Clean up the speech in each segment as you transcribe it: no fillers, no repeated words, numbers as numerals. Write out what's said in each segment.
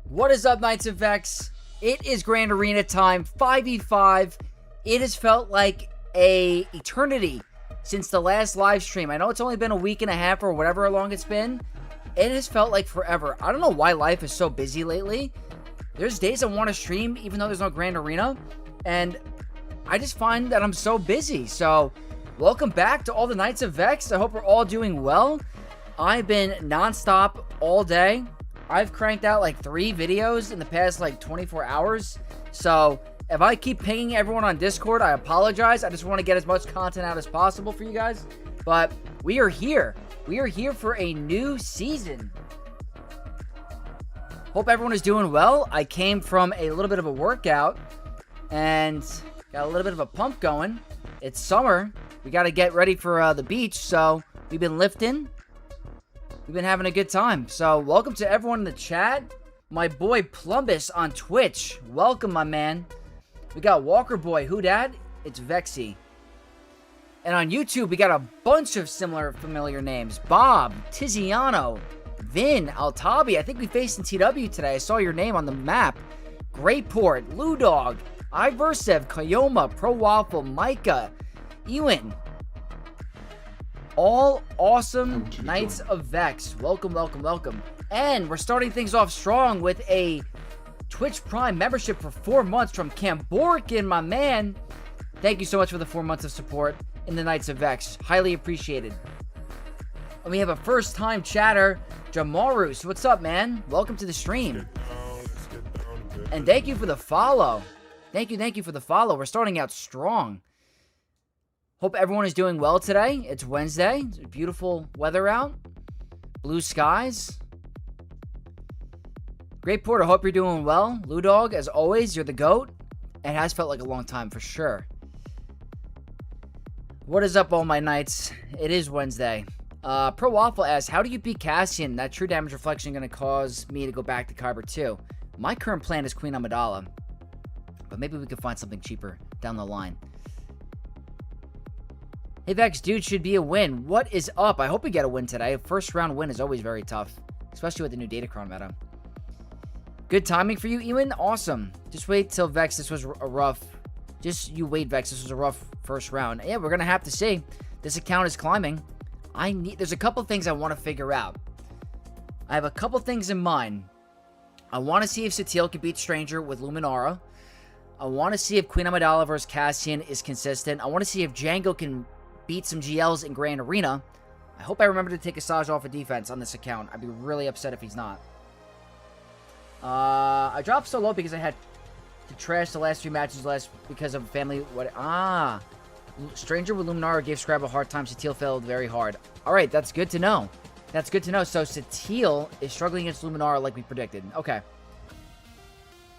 What is up, Knights of Vex? It is Grand Arena time, 5v5. It has felt like a eternity since the last live stream. I know it's only been a week and a half or whatever long it's been. It has felt like forever. I don't know why life is so busy lately. There's days I want to stream even though there's no Grand Arena, and I just find that I'm so busy. So, welcome back to all the Knights of Vex. I hope we're all doing well. I've been nonstop all day. I've cranked out like 3 videos in the past like 24 hours. So if I keep pinging everyone on Discord, I apologize. I just want to get as much content out as possible for you guys. But we are here. We are here for a new season. Hope everyone is doing well. I came from a little bit of a workout and got a little bit of a pump going. It's summer. We got to get ready for the beach. So we've been lifting. We've been having a good time. So, welcome to everyone in the chat. My boy Plumbus on Twitch. Welcome, my man. We got Walker Boy. Who dat? It's Vexy. And on YouTube, we got a bunch of similar familiar names. Bob, Tiziano, Vin, Altabi. I think we faced in TW today. I saw your name on the map. Greyport, Ludog, Iversev, Kayoma, Pro Waffle, Micah, Ewan. All awesome Knights of Vex. Welcome, welcome, welcome. And we're starting things off strong with a Twitch Prime membership for 4 months from Camborkin, my man. Thank you so much for the 4 months of support in the Knights of Vex. Highly appreciated. And we have a first-time chatter, Jamarus. What's up, man? Welcome to the stream. And thank you for the follow. Thank you for the follow. We're starting out strong. Hope everyone is doing well today. It's Wednesday. It's beautiful weather out. Blue skies. Great Port, I hope you're doing well. Ludog, as always, you're the GOAT. It has felt like a long time for sure. What is up, all my knights? It is Wednesday. Pro Waffle asks, how do you beat Cassian? That true damage reflection going to cause me to go back to Kyber 2. My current plan is Queen Amidala. But maybe we could find something cheaper down the line. Hey Vex, dude, should be a win. What is up? I hope we get a win today. A first round win is always very tough, especially with the new Datacron meta. Good timing for you, Ewan. Awesome. Just wait till Vex. This was a rough. You wait, Vex. This was a rough first round. Yeah, we're gonna have to see. This account is climbing. There's a couple things I want to figure out. I have a couple things in mind. I want to see if Satil can beat Stranger with Luminara. I want to see if Queen Amidala versus Cassian is consistent. I want to see if Jango can beat some GLs in Grand Arena. I hope I remember to take Asajj off of defense on this account. I'd be really upset if he's not. I dropped so low because I had to trash the last 3 matches because of family. Stranger with Luminara gave Scrab a hard time. Satil failed very hard. Alright, that's good to know. That's good to know. So Satil is struggling against Luminara like we predicted. Okay.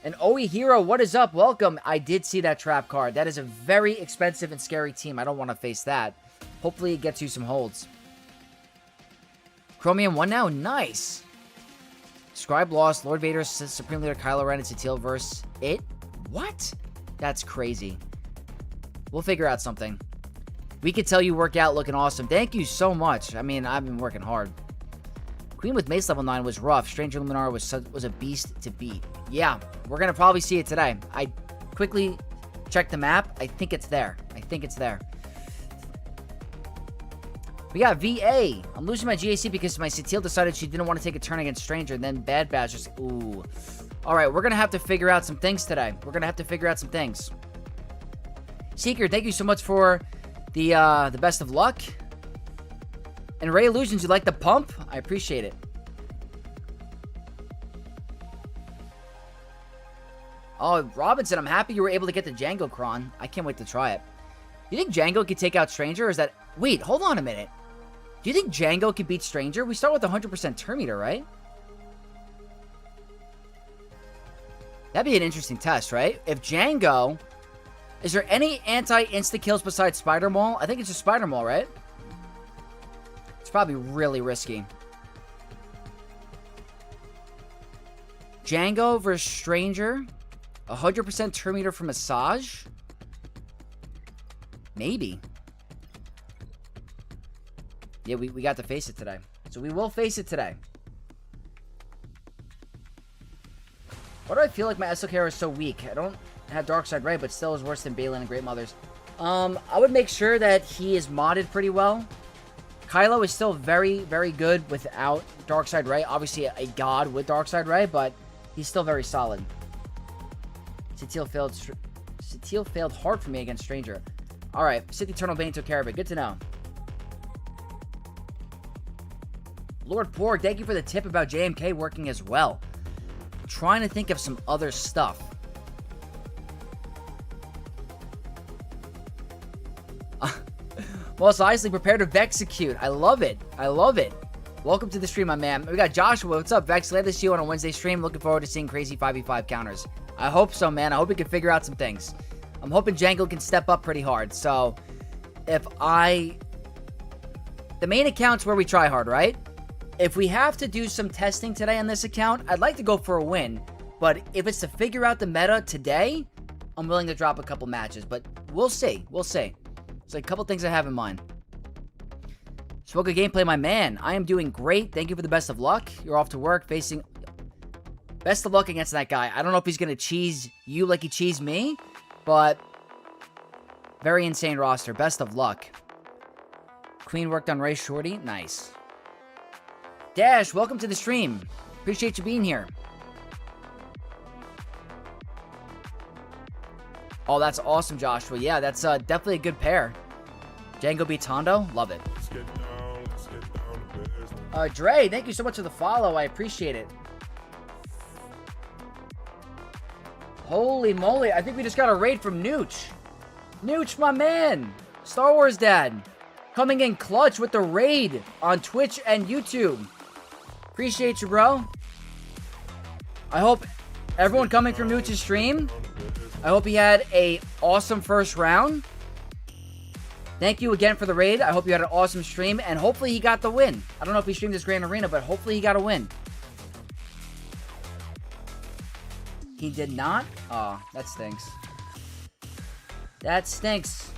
And Oe Hero, what is up? Welcome. I did see that trap card. That is a very expensive and scary team. I don't want to face that. Hopefully it gets you some holds. Chromium 1 now? Nice. Scribe lost. Lord Vader, Supreme Leader Kylo Ren, and Satil versus it? What? That's crazy. We'll figure out something. We could tell you work out looking awesome. Thank you so much. I mean, I've been working hard. Queen with Mace level 9 was rough. Stranger Luminara was a beast to beat. Yeah, we're going to probably see it today. I quickly checked the map. I think it's there. We got VA. I'm losing my GAC because my Satil decided she didn't want to take a turn against Stranger. And then Bad Badge just... Ooh. Alright, we're going to have to figure out some things today. Seeker, thank you so much for the best of luck. And Ray Illusions, you like the pump? I appreciate it. Oh, Robinson, I'm happy you were able to get the Jango Cron. I can't wait to try it. You think Jango could take out Stranger? Or is that... Wait, hold on a minute. Do you think Jango could beat Stranger? We start with 100% turn meter, right? That'd be an interesting test, right? If Jango... Is there any anti-insta-kills besides Spider Maul? I think it's just Spider Maul, right? It's probably really risky. Jango versus Stranger. 100% turn meter from Asajj. Maybe. Yeah, we got to face it today. So we will face it today. Why do I feel like my SLKR is so weak? I don't have Darkside Ray, but still is worse than Balin and Great Mothers. I would make sure that he is modded pretty well. Kylo is still very, very good without Darkside Ray. Obviously a god with Darkside Ray, but he's still very solid. Satil failed hard for me against Stranger. Alright, Sith Eternal Bane took care of it. Good to know. Lord Porg, thank you for the tip about JMK working as well. I'm trying to think of some other stuff. Most honestly, prepare to Vexecute. I love it. I love it. Welcome to the stream, my man. We got Joshua. What's up, Vex? Glad to see you on a Wednesday stream. Looking forward to seeing crazy 5v5 counters. I hope so, man. I hope we can figure out some things. I'm hoping Jango can step up pretty hard. So, the main account's where we try hard, right? If we have to do some testing today on this account, I'd like to go for a win. But if it's to figure out the meta today, I'm willing to drop a couple matches. But we'll see. We'll see. There's a couple things I have in mind. Spoke of gameplay, my man. I am doing great. Thank you for the best of luck. You're off to work facing... Best of luck against that guy. I don't know if he's going to cheese you like he cheesed me, but very insane roster. Best of luck. Queen worked on Ray Shorty. Nice. Dash, welcome to the stream. Appreciate you being here. Oh, that's awesome, Joshua. Yeah, that's definitely a good pair. Jango beats Hondo. Love it. Dre, thank you so much for the follow. I appreciate it. Holy moly. I think we just got a raid from Nooch. Nooch, my man. Star Wars dad. Coming in clutch with the raid on Twitch and YouTube. Appreciate you, bro. I hope everyone coming from Nooch's stream, I hope he had a awesome first round. Thank you again for the raid. I hope you had an awesome stream, and hopefully he got the win. I don't know if he streamed this Grand Arena, but hopefully he got a win. He did not? Aw, that stinks. That stinks.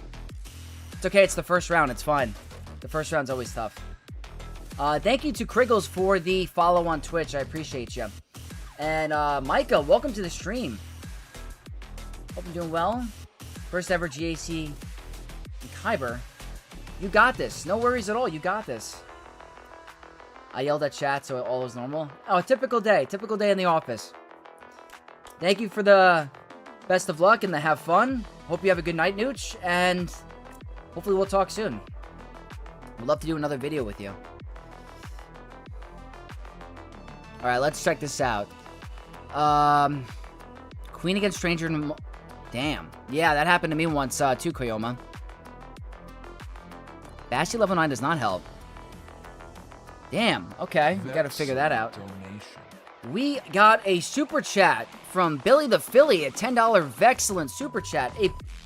It's okay, it's the first round. It's fine. The first round's always tough. Thank you to Kriggles for the follow on Twitch. I appreciate you. And Micah, welcome to the stream. Hope you're doing well. First ever GAC in Kyber. You got this. No worries at all. You got this. I yelled at chat, so all is normal. Oh, typical day. Typical day in the office. Thank you for the best of luck and the have fun. Hope you have a good night, Nooch. And hopefully we'll talk soon. I'd love to do another video with you. Alright, let's check this out. Queen against Stranger. Damn. Yeah, that happened to me once, too, Koyoma. Bashy level 9 does not help. Damn. Okay, we gotta figure that out. We got a super chat from Billy the Philly, a $10 Vexcellent super chat.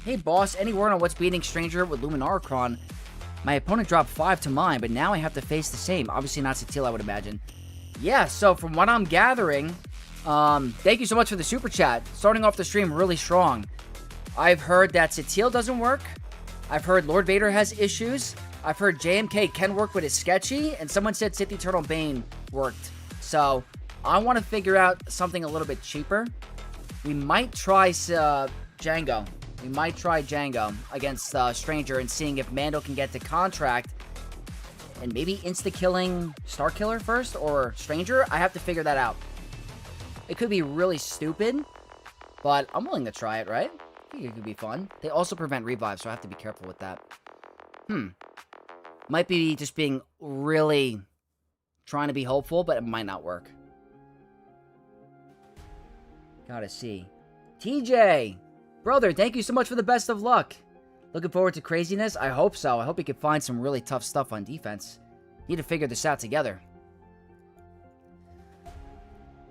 Hey, boss, any word on what's beating Stranger with Luminarchron? My opponent dropped 5 to mine, but now I have to face the same. Obviously not Satil, I would imagine. Yeah, so from what I'm gathering, thank you so much for the super chat. Starting off the stream really strong. I've heard that Satil doesn't work. I've heard Lord Vader has issues. I've heard JMK can work, but it's sketchy. And someone said Sith Eternal Bane worked. So I want to figure out something a little bit cheaper. We might try Jango. We might try Jango against Stranger and seeing if Mando can get the contract. And maybe insta-killing Starkiller first or Stranger. I have to figure that out. It could be really stupid, but I'm willing to try it, right? I think it could be fun. They also prevent revive, so I have to be careful with that. Might be just being really trying to be hopeful, but it might not work. Gotta see. TJ! Brother, thank you so much for the best of luck. Looking forward to craziness? I hope so. I hope we can find some really tough stuff on defense. Need to figure this out together.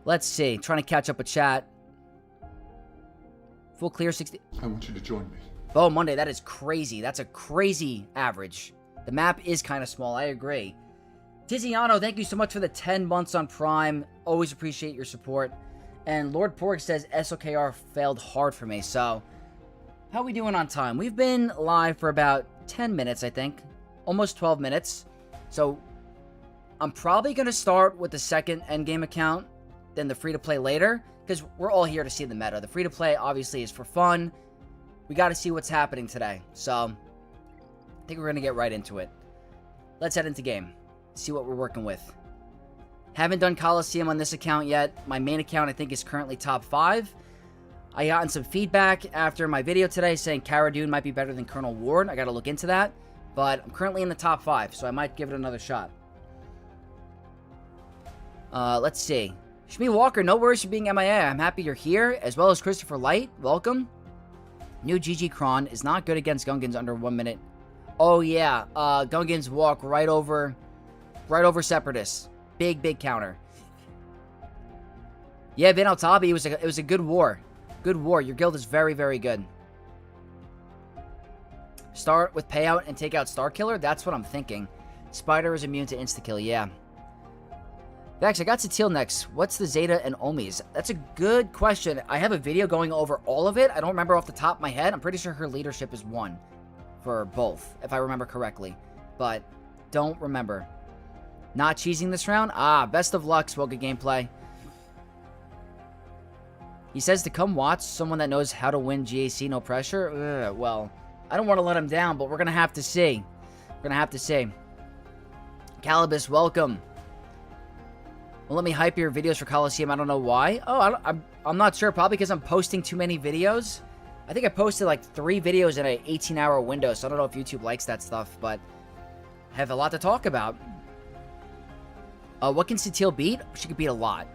Let's see. Trying to catch up with chat. Full clear 60. I want you to join me. Oh, Monday. That is crazy. That's a crazy average. The map is kind of small. I agree. Tiziano, thank you so much for the 10 months on Prime. Always appreciate your support. And Lord Pork says SOKR failed hard for me. So, how are we doing on time? We've been live for about 10 minutes, I think. Almost 12 minutes. So, I'm probably going to start with the second endgame account, then the free-to-play later. because we're all here to see the meta. The free-to-play, obviously, is for fun. We got to see what's happening today. So, I think we're going to get right into it. Let's head into game. See what we're working with. Haven't done Coliseum on this account yet. My main account, I think, is currently top 5. I gotten some feedback after my video today saying Cara Dune might be better than Colonel Ward. I got to look into that. But I'm currently in the top 5, so I might give it another shot. Let's see. Shmi Walker, no worries for being MIA. I'm happy you're here, as well as Christopher Light. Welcome. New GG Kron is not good against Gungans under 1 minute. Oh, yeah. Gungans walk right over Separatists. Big counter. Yeah, Vin Altabi, it was a good war. Good war. Your guild is very, very good. Start with payout and take out Star Killer? That's what I'm thinking. Spider is immune to insta-kill, yeah. Vex, I got Satil next. What's the Zeta and Omis? That's a good question. I have a video going over all of it. I don't remember off the top of my head. I'm pretty sure her leadership is 1 for both, if I remember correctly. But don't remember. Not cheesing this round? Ah, best of luck, Swoga gameplay. He says to come watch someone that knows how to win GAC, no pressure. Well, I don't want to let him down, but we're going to have to see. We're going to have to see. Calibus, welcome. Well, let me hype your videos for Coliseum. I don't know why. Oh, I'm not sure. Probably because I'm posting too many videos. I think I posted like 3 videos in an 18-hour window, so I don't know if YouTube likes that stuff, but I have a lot to talk about. What can Satil beat? She could beat a lot.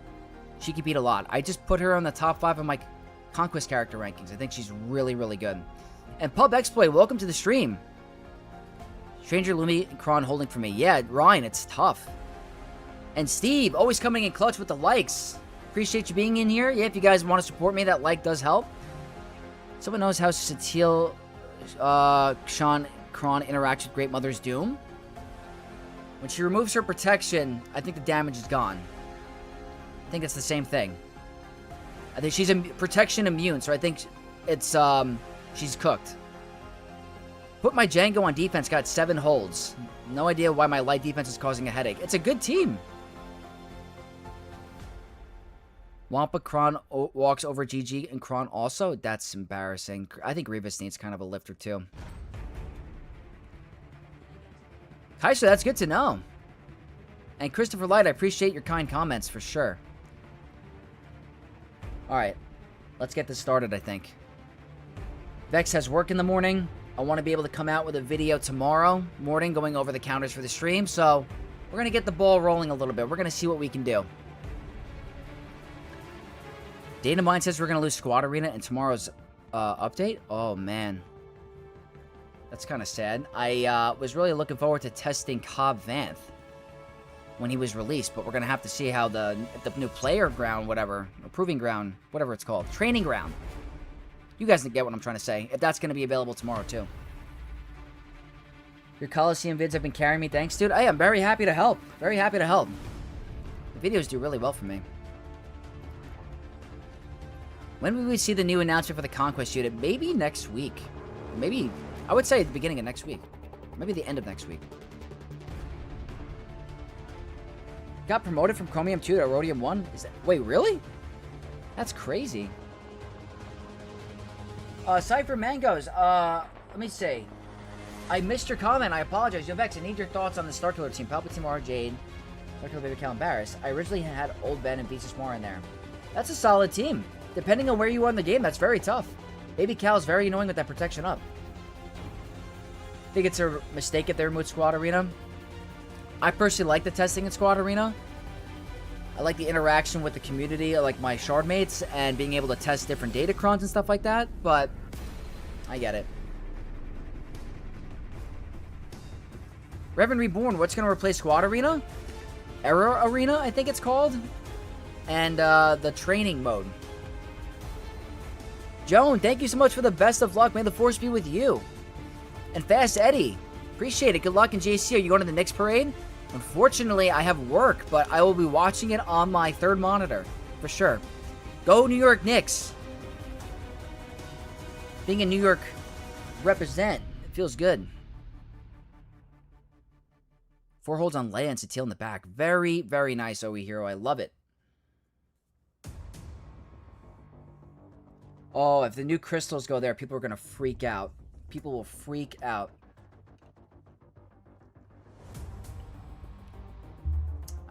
She could beat a lot. I just put her on the top 5 of my Conquest character rankings. I think she's really, really good. And Pub Exploit, welcome to the stream. Stranger Lumi and Kron holding for me. Yeah, Ryan, it's tough. And Steve, always coming in clutch with the likes. Appreciate you being in here. Yeah, if you guys want to support me, that like does help. Someone knows how Satil, Sean, Kron interacts with Great Mother's Doom. When she removes her protection, I think the damage is gone. I think it's the same thing. I think she's protection immune, so I think it's, she's cooked. Put my Jango on defense, got 7 holds. No idea why my light defense is causing a headache. It's a good team. Wampa Kron walks over GG and Kron also. That's embarrassing. I think Grievous needs kind of a lifter too. Kaiser, that's good to know. And Christopher Light, I appreciate your kind comments for sure. Alright, let's get this started, I think. Vex has work in the morning. I want to be able to come out with a video tomorrow morning going over the counters for the stream, so we're going to get the ball rolling a little bit. We're going to see what we can do. Data Mine says we're going to lose Squad Arena in tomorrow's update. Oh, man. That's kind of sad. I was really looking forward to testing Cobb Vanth when he was released, but we're going to have to see how the new player ground, whatever, or proving ground, whatever it's called, training ground. You guys get what I'm trying to say, if that's going to be available tomorrow, too. Your Coliseum vids have been carrying me. Thanks, dude. Hey, I'm very happy to help. Very happy to help. The videos do really well for me. When will we see the new announcement for the Conquest unit? Maybe next week. Maybe, I would say at the beginning of next week. Maybe the end of next week. Got promoted from Chromium 2 to Rhodium 1? Wait, really? That's crazy. Cypher Mangoes, let me see. I missed your comment. I apologize. Yo, Vex, I need your thoughts on the Star Killer team. Palpatine, Mara, Jade, Star Killer, Baby Cal, and Barris. I originally had Old Ben and Beast Mara in there. That's a solid team. Depending on where you are in the game, that's very tough. Baby Cal is very annoying with that protection up. I think it's a mistake if they removed Squad Arena. I personally like the testing in Squad Arena. I like the interaction with the community, I like my shard mates, and being able to test different datacrons and stuff like that, but I get it. Reverend Reborn, what's going to replace Squad Arena? Error Arena, I think it's called. And the training mode. Joan, thank you so much for the best of luck. May the force be with you. And Fast Eddie, appreciate it. Good luck in JC. Are you going to the Knicks parade? Unfortunately, I have work, but I will be watching it on my third monitor, for sure. Go New York Knicks. Being a New York represent, it feels good. 4 holds on Leia and Satil in the back. Very, very nice OE Hero. I love it. Oh, if the new crystals go there, people are going to freak out. People will freak out.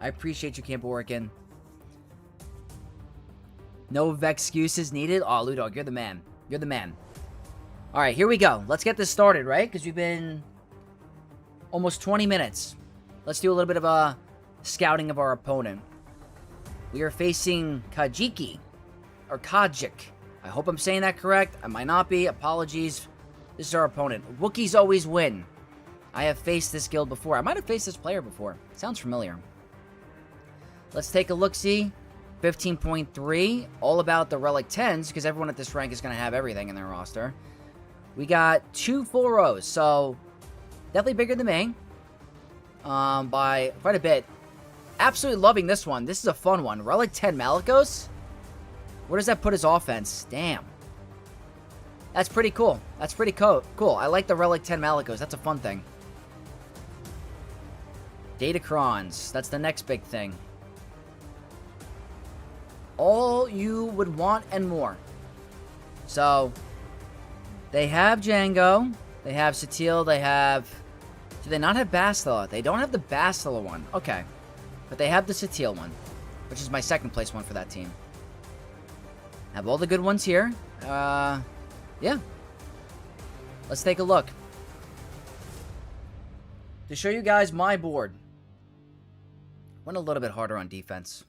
I appreciate you, Camp Working. No excuses needed. Oh, Ludog, you're the man. You're the man. All right, here we go. Let's get this started, right? Because we've been almost 20 minutes. Let's do a little bit of a scouting of our opponent. We are facing Kajiki, or Kajik. I hope I'm saying that correct. I might not be. Apologies. This is our opponent. Wookiees always win. I have faced this guild before. I might have faced this player before. Sounds familiar. Let's take a look-see. 15.3. All about the Relic 10s, because everyone at this rank is going to have everything in their roster. We got 2 full rows, so definitely bigger than me. By quite a bit. Absolutely loving this one. This is a fun one. Relic 10 Malikos. Where does that put his offense? Damn. That's pretty cool. That's pretty cool. I like the Relic 10 Malikos. That's a fun thing. Datacrons. That's the next big thing. All you would want and more. So, they have Jango. They have Satil. They have... Do they not have Bastila? They don't have the Bastila one. Okay. But they have the Satil one, which is my second place one for that team. Have all the good ones here. Yeah. Let's take a look. To show you guys my board. Went a little bit harder on defense.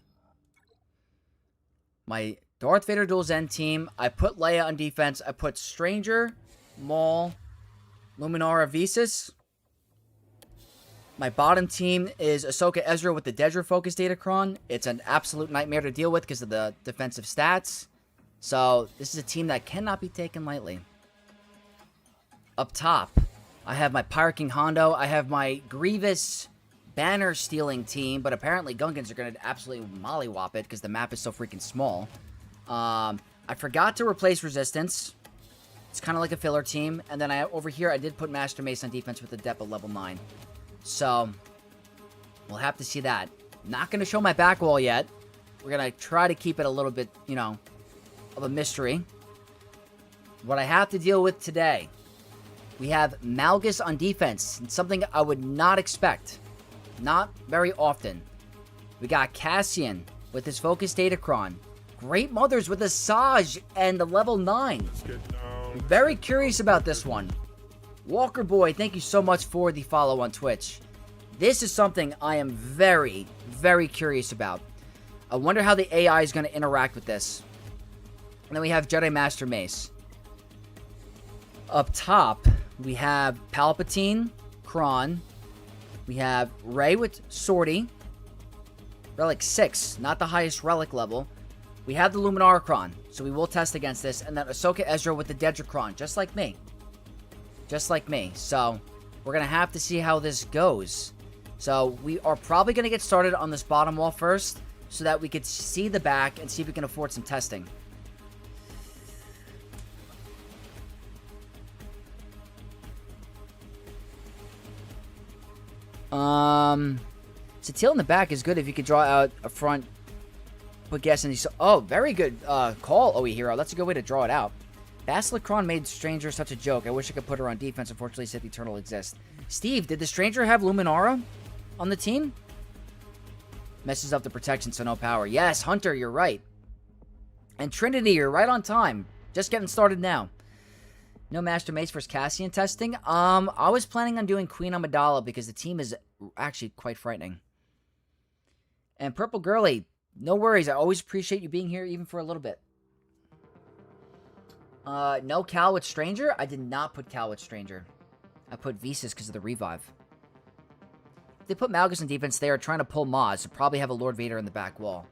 My Darth Vader Dual Zen team, I put Leia on defense. I put Stranger, Maul, Luminara Visas. My bottom team is Ahsoka Ezra with the Dedra Focus Datacron. It's an absolute nightmare to deal with because of the defensive stats. So, this is a team that cannot be taken lightly. Up top, I have my Pirate King Hondo. I have my Grievous banner stealing team, but apparently Gungans are going to absolutely mollywop it because the map is so freaking small. I forgot to replace Resistance. It's kind of like a filler team. And then over here, I did put Master Mace on defense with the depth of level 9. So, we'll have to see that. Not going to show my back wall yet. We're going to try to keep it a little bit, you know, of a mystery. What I have to deal with today, we have Malgus on defense. It's something I would not expect. Not very often. We got Cassian with his Focus Datacron. Great Mothers with a Saj and the level 9. Very curious about this one. Walker Boy, thank you so much for the follow on Twitch. This is something I am very, very curious about. I wonder how the AI is going to interact with this. And then we have Jedi Master Mace. Up top, we have Palpatine, Kron. We have Rey with Sortie. Relic 6, not the highest relic level. We have the Luminara Kron, so we will test against this. And then Ahsoka Ezra with the Dedra Kron, just like me. Just like me. So, we're going to have to see how this goes. So, we are probably going to get started on this bottom wall first, so that we could see the back and see if we can afford some testing. Satil in the back is good if you could draw out a front. Put gas in these. Oh, very good call, OE Hero. That's a good way to draw it out. Basilicron made Stranger such a joke. I wish I could put her on defense. Unfortunately, Sith Eternal exists. Steve, did the Stranger have Luminara on the team? Messes up the protection, so no power. Yes, Hunter, you're right. And Trinity, you're right on time. Just getting started now. No Master Mace versus Cassian testing. I was planning on doing Queen Amidala because the team is actually quite frightening. And Purple Girly, no worries. I always appreciate you being here even for a little bit. No Cal with Stranger. I did not put Cal with Stranger. I put Visas because of the revive. If they put Malgus in defense, they are trying to pull Maz to probably have a Lord Vader in the back wall.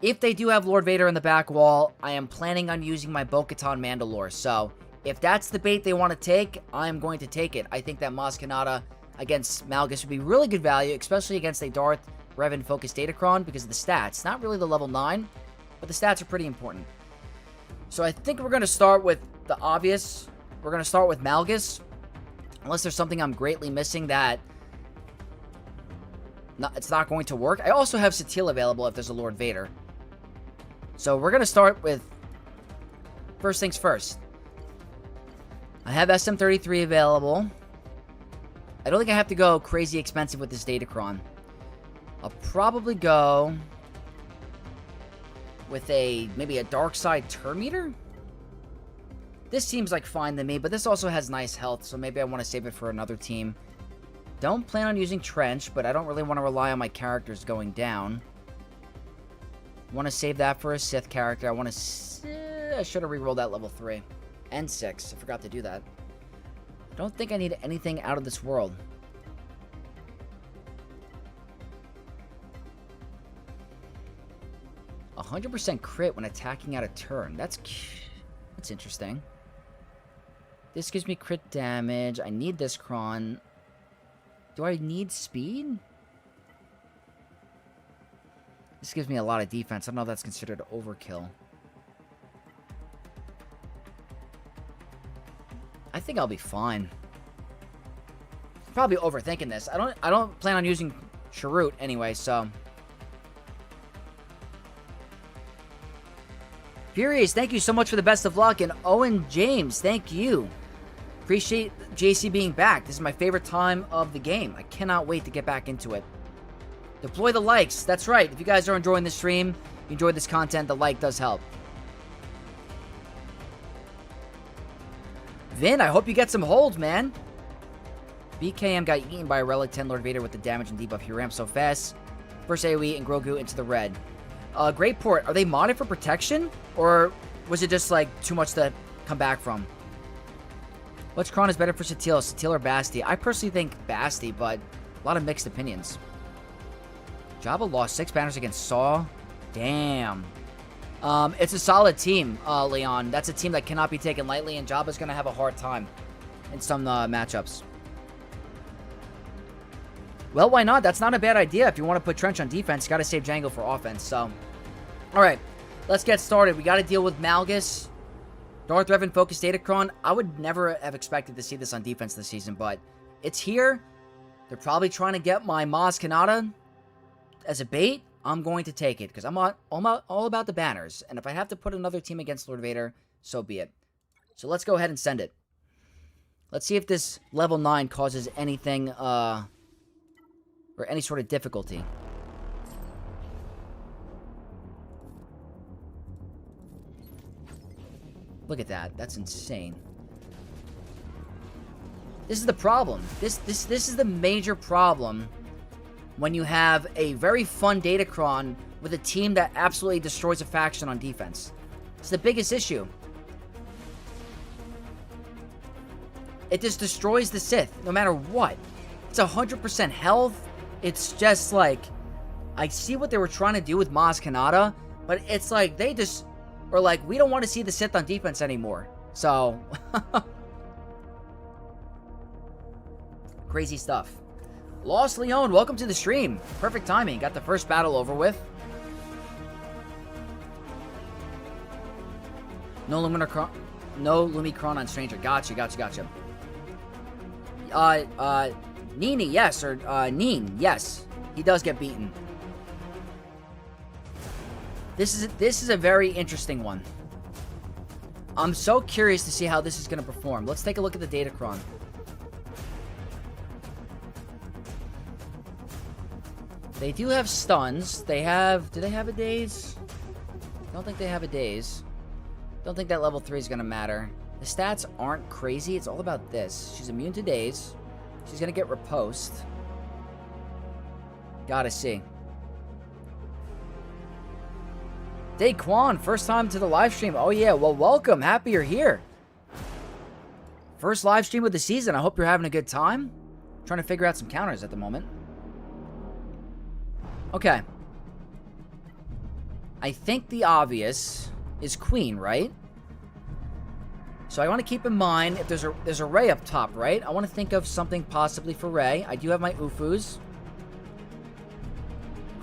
If they do have Lord Vader in the back wall, I am planning on using my Bo-Katan Mandalore. So, if that's the bait they want to take, I am going to take it. I think that Maz Kanata against Malgus would be really good value, especially against a Darth Revan Focus Datacron because of the stats. Not really the level 9, but the stats are pretty important. So I think we're going to start with the obvious. We're going to start with Malgus. Unless there's something I'm greatly missing that it's not going to work. I also have Satil available if there's a Lord Vader. So we're going to start with first things first. I have SM33 available. I don't think I have to go crazy expensive with this Datacron. I'll probably go with maybe a dark side turn meter. This seems like fine to me, but this also has nice health, so maybe I want to save it for another team. Don't plan on using Trench, but I don't really want to rely on my characters going down. Want to save that for a Sith character. I should have rerolled that level 3. And 6. I forgot to do that. I don't think I need anything out of this world. A 100% crit when attacking out of turn. That's interesting. This gives me crit damage. I need this cron. Do I need speed? This gives me a lot of defense. I don't know if that's considered overkill. I think I'll be fine. Probably overthinking this. I don't plan on using Chirrut anyway, so. Furious, thank you so much for the best of luck. And Owen James, thank you. Appreciate JC being back. This is my favorite time of the game. I cannot wait to get back into it. Deploy the likes. That's right. If you guys are enjoying the stream, you enjoy this content, the like does help. Vin, I hope you get some holds, man. BKM got eaten by a Relic 10 Lord Vader with the damage and debuff. He ramps so fast. First AoE and Grogu into the red. Great port. Are they modded for protection? Or was it just like too much to come back from? Which cron is better for Satele? Satele or Basti? I personally think Basti, but a lot of mixed opinions. Jabba lost 6 banners against Saw. Damn. It's a solid team, Leon. That's a team that cannot be taken lightly, and Jabba's going to have a hard time in some matchups. Well, why not? That's not a bad idea. If you want to put Trench on defense, you got to save Jango for offense. So, all right, let's get started. We got to deal with Malgus. Darth Revan focused Datacron. I would never have expected to see this on defense this season, but it's here. They're probably trying to get my Maz Kanata as a bait. I'm going to take it because I'm all about the banners. And if I have to put another team against Lord Vader, so be it. So let's go ahead and send it. Let's see if this level 9 causes anything, or any sort of difficulty. Look at that. That's insane. This is the problem. This is the major problem when you have a very fun Datacron with a team that absolutely destroys a faction on defense. It's the biggest issue. It just destroys the Sith, no matter what. It's 100% health. It's just like, I see what they were trying to do with Maz Kanata, but it's like they just are like, we don't want to see the Sith on defense anymore. So, crazy stuff. Lost Leon, welcome to the stream. Perfect timing. Got the first battle over with. No Lumicron on Stranger. Gotcha. Nini, yes, or Neen, yes. He does get beaten. This is a very interesting one. I'm so curious to see how this is going to perform. Let's take a look at the Datacron. They do have stuns. Do they have a daze? Don't think they have a daze. Don't think that level 3 is going to matter. The stats aren't crazy. It's all about this. She's immune to daze. She's going to get riposte. Gotta see. Daquan, first time to the live stream. Oh yeah, well welcome. Happy you're here. First live stream of the season. I hope you're having a good time. Trying to figure out some counters at the moment. Okay. I think the obvious is Queen, right? So I want to keep in mind if there's a Rey up top, right? I want to think of something possibly for Rey. I do have my Ufus.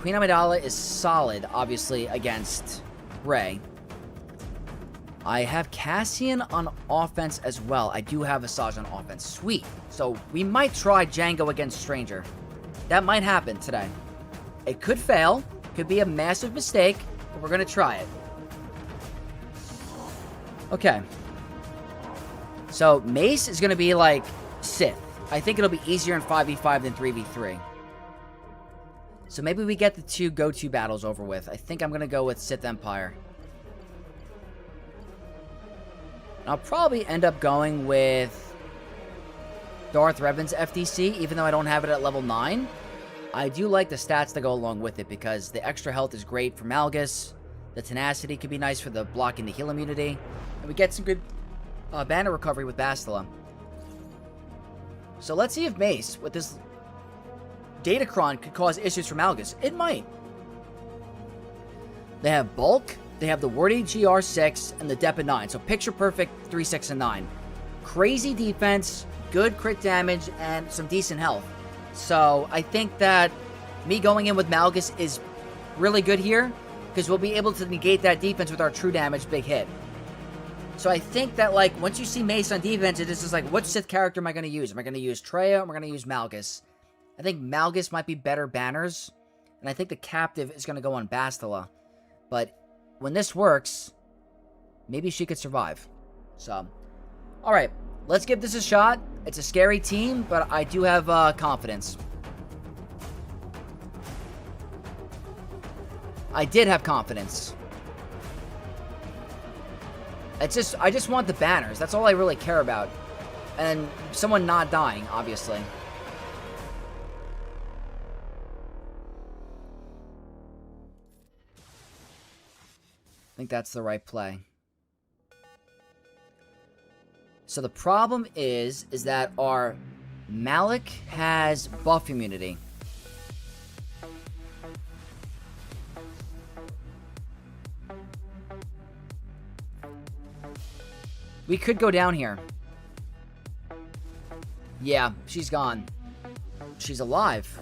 Queen Amidala is solid, obviously, against Rey. I have Cassian on offense as well. I do have Asajj on offense. Sweet. So we might try Jango against Stranger. That might happen today. It could fail. Could be a massive mistake, but we're going to try it. Okay. So, Mace is going to be like Sith. I think it'll be easier in 5v5 than 3v3. So maybe we get the two go-to battles over with. I think I'm going to go with Sith Empire. And I'll probably end up going with Darth Revan's FDC, even though I don't have it at level 9. I do like the stats that go along with it because the extra health is great for Malgus. The tenacity could be nice for the blocking the heal immunity. And we get some good banner recovery with Bastila. So let's see if Mace, with this Datacron, could cause issues for Malgus. It might. They have Bulk, they have the Wordy GR6, and the Depa 9. So picture perfect 3, 6, and 9. Crazy defense, good crit damage, and some decent health. So I think that me going in with Malgus is really good here, because we'll be able to negate that defense with our true damage big hit. So I think that, like, once you see Mace on defense, it is just like, what Sith character am I going to use? Am I going to use Traya, or am I going to use Malgus? I think Malgus might be better banners, and I think the Captive is going to go on Bastila. But when this works, maybe she could survive. So, alright, let's give this a shot. It's a scary team, but I do have confidence. I did have confidence. I just want the banners. That's all I really care about. And someone not dying, obviously. I think that's the right play. So the problem is that our Malik has buff immunity. We could go down here. Yeah, she's gone. She's alive.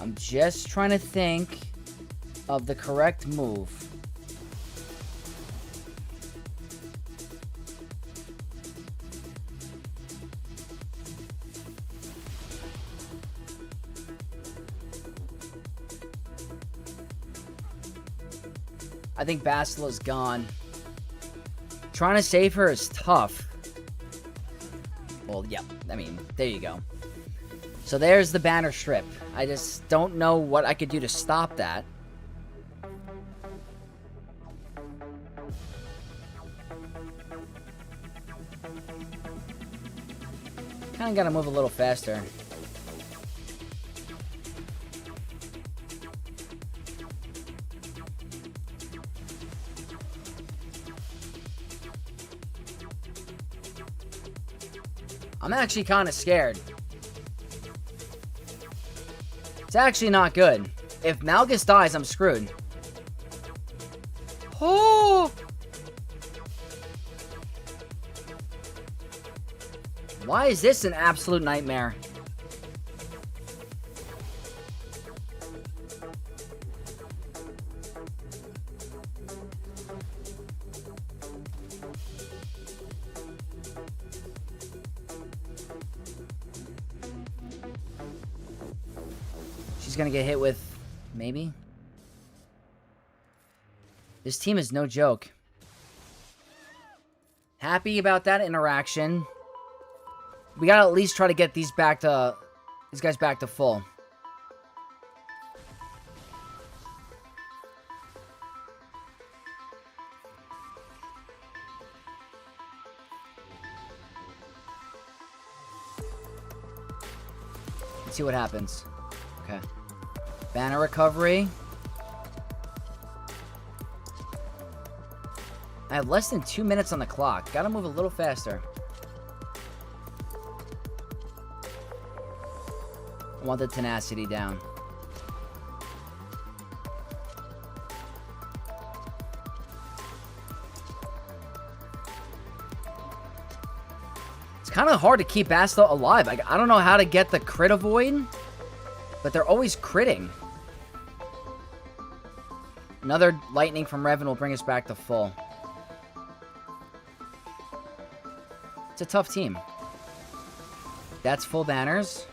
I'm just trying to think of the correct move. I think Bastila's gone. Trying to save her is tough. Well, yeah, I mean, there you go. So there's the banner strip. I just don't know what I could do to stop that. Kind of gotta move a little faster. I'm actually kind of scared. It's actually not good. If Malgus dies, I'm screwed. Oh! Why is this an absolute nightmare? She's gonna get hit with, maybe? This team is no joke. Happy about that interaction. We gotta at least try to get these guys back to full. Let's see what happens. Okay. Banner recovery. I have less than 2 minutes on the clock. Gotta move a little faster. I want the tenacity down. It's kind of hard to keep Bastila alive. I don't know how to get the crit avoid, but they're always critting. Another lightning from Revan will bring us back to full. It's a tough team. That's full banners.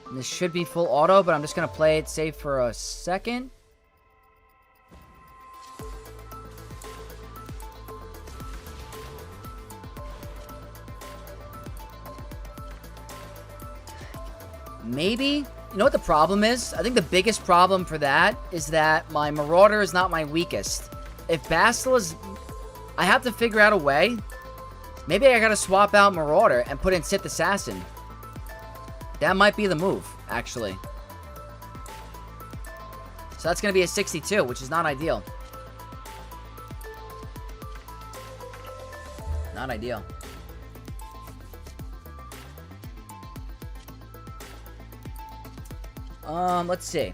And this should be full auto, but I'm just going to play it safe for a second. Maybe. You know what the problem is? I think the biggest problem for that is that my Marauder is not my weakest. If Bastille is... I have to figure out a way. Maybe I gotta swap out Marauder and put in Sith Assassin. That might be the move, actually. So that's gonna be a 62, which is not ideal. Not ideal. Let's see.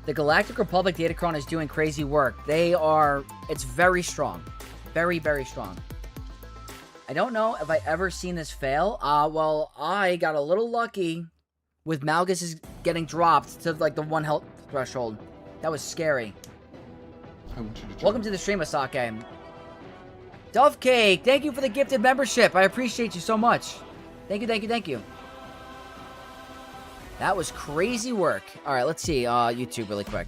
The Galactic Republic Datacron is doing crazy work. They are... It's very strong. Very, very strong. I don't know if I ever seen this fail. Well, I got a little lucky with Malgus getting dropped to, like, the 1 health threshold. That was scary. Welcome to the stream, Asake. Dove Cake, thank you for the gifted membership. I appreciate you so much. Thank you, thank you, thank you. That was crazy work. All right, let's see YouTube really quick.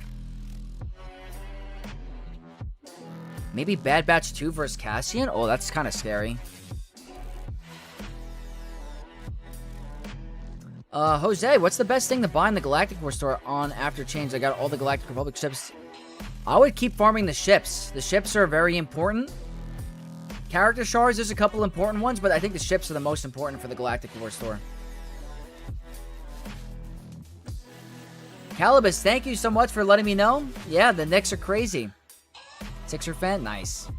Maybe Bad Batch 2 versus Cassian? Oh, that's kind of scary. Jose, what's the best thing to buy in the Galactic War store on after change? I got all the Galactic Republic ships. I would keep farming the ships. The ships are very important. Character shards, there's a couple important ones, but I think the ships are the most important for the Galactic War store. Calibus, thank you so much for letting me know. Yeah, the Knicks are crazy. Sixer fan? Nice.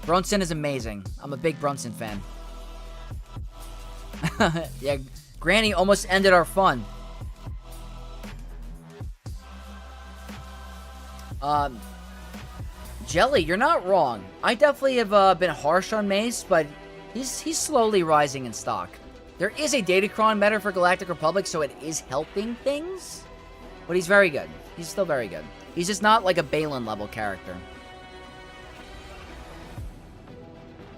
Brunson is amazing. I'm a big Brunson fan. Yeah, Granny almost ended our fun. Jelly, you're not wrong. I definitely have been harsh on Mace, but he's slowly rising in stock. There is a Datacron meta for Galactic Republic, so it is helping things. But he's very good. He's still very good. He's just not like a Balin level character.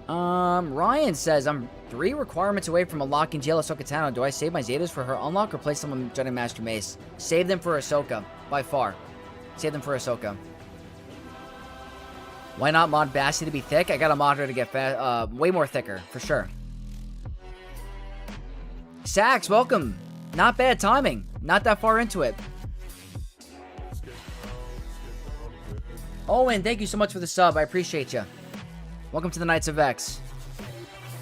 Ryan says, I'm 3 requirements away from unlocking Jayla Ahsoka Tano. Do I save my Zetas for her unlock or place them on Jedi Master Mace? Save them for Ahsoka, by far. Save them for Ahsoka. Why not mod Bassie to be thick? I gotta mod her to get way more thicker, for sure. Sax, welcome. Not bad timing. Not that far into it. Owen, thank you so much for the sub. I appreciate you. Welcome to the Knights of X.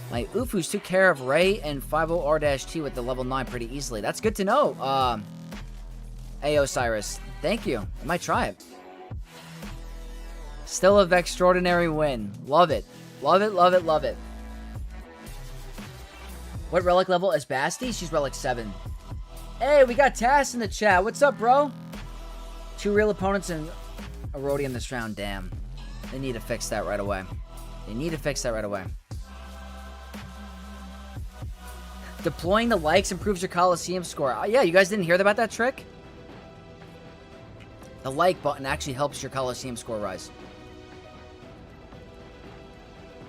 My Ufus took care of Rey and 50R-T with the level 9 pretty easily. That's good to know. Hey, Osiris. Thank you. I might try it. Still an extraordinary win. Love it. Love it, love it, love it. What relic level is Basti? She's relic 7. Hey, we got Tass in the chat. What's up, bro? 2 real opponents and a roadie in this round. Damn. They need to fix that right away. They need to fix that right away. Deploying the likes improves your Coliseum score. Yeah, you guys didn't hear about that trick? The like button actually helps your Coliseum score rise.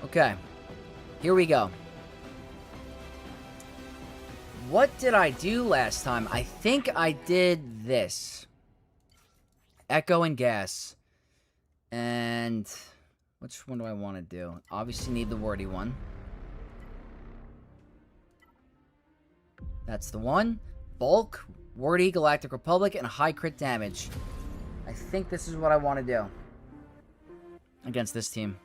Okay. Here we go. What did I do last time? I think I did this. Echo and Gas. And which one do I want to do? Obviously need the wordy one. That's the one. Bulk, wordy, Galactic Republic, and high crit damage. I think this is what I want to do against this team.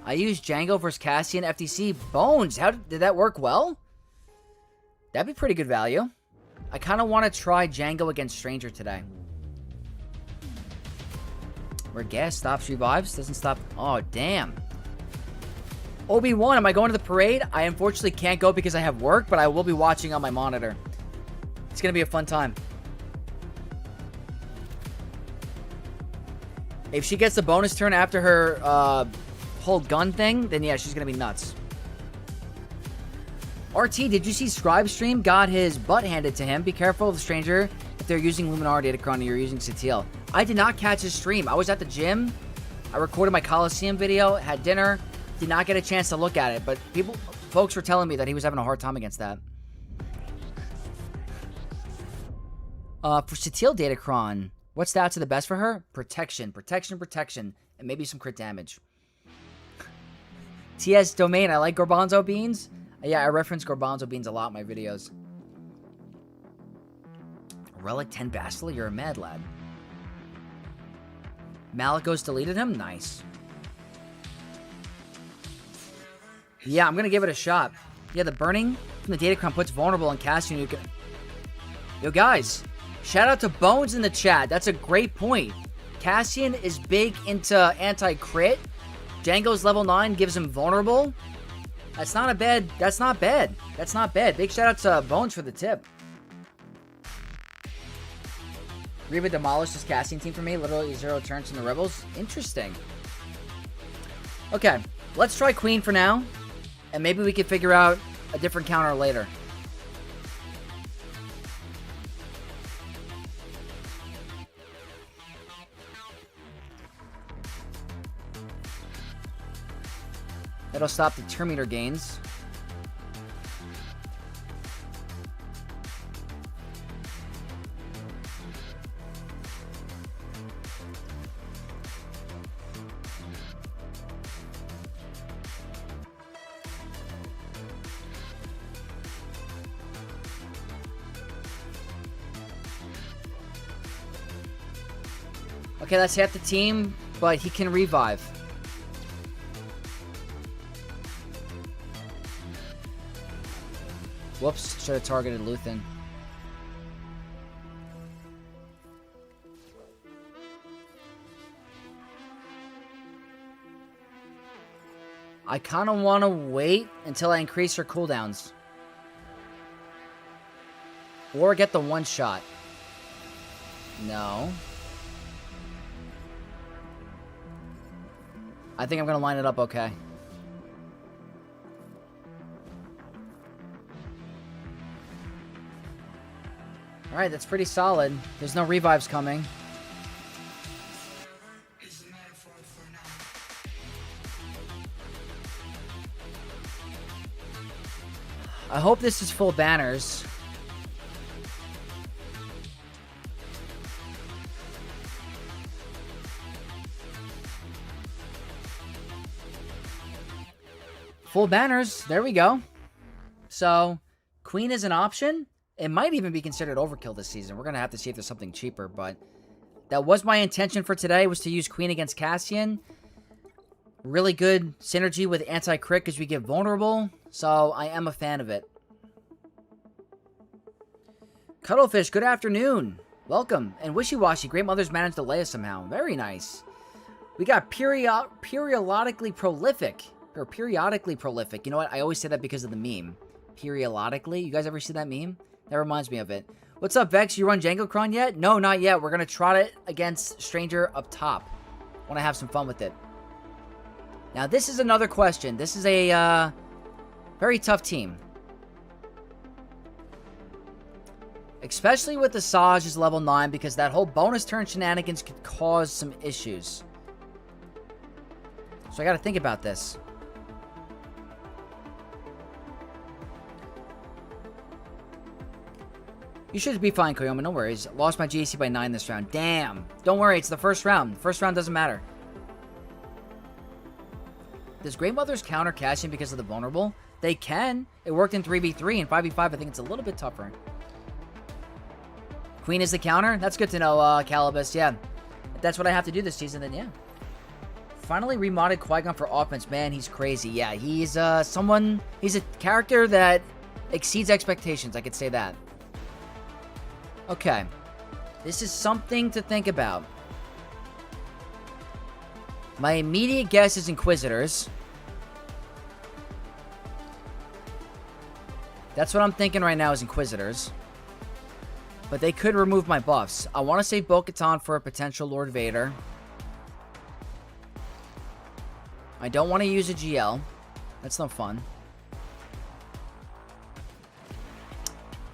I used Jango versus Cassian FTC. Bones, how did that work well? That'd be pretty good value. I kind of want to try Jango against Stranger today. Where Gas stops revives, doesn't stop. Oh, damn. Obi-Wan, am I going to the parade? I unfortunately can't go because I have work, but I will be watching on my monitor. It's going to be a fun time. If she gets the bonus turn after her hold gun thing, then yeah, she's going to be nuts. RT, did you see Scribe stream? Got his butt handed to him. Be careful of the Stranger. if they're using Luminar Datacron and you're using Satil. I did not catch his stream. I was at the gym. I recorded my Coliseum video, had dinner, did not get a chance to look at it, but folks were telling me that he was having a hard time against that. For Satil Datacron, what stats are the best for her? Protection, protection, protection, and maybe some crit damage. TS Domain, I like Garbanzo beans. Yeah, I reference Garbanzo beans a lot in my videos. Relic 10 Bastila, you're a mad lad. Malikos deleted him? Nice. Yeah, I'm gonna give it a shot. Yeah, the burning from the Datacron puts vulnerable on Cassian. You can... Yo, guys, shout out to Bones in the chat. That's a great point. Cassian is big into anti-crit. Jango's level 9 gives him vulnerable. That's not bad. That's not bad. Big shout out to Bones for the tip. Reba demolished this Cassian team for me. Literally 0 turns from the Rebels. Interesting. Okay, let's try Queen for now. And maybe we can figure out a different counter later. That'll stop the turn meter gains. Okay, that's half the team, but he can revive. Whoops, should have targeted Luthen. I kind of want to wait until I increase her cooldowns. Or get the one shot. No. I think I'm going to line it up okay. Alright, that's pretty solid. There's no revives coming. I hope this is full banners. Full banners. There we go. So, Queen is an option. It might even be considered overkill this season. We're going to have to see if there's something cheaper, but that was my intention for today, was to use Queen against Cassian. Really good synergy with anti-crit because we get vulnerable, so I am a fan of it. Cuttlefish, good afternoon. Welcome. And Wishy-Washy, Great Mothers managed to lay us somehow. Very nice. We got periodically prolific. Or periodically prolific. You know what? I always say that because of the meme. Periodically. You guys ever see that meme? That reminds me of it. What's up, Vex? You run Jango Cron yet? No, not yet. We're going to trot it against Stranger up top. Want to have some fun with it. Now, this is another question. This is a very tough team. Especially with the Saj is level 9, because that whole bonus turn shenanigans could cause some issues. So I got to think about this. You should be fine, Koyoma. No worries. Lost my GAC by 9 this round. Damn. Don't worry. It's the first round. First round doesn't matter. Does Great Mothers counter Cassian because of the vulnerable? They can. It worked in 3v3 and 5v5. I think it's a little bit tougher. Queen is the counter? That's good to know, Calibus. Yeah. If that's what I have to do this season, then yeah. Finally remodded Qui-Gon for offense. Man, he's crazy. Yeah, he's he's a character that exceeds expectations. I could say that. Okay. This is something to think about. My immediate guess is Inquisitors. That's what I'm thinking right now is Inquisitors. But they could remove my buffs. I want to save Bo-Katan for a potential Lord Vader. I don't want to use a GL. That's no fun.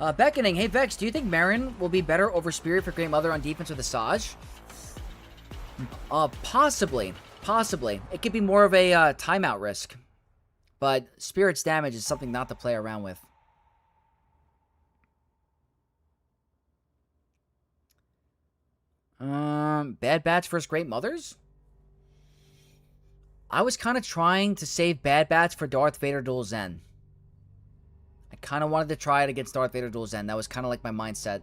Beckoning. Hey, Vex, do you think Marin will be better over Spirit for Great Mother on defense with Asajj? Possibly. Possibly. It could be more of a timeout risk. But Spirit's damage is something not to play around with. Bad Bats versus Great Mothers? I was kind of trying to save Bad Bats for Darth Vader Dual Zen. I kind of wanted to try it against Darth Vader Dual Zen. That was kind of like my mindset.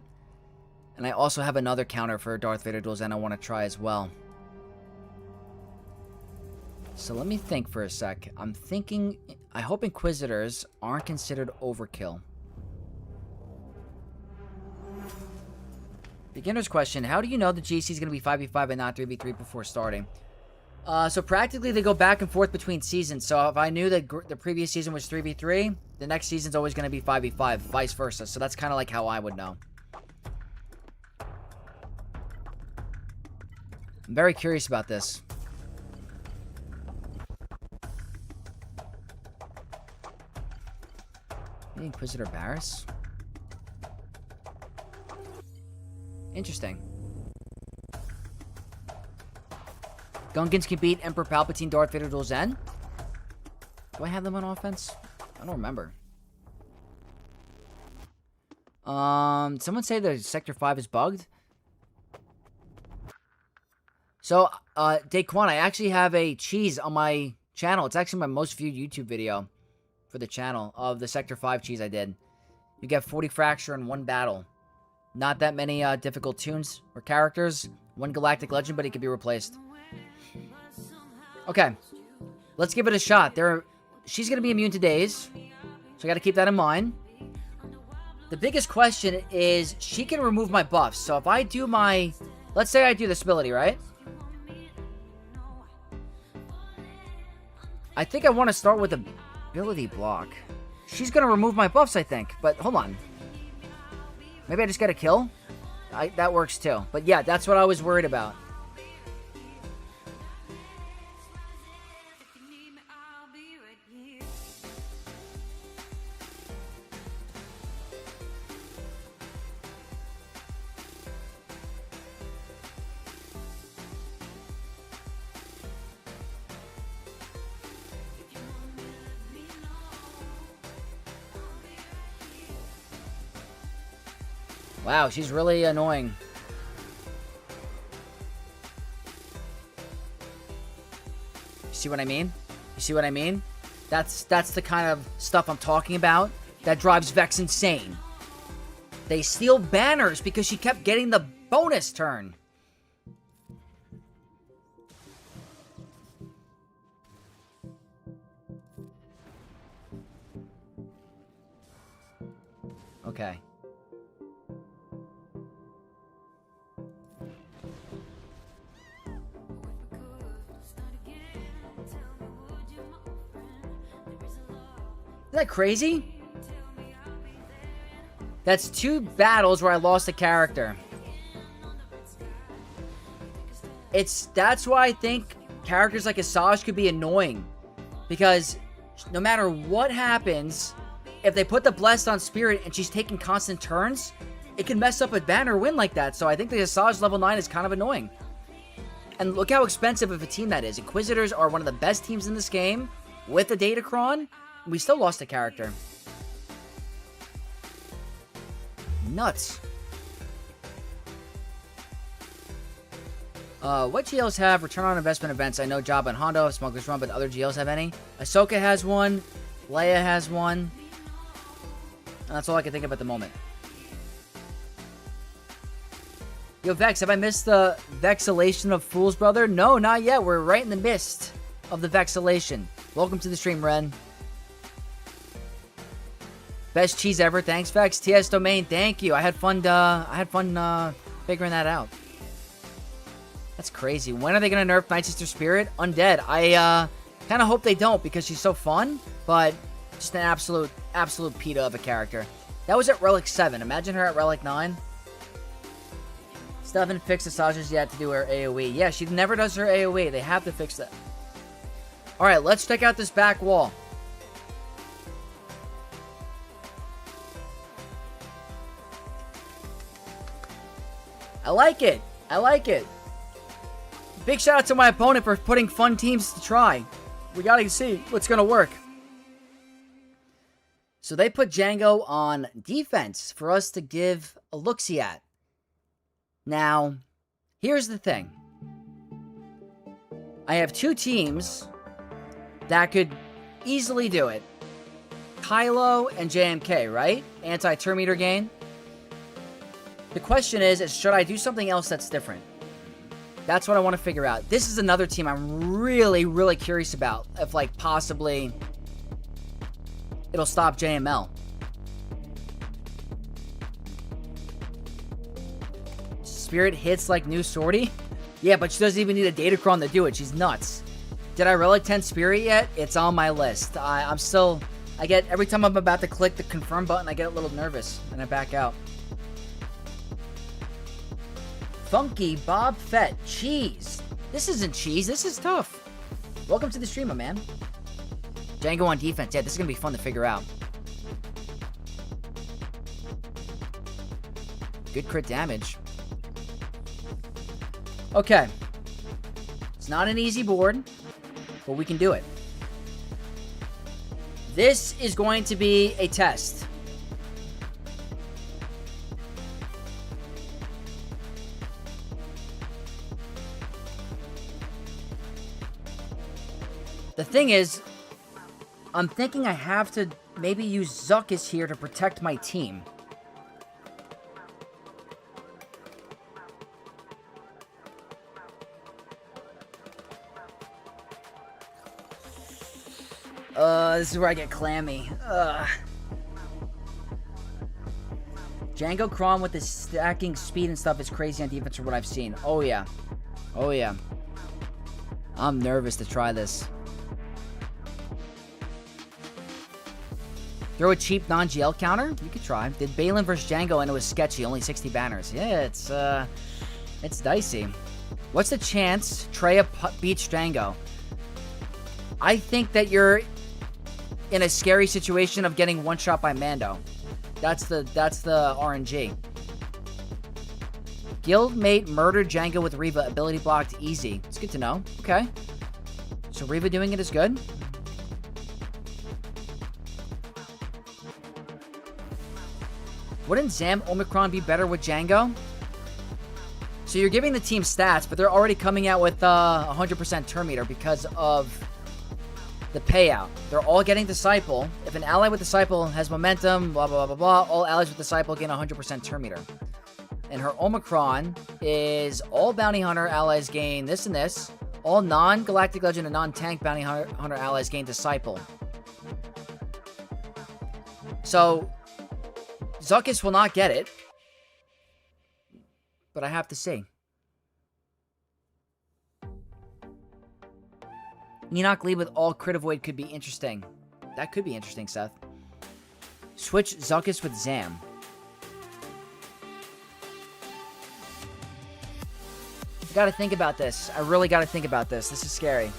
And I also have another counter for Darth Vader Dual Zen I want to try as well. So let me think for a sec. I'm thinking... I hope Inquisitors aren't considered overkill. Beginner's question. How do you know the GC is going to be 5v5 and not 3v3 before starting? So practically they go back and forth between seasons. So if I knew that the previous season was 3v3, the next season's always going to be 5v5, vice versa. So that's kind of like how I would know. I'm very curious about this. Inquisitor Barris? Interesting. Gungans can beat Emperor Palpatine, Darth Vader, Dual Zen? Do I have them on offense? I don't remember. Someone say that Sector 5 is bugged? So, Daquan, I actually have a cheese on my channel. It's actually my most viewed YouTube video for the channel of the Sector 5 cheese I did. You get 40 Fracture in one battle. Not that many difficult tunes or characters. One Galactic Legend, but he could be replaced. Okay. Let's give it a shot. She's going to be immune to daze. So I got to keep that in mind. The biggest question is, she can remove my buffs. So if I do my... Let's say I do this ability, right? I think I want to start with ability block. She's going to remove my buffs, I think. But hold on. Maybe I just get a kill? That works too. But yeah, that's what I was worried about. Wow, she's really annoying. You see what I mean? You see what I mean? That's the kind of stuff I'm talking about that drives Vex insane. They steal banners because she kept getting the bonus turn. Okay. Isn't that crazy? That's 2 battles where I lost a character. That's why I think characters like Asajj could be annoying. Because no matter what happens, if they put the Blessed on Spirit and she's taking constant turns, it can mess up a banner win like that. So I think the Asajj level 9 is kind of annoying. And look how expensive of a team that is. Inquisitors are one of the best teams in this game with the Datacron. We still lost a character. Nuts. What GLs have return on investment events? I know Jabba and Hondo have Smuggler's Run, but other GLs have any? Ahsoka has one. Leia has one. And that's all I can think of at the moment. Yo, Vex, have I missed the Vexilation of Fools, brother? No, not yet. We're right in the midst of the Vexilation. Welcome to the stream, Ren. Best cheese ever. Thanks, Vex. TS Domain, thank you. I had fun figuring that out. That's crazy. When are they going to nerf Night Sister Spirit? Undead. I kind of hope they don't because she's so fun, but just an absolute pita of a character. That was at Relic 7. Imagine her at Relic 9. Still haven't fixed Asajj's yet to do her AoE. Yeah, she never does her AoE. They have to fix that. Alright, let's check out this back wall. I like it. I like it. Big shout out to my opponent for putting fun teams to try. We gotta see what's gonna work. So they put Jango on defense for us to give a look-see at. Now, here's the thing. I have two teams that could easily do it. Kylo and JMK, right? Anti-turn meter gain. The question is should I do something else that's different? That's what I want to figure out. This is another team I'm really, really curious about. If, like, possibly it'll stop JML. Spirit hits like new sortie? Yeah, but she doesn't even need a Datacron to do it. She's nuts. Did I relic 10 Spirit yet? It's on my list. I'm still... every time I'm about to click the confirm button, I get a little nervous, and I back out. Funky Bob Fett. Cheese. This isn't cheese. This is tough. Welcome to the stream, my man. Jango on defense. Yeah, this is going to be fun to figure out. Good crit damage. Okay. It's not an easy board, but we can do it. This is going to be a test. The thing is, I'm thinking I have to maybe use Zuckuss here to protect my team. This is where I get clammy. Jango Kron with the stacking speed and stuff is crazy on defense from what I've seen. Oh yeah. Oh yeah. I'm nervous to try this. Throw a cheap non-GL counter? You could try. Did Balin versus Jango and it was sketchy, only 60 banners. Yeah, it's dicey. What's the chance Treya beats Jango? I think that you're in a scary situation of getting one shot by Mando. That's the RNG. Guildmate murdered Jango with Reva, ability blocked easy. It's good to know. Okay. So Reva doing it is good. Wouldn't Zam Omicron be better with Jango? So you're giving the team stats, but they're already coming out with 100% turn meter because of the payout. They're all getting Disciple. If an ally with Disciple has momentum, blah, blah, blah, blah, blah, all allies with Disciple gain 100% turn meter. And her Omicron is all Bounty Hunter allies gain this and this. All non-Galactic Legend and non-Tank Bounty Hunter allies gain Disciple. So Zuckuss will not get it. But I have to see. Enoch lead with all crit avoid could be interesting. That could be interesting, Seth. Switch Zuckuss with Zam. I gotta think about this. I really gotta think about this. This is scary.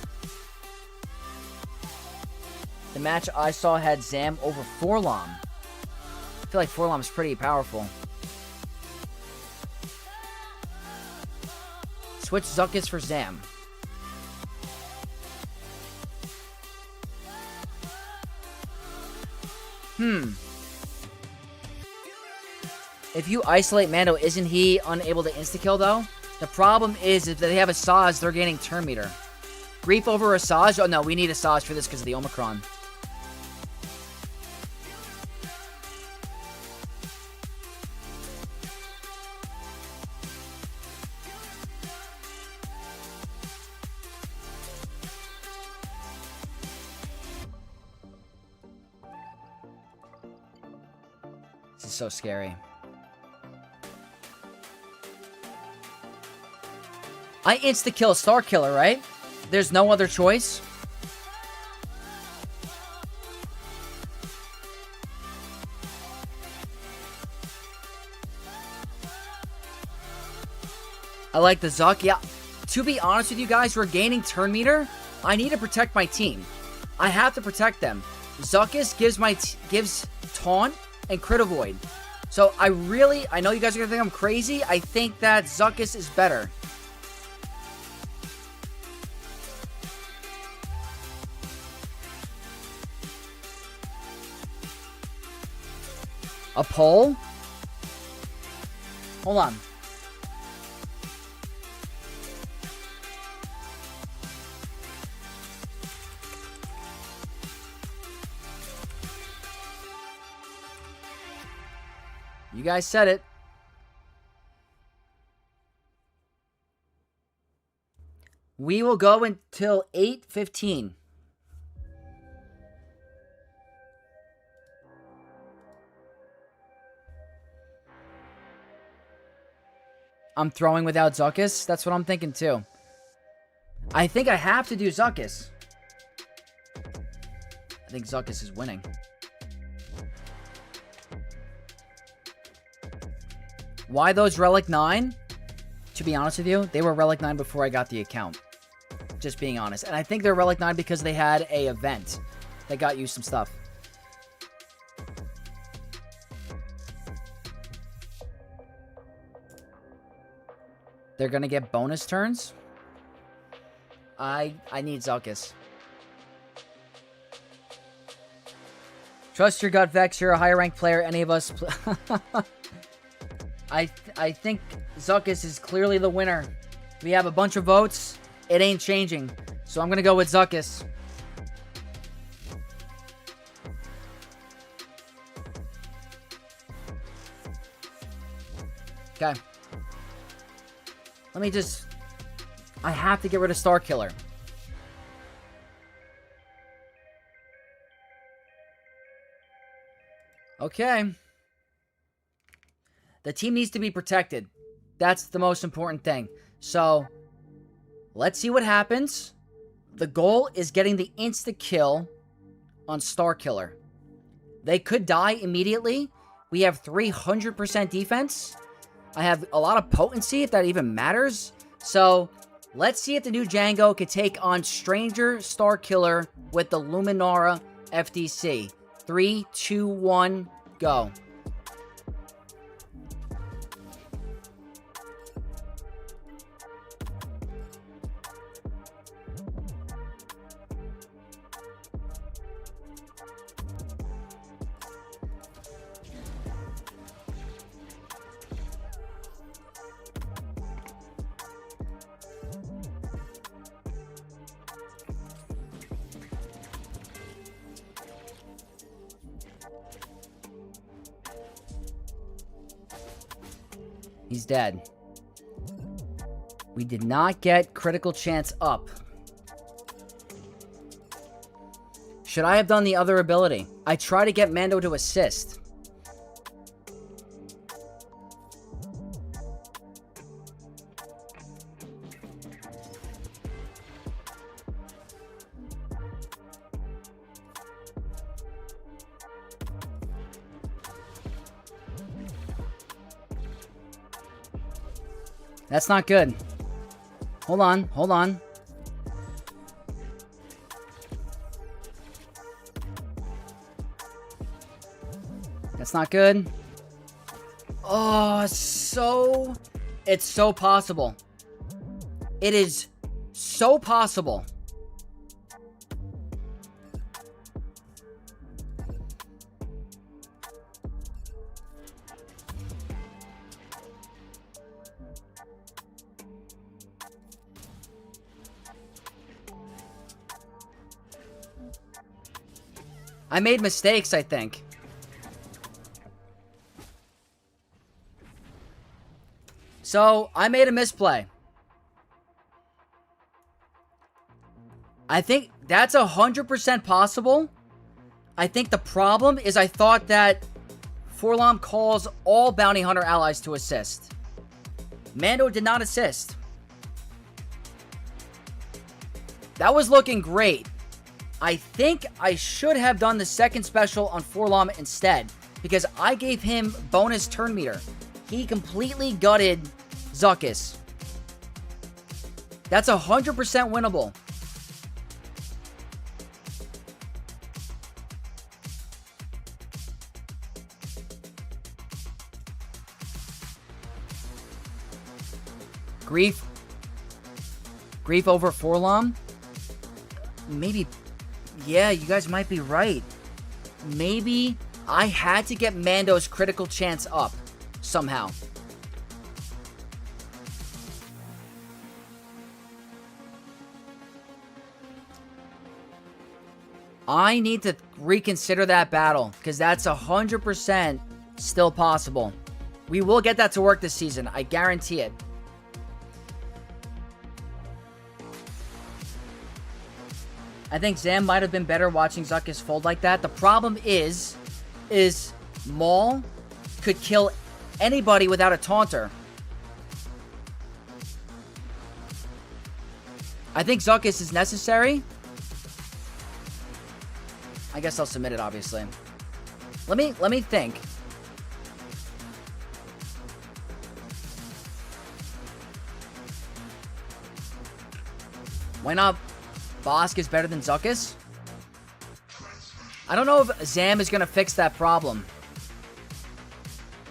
The match I saw had Zam over Forlom. I feel like Forlom is pretty powerful. Switch Zuckuss for Zam. If you isolate Mando, isn't he unable to insta-kill, though? The problem is if they have a Asajj, they're gaining turn meter. Grief over Asajj? Oh, no, we need Asajj for this because of the Omicron. This is so scary. I insta-kill Star Killer, right? There's no other choice. I like the Zuck. Yeah, to be honest with you guys, we're gaining turn meter. I need to protect my team. I have to protect them. Zuckuss gives taunt and crit avoid. So So I know you guys are going to think I'm crazy. I think that Zuckuss is better. A poll? Hold on. You guys said it. We will go until 8:15. I'm throwing without Zuckuss? That's what I'm thinking too. I think I have to do Zuckuss. I think Zuckuss is winning. Why those Relic 9? To be honest with you, they were Relic 9 before I got the account. Just being honest. And I think they're Relic 9 because they had a event that got you some stuff. They're going to get bonus turns. I need Zuckuss. Trust your gut, Vex. You're a higher ranked player. Any of us... I think Zuckuss is clearly the winner. We have a bunch of votes. It ain't changing. So I'm going to go with Zuckuss. Okay. Let me just... I have to get rid of Star Killer. Okay. The team needs to be protected. That's the most important thing. So, let's see what happens. The goal is getting the insta-kill on Star Killer. They could die immediately. We have 300% defense. I have a lot of potency, if that even matters. So, let's see if the new Jango can take on Stranger Star Killer with the Luminara FDC. 3, 2, 1, go. He's dead. We did not get critical chance up. Should I have done the other ability? I try to get Mando to assist. That's not good. Hold on, hold on. That's not good. Oh, it's so possible. It is so possible. I made mistakes, I think. So, I made a misplay. I think that's 100% possible. I think the problem is I thought that Forlom calls all Bounty Hunter allies to assist. Mando did not assist. That was looking great. I think I should have done the second special on Forlom instead, because I gave him bonus turn meter. He completely gutted Zuckuss. That's 100% winnable. Grief over Forlom? Maybe. Yeah, you guys might be right. Maybe I had to get Mando's critical chance up somehow. I need to reconsider that battle because that's 100% still possible. We will get that to work this season. I guarantee it. I think Zam might have been better watching Zuckuss fold like that. The problem is Maul could kill anybody without a taunter. I think Zuckuss is necessary. I guess I'll submit it, obviously. Let me think. Why not? Bosk is better than Zuckuss? I don't know if Zam is going to fix that problem.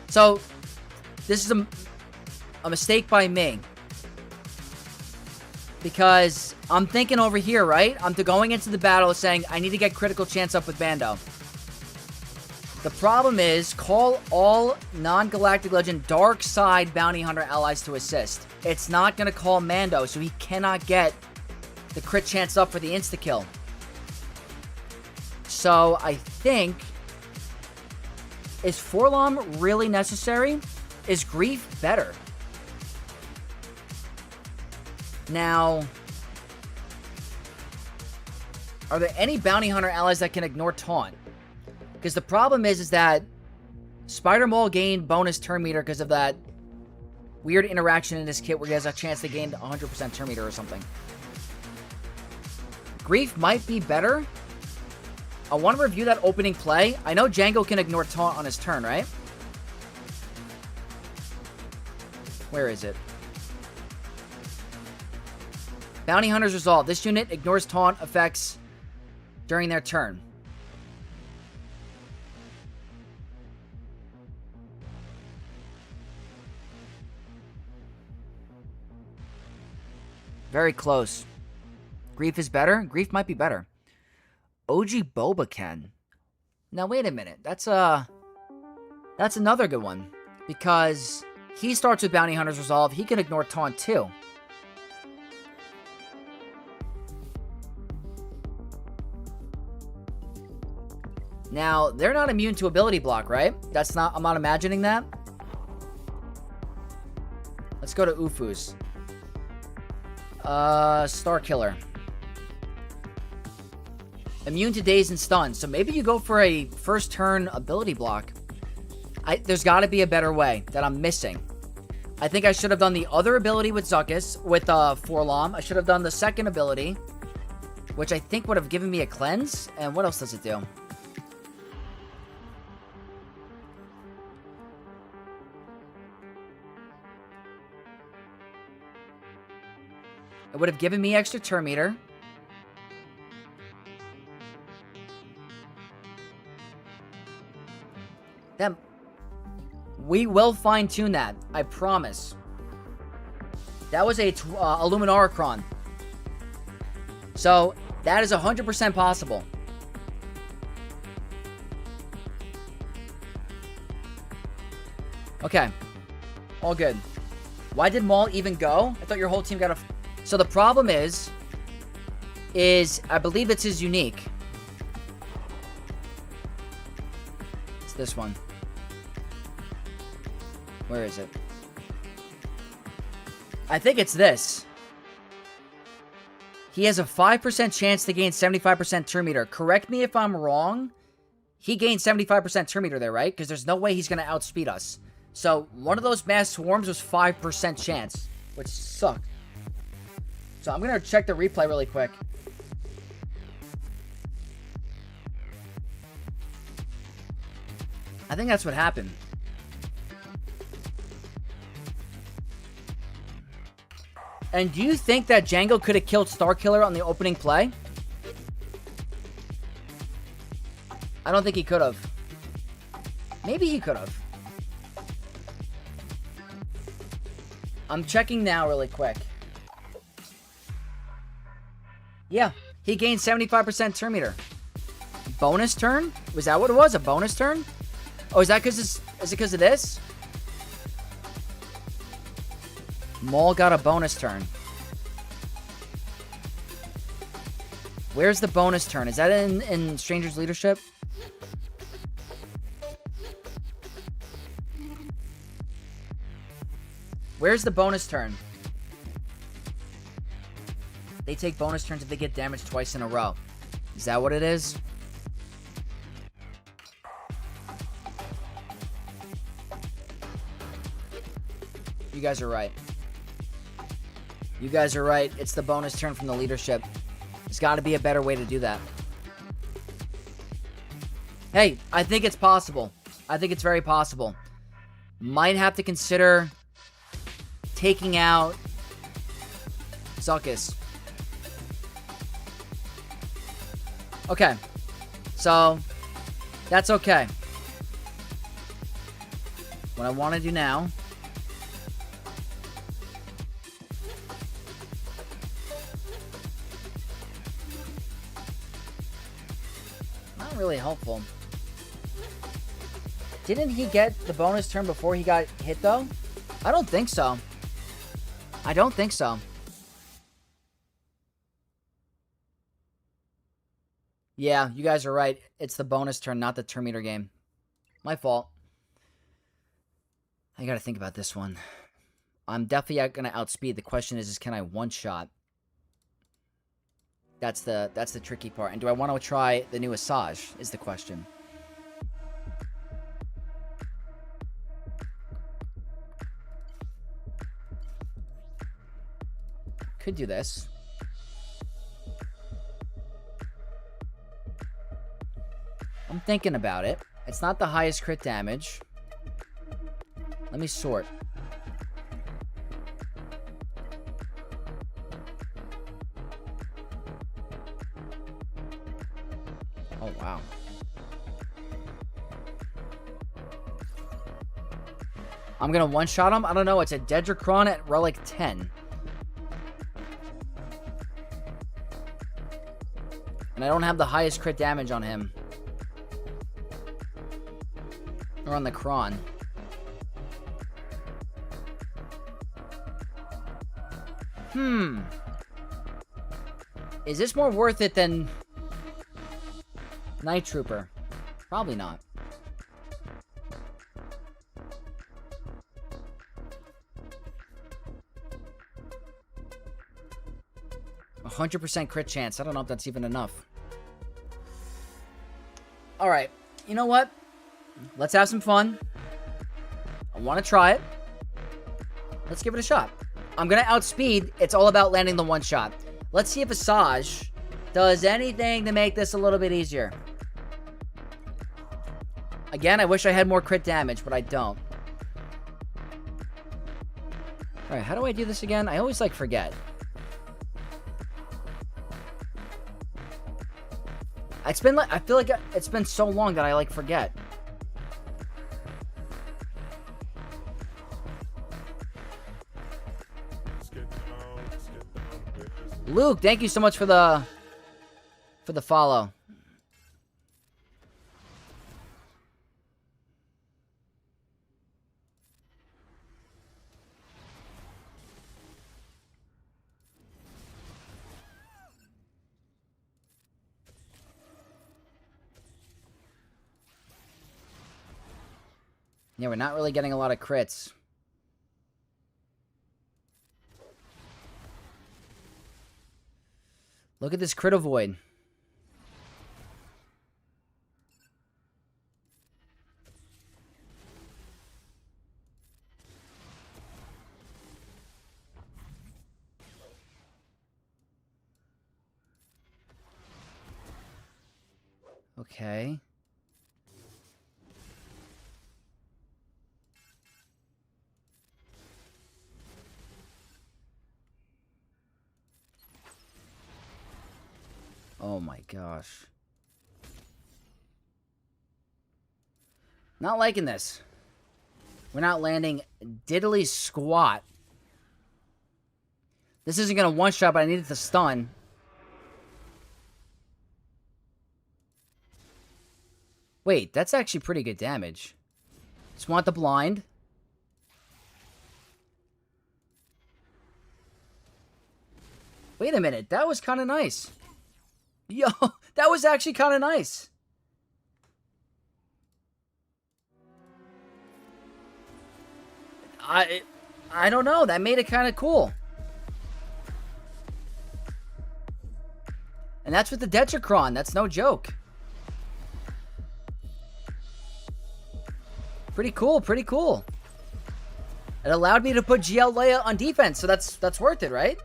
So, this is a mistake by me. Because I'm thinking over here, right? I'm going into the battle saying, I need to get critical chance up with Bando. The problem is, call all non-Galactic Legend Dark Side Bounty Hunter allies to assist. It's not going to call Mando, so he cannot get the crit chance up for the insta-kill. So, I think... Is Forlom really necessary? Is Grief better? Now... Are there any Bounty Hunter allies that can ignore Taunt? Because the problem is that Spider-Maul gained bonus turn meter because of that weird interaction in this kit where he has a chance to gain 100% turn meter or something. Grief might be better. I want to review that opening play. I know Jango can ignore Taunt on his turn, right? Where is it? Bounty Hunter's Resolve. This unit ignores Taunt effects during their turn. Very close. Grief is better? Grief might be better. OG Boba can. Now, wait a minute. That's another good one. Because he starts with Bounty Hunter's Resolve. He can ignore Taunt too. Now, they're not immune to ability block, right? I'm not imagining that. Let's go to Ufu's. Star Killer. Immune to daze and stun. So maybe you go for a first turn ability block. There's got to be a better way that I'm missing. I think I should have done the other ability with Zuckuss, with Forlom. I should have done the second ability, which I think would have given me a cleanse. And what else does it do? It would have given me extra turn meter. Then we will fine-tune that. I promise. That was a Illuminarachron. So, that is 100% possible. Okay. All good. Why did Maul even go? I thought your whole team got a... So the problem is I believe it's his unique. It's this one. Where is it? I think it's this. He has a 5% chance to gain 75% turn meter. Correct me if I'm wrong. He gained 75% turn meter there, right? Because there's no way he's going to outspeed us. So one of those mass swarms was 5% chance, which sucked. So I'm going to check the replay really quick. I think that's what happened. And do you think that Jango could have killed Starkiller on the opening play? I don't think he could have. Maybe he could have. I'm checking now really quick. Yeah, he gained 75% turn meter. Bonus turn? Was that what it was? A bonus turn? Oh, is that because is it because of this? Maul got a bonus turn. Where's the bonus turn? Is that in Stranger's Leadership? Where's the bonus turn? They take bonus turns if they get damaged twice in a row. Is that what it is? You guys are right. You guys are right. It's the bonus turn from the leadership. There's got to be a better way to do that. Hey, I think it's possible. I think it's very possible. Might have to consider taking out Zuckus. Okay. So, that's okay. What I want to do now... Not really helpful. Didn't he get the bonus turn before he got hit, though? I don't think so. I don't think so. Yeah, you guys are right. It's the bonus turn, not the turn meter game. My fault. I gotta think about this one. I'm definitely gonna outspeed. The question is can I one-shot? That's the tricky part. And do I want to try the new Asajj, is the question. Could do this. I'm thinking about it. It's not the highest crit damage. Let me sort. Oh, wow. I'm gonna one-shot him? I don't know. It's a Dedrakron at Relic 10. And I don't have the highest crit damage on him. Or on the Kron. Is this more worth it than Night Trooper? Probably not. A 100% crit chance. I don't know if that's even enough. Alright. You know what? Let's have some fun. I want to try it. Let's give it a shot. I'm going to outspeed. It's all about landing the one shot. Let's see if Asajj does anything to make this a little bit easier. Again, I wish I had more crit damage, but I don't. Alright, how do I do this again? I always, forget. It's been, I feel like it's been so long that I, forget. Luke, thank you so much for the follow. Yeah, we're not really getting a lot of crits. Look at this crit avoid. Okay. Oh my gosh. Not liking this. We're not landing diddly squat This isn't going to one-shot, but I needed to stun. Wait, that's actually pretty good damage. Just want the blind. Wait a minute, that was kind of nice. Yo, that was actually kind of nice. I don't know, that made it kind of cool. And that's with the Detracron, that's no joke. Pretty cool, pretty cool. It allowed me to put GL Leia on defense, so that's worth it, right?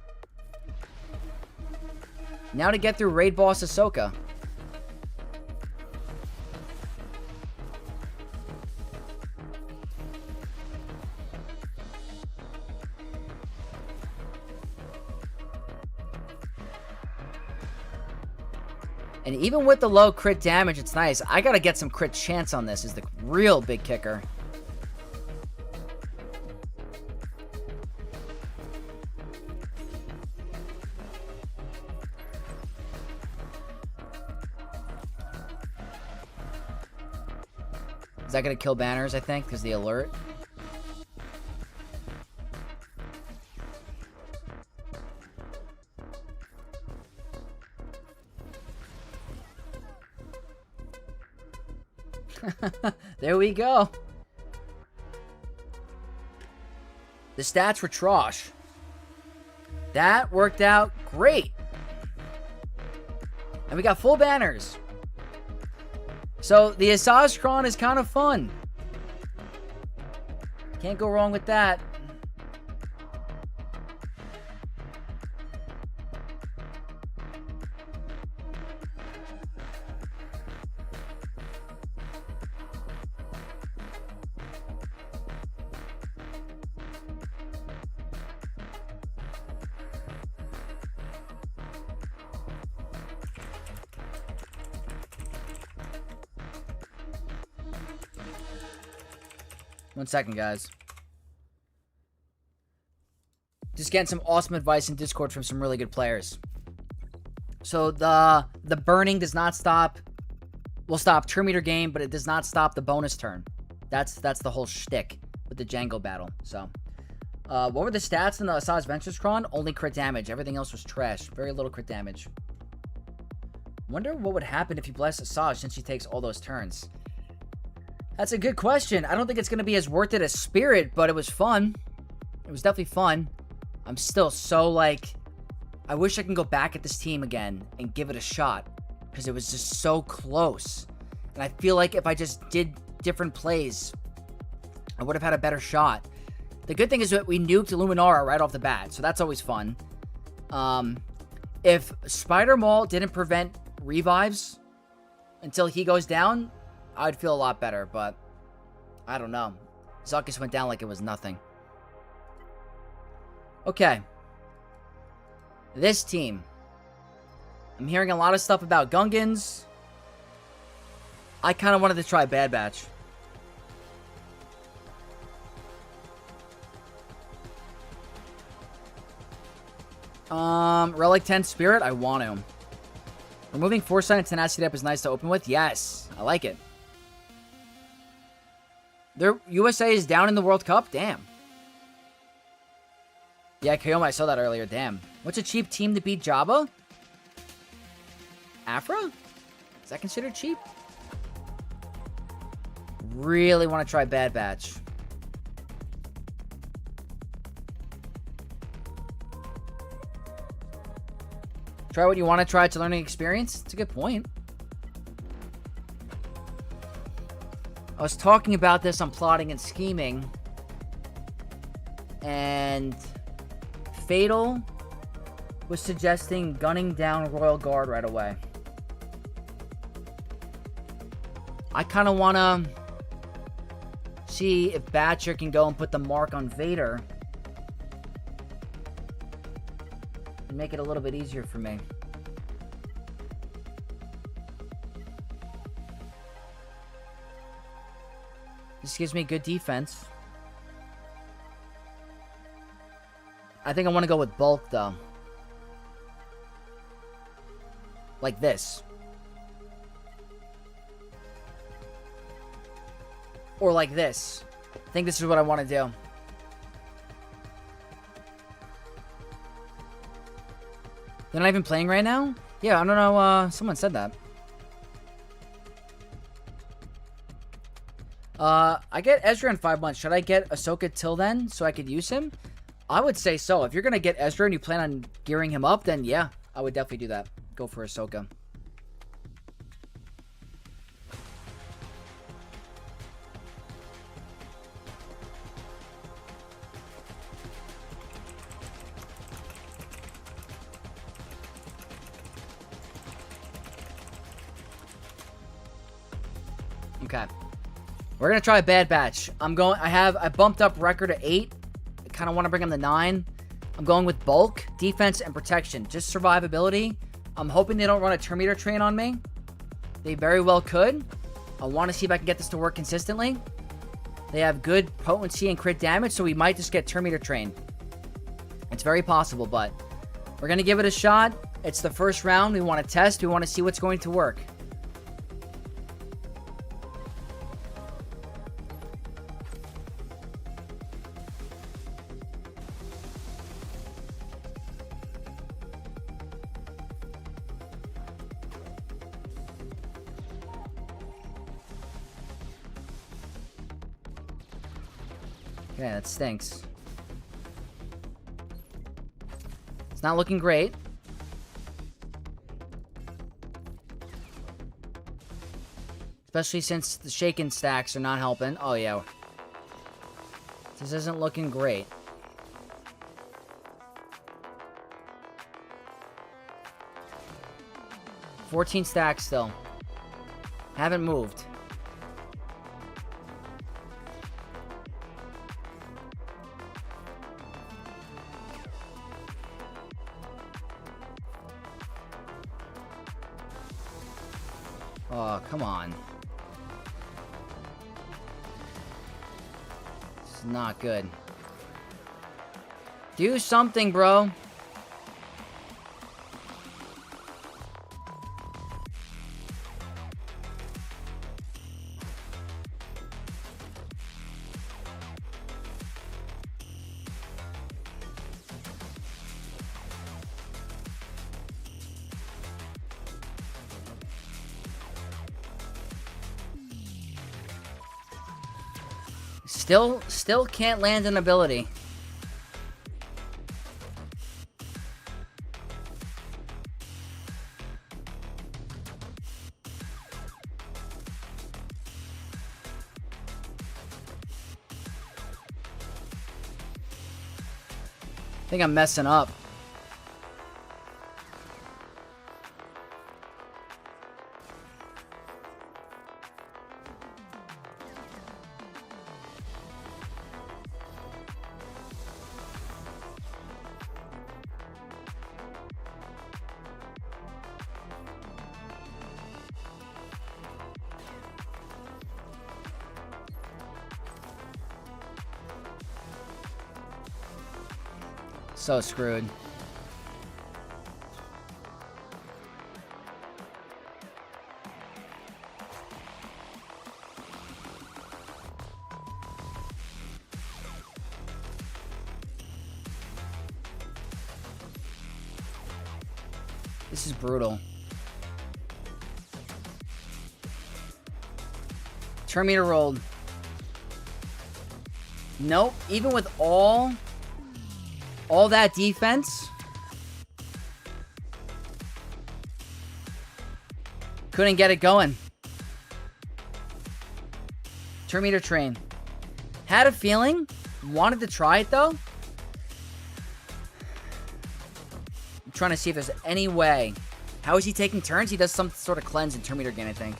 Now to get through Raid Boss Ahsoka. And even with the low crit damage, it's nice. I gotta get some crit chance on this is the real big kicker. Is that gonna kill banners, I think, because the alert? There we go. The stats were trash. That worked out great. And we got full banners. So the Asajj Kron is kind of fun. Can't go wrong with that. One second, guys. Just getting some awesome advice in Discord from some really good players. So the burning does not stop. Will stop turn meter game, but it does not stop the bonus turn. That's the whole shtick with the Jango battle. So, what were the stats in the Asajj Ventress Kron? Only crit damage. Everything else was trash. Very little crit damage. Wonder what would happen if you bless Asajj since she takes all those turns. That's a good question. I don't think it's going to be as worth it as Spirit, but it was fun. It was definitely fun. I'm still so, like... I wish I can go back at this team again and give it a shot. Because it was just so close. And I feel like if I just did different plays, I would have had a better shot. The good thing is that we nuked Luminara right off the bat, so that's always fun. If Spider Maul didn't prevent revives until he goes down... I'd feel a lot better, but I don't know. Zuckus went down like it was nothing. Okay. This team. I'm hearing a lot of stuff about Gungans. I kind of wanted to try Bad Batch. Relic 10 Spirit, I want to. Removing Foresight and Tenacity up is nice to open with. Yes, I like it. Their USA is down in the World Cup? Damn. Yeah, Kayoma, I saw that earlier. Damn. What's a cheap team to beat Jabba? Afra? Is that considered cheap? Really want to try Bad Batch. Try what you want to try to learning experience? It's a good point. I was talking about this on Plotting and Scheming. And Fatal was suggesting gunning down Royal Guard right away. I kind of want to see if Batcher can go and put the mark on Vader. And make it a little bit easier for me. This gives me good defense. I think I want to go with bulk, though. Like this. Or like this. I think this is what I want to do. They're not even playing right now? Yeah, I don't know. Someone said that. I get Ezra in 5 months. Should I get Ahsoka till then so I could use him? I would say so. If you're going to get Ezra and you plan on gearing him up, then yeah, I would definitely do that. Go for Ahsoka. Okay. We're going to try a Bad Batch. I bumped up record to 8. I kind of want to bring him to 9. I'm going with bulk, defense, and protection. Just survivability. I'm hoping they don't run a Terminator train on me. They very well could. I want to see if I can get this to work consistently. They have good potency and crit damage, so we might just get Terminator train. It's very possible, but we're going to give it a shot. It's the first round. We want to test. We want to see what's going to work. Okay, that stinks. It's not looking great. Especially since the shaken stacks are not helping. Oh, yeah. This isn't looking great. $14 stacks still. Haven't moved. Oh, come on. It's not good. Do something, bro. Still can't land an ability. I think I'm messing up. So screwed. This is brutal. Terminator rolled. Nope. Even with all that defense, couldn't get it going. Terminator train. Had a feeling. Wanted to try it, though. I'm trying to see if there's any way. How is he taking turns? He does some sort of cleanse in Terminator again, I think.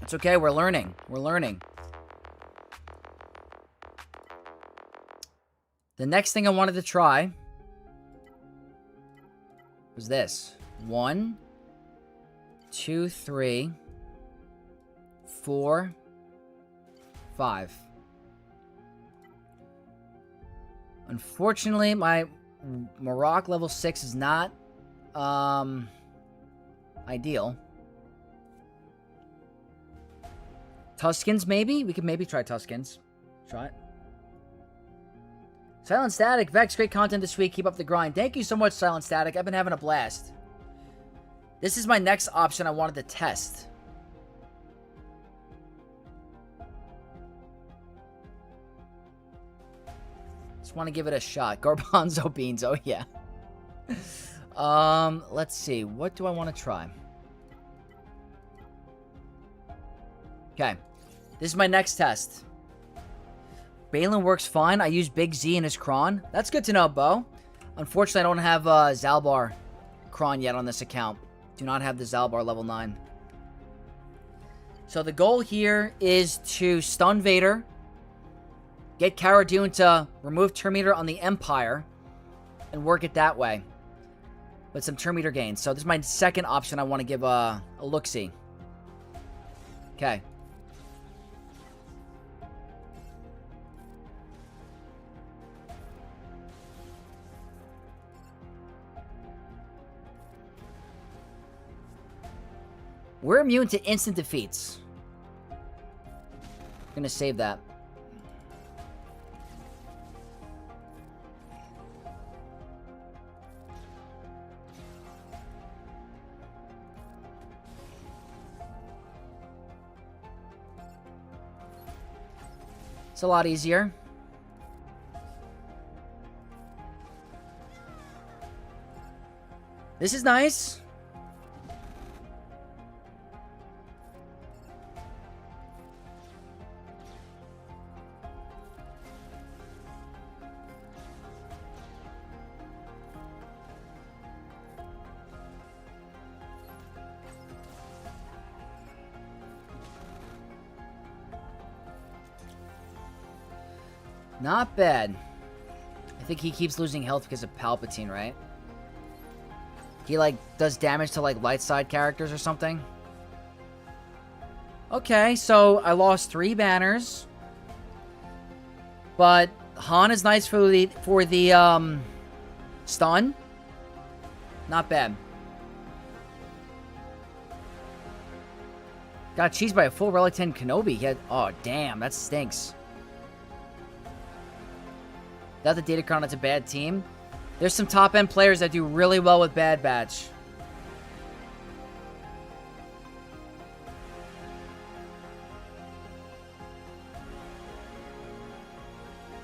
It's okay. We're learning. We're learning. The next thing I wanted to try was this. 1, 2, 3, 4, 5. Unfortunately, my Marok level 6 is not ideal. Tuskens, maybe? We could maybe try Tuskens. Try it. Silent Static. Vex, great content this week. Keep up the grind. Thank you so much, Silent Static. I've been having a blast. This is my next option I wanted to test. Just want to give it a shot. Garbanzo beans. Oh, yeah. Let's see. What do I want to try? Okay. This is my next test. Balin works fine. I use Big Z in his Kron. That's good to know, Bo. Unfortunately, I don't have Zalbar Kron yet on this account. Do not have the Zalbar level 9. So the goal here is to stun Vader. Get Cara Dune to remove turn meter on the Empire. And work it that way. With some turn meter gains. So this is my second option I want to give a look-see. Okay. We're immune to instant defeats. I'm gonna save that. It's a lot easier. This is nice. Not bad. I think he keeps losing health because of Palpatine, right? He, like, does damage to, like, light side characters or something. Okay, so I lost 3 banners. But Han is nice for the stun. Not bad. Got cheesed by a full Relic 10 Kenobi. He had, oh, damn, that stinks. Without the Datacron, it's a bad team. There's some top-end players that do really well with Bad Batch.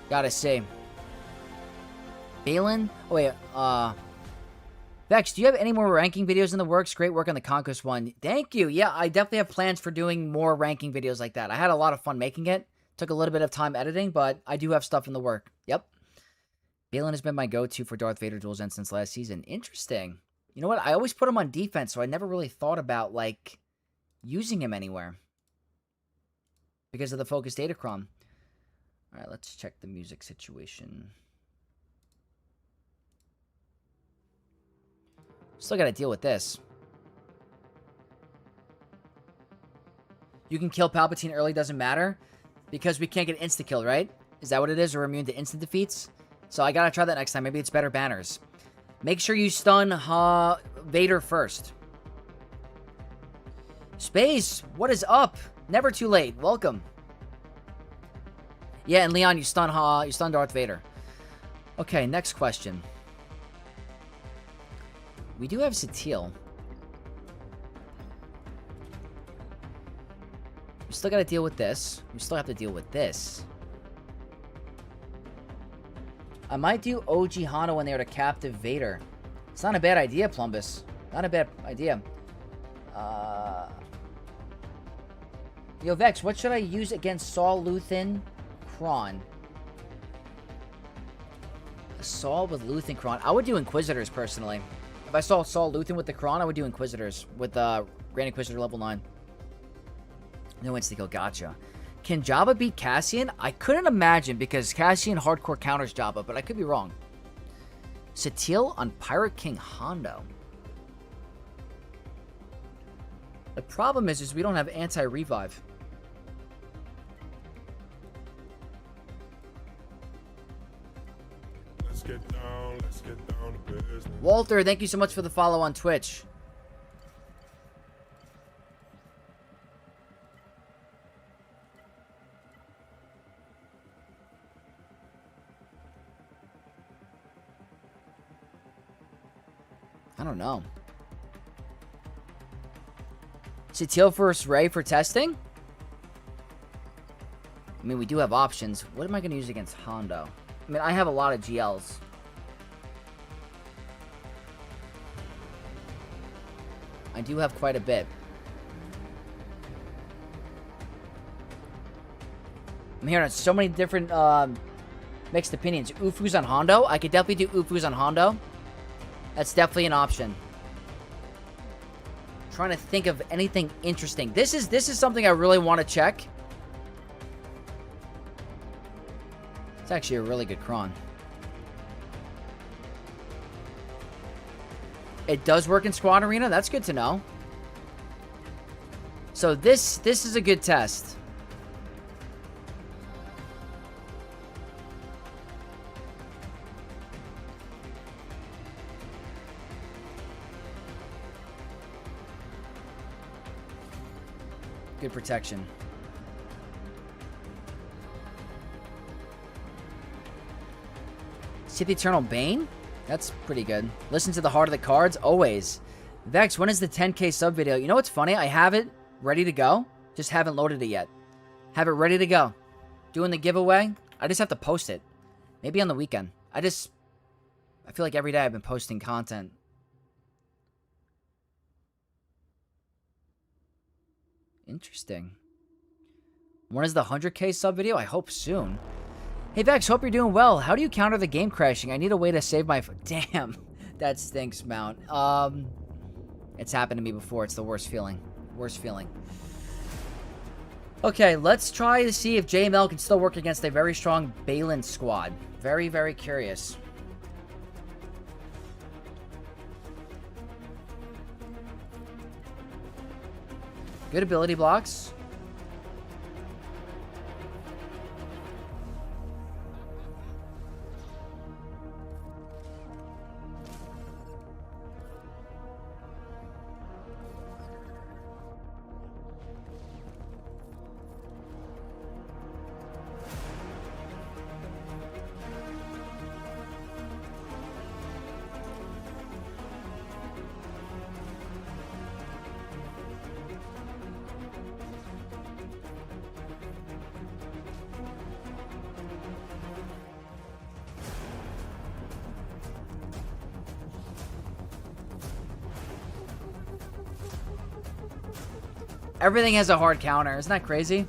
Gotta say. Balin? Oh, wait, Vex, do you have any more ranking videos in the works? Great work on the Conquest one. Thank you. Yeah, I definitely have plans for doing more ranking videos like that. I had a lot of fun making it. Took a little bit of time editing, but I do have stuff in the work. Yep. Balin has been my go-to for Darth Vader duels since last season. Interesting. You know what? I always put him on defense, so I never really thought about, like, using him anywhere. Because of the focus Datacron. Alright, let's check the music situation. Still gotta deal with this. You can kill Palpatine early, doesn't matter. Because we can't get insta-kill, right? Is that what it is? We're immune to instant defeats? So I gotta try that next time. Maybe it's better banners. Make sure you stun Vader first. Space, what is up? Never too late. Welcome. Yeah, and Leon, you stun Darth Vader. Okay, next question. We do have Satele. We still gotta deal with this. We still have to deal with this. I might do OG Hano when they were to captive Vader. It's not a bad idea, Plumbus. Not a bad idea. Yo, Vex, what should I use against Saul Luthen Kron? Saul with Luthen Kron. I would do Inquisitors, personally. If I saw Saul Luthen with the Kron, I would do Inquisitors with Grand Inquisitor level 9. No insta-kill, gotcha. Can Jabba beat Cassian? I couldn't imagine because Cassian hardcore counters Jabba, but I could be wrong. Satele on Pirate King Hondo. The problem is we don't have anti-revive. Walter, thank you so much for the follow on Twitch. I don't know. Teal versus Ray for testing? I mean, we do have options. What am I going to use against Hondo? I mean, I have a lot of GLs. I do have quite a bit. I'm hearing so many different mixed opinions. Ufu's on Hondo? I could definitely do Ufu's on Hondo. That's definitely an option. I'm trying to think of anything interesting. This is something I really want to check. It's actually a really good cron. It does work in Squad Arena. That's good to know. So this is a good test. Good protection. See the Eternal Bane? That's pretty good. Listen to the heart of the cards, always. Vex, when is the 10K sub video? You know what's funny? I have it ready to go. Just haven't loaded it yet. Have it ready to go. Doing the giveaway. I just have to post it. Maybe on the weekend. I feel like every day I've been posting content. Interesting. When is the 100K sub video? I hope soon. Hey Vex, hope you're doing well. How do you counter the game crashing? I need a way to save my... Damn. That stinks, Mount. It's happened to me before. It's the worst feeling. Worst feeling. Okay, let's try to see if JML can still work against a very strong Balin squad. Very, very curious. Good ability blocks. Everything has a hard counter. Isn't that crazy?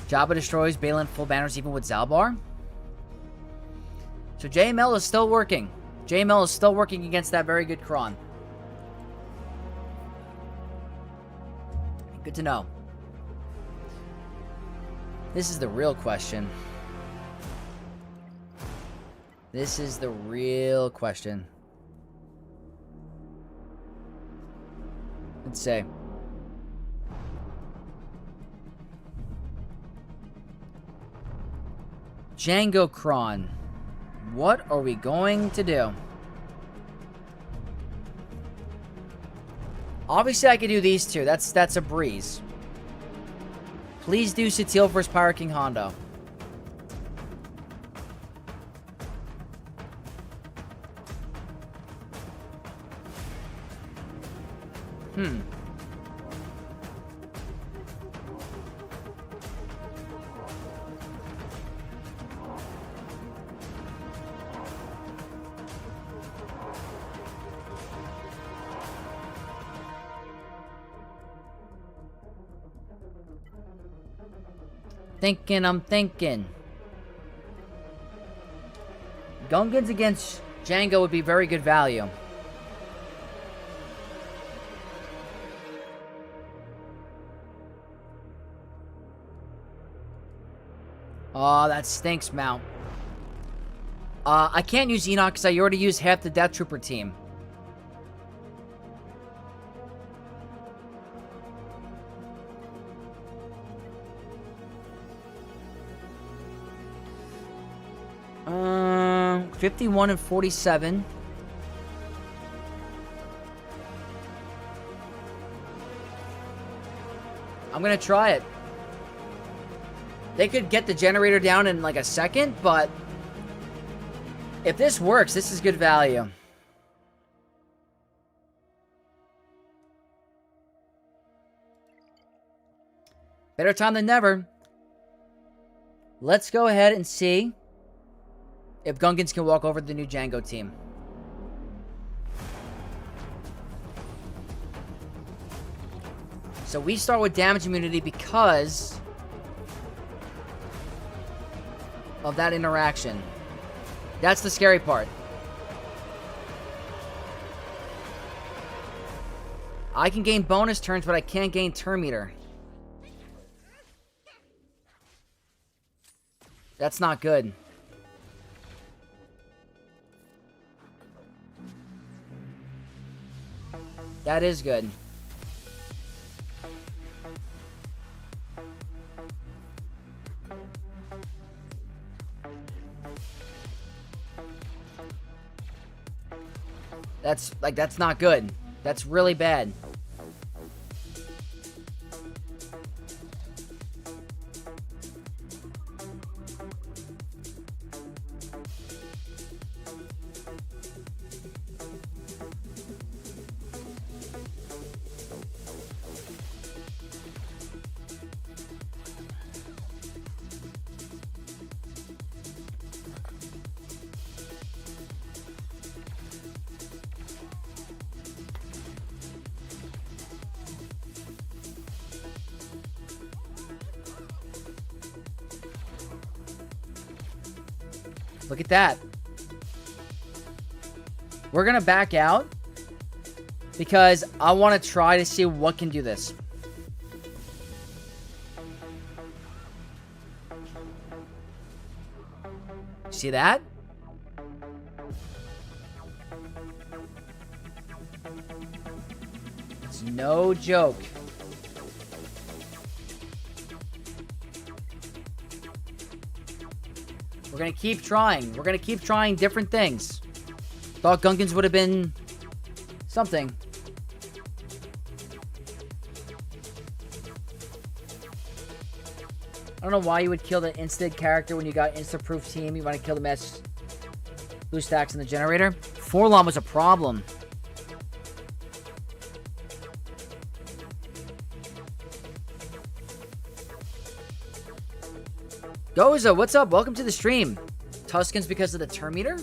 Jabba destroys Balin full banners even with Zalbar. So JML is still working. JML is still working against that very good Kron. Good to know. This is the real question. This is the real question. Let's say. Jango Kron. What are we going to do? Obviously, I could do these two. That's a breeze. Please do Satil versus Pyro King Hondo. I'm thinking. Gungans against Jango would be very good value. Oh, that stinks, Mount. I can't use Enoch because I already used half the Death Trooper team. 51 and 47. I'm going to try it. They could get the generator down in like a second, but if this works, this is good value. Better time than never. Let's go ahead and see if Gungans can walk over to the new Jango team. So we start with damage immunity because of that interaction. That's the scary part. I can gain bonus turns, but I can't gain turn meter. That's not good. That is good. That's not good. That's really bad. Look at that. We're going to back out because I want to try to see what can do this. See that? It's no joke. We're going to keep trying. We're going to keep trying different things. Thought Gungans would have been something. I don't know why you would kill the instant character when you got insta-proof team. You want to kill the match. Blue stacks in the generator. Forlom was a problem. Goza, what's up? Welcome to the stream. Tuscans because of the turn meter?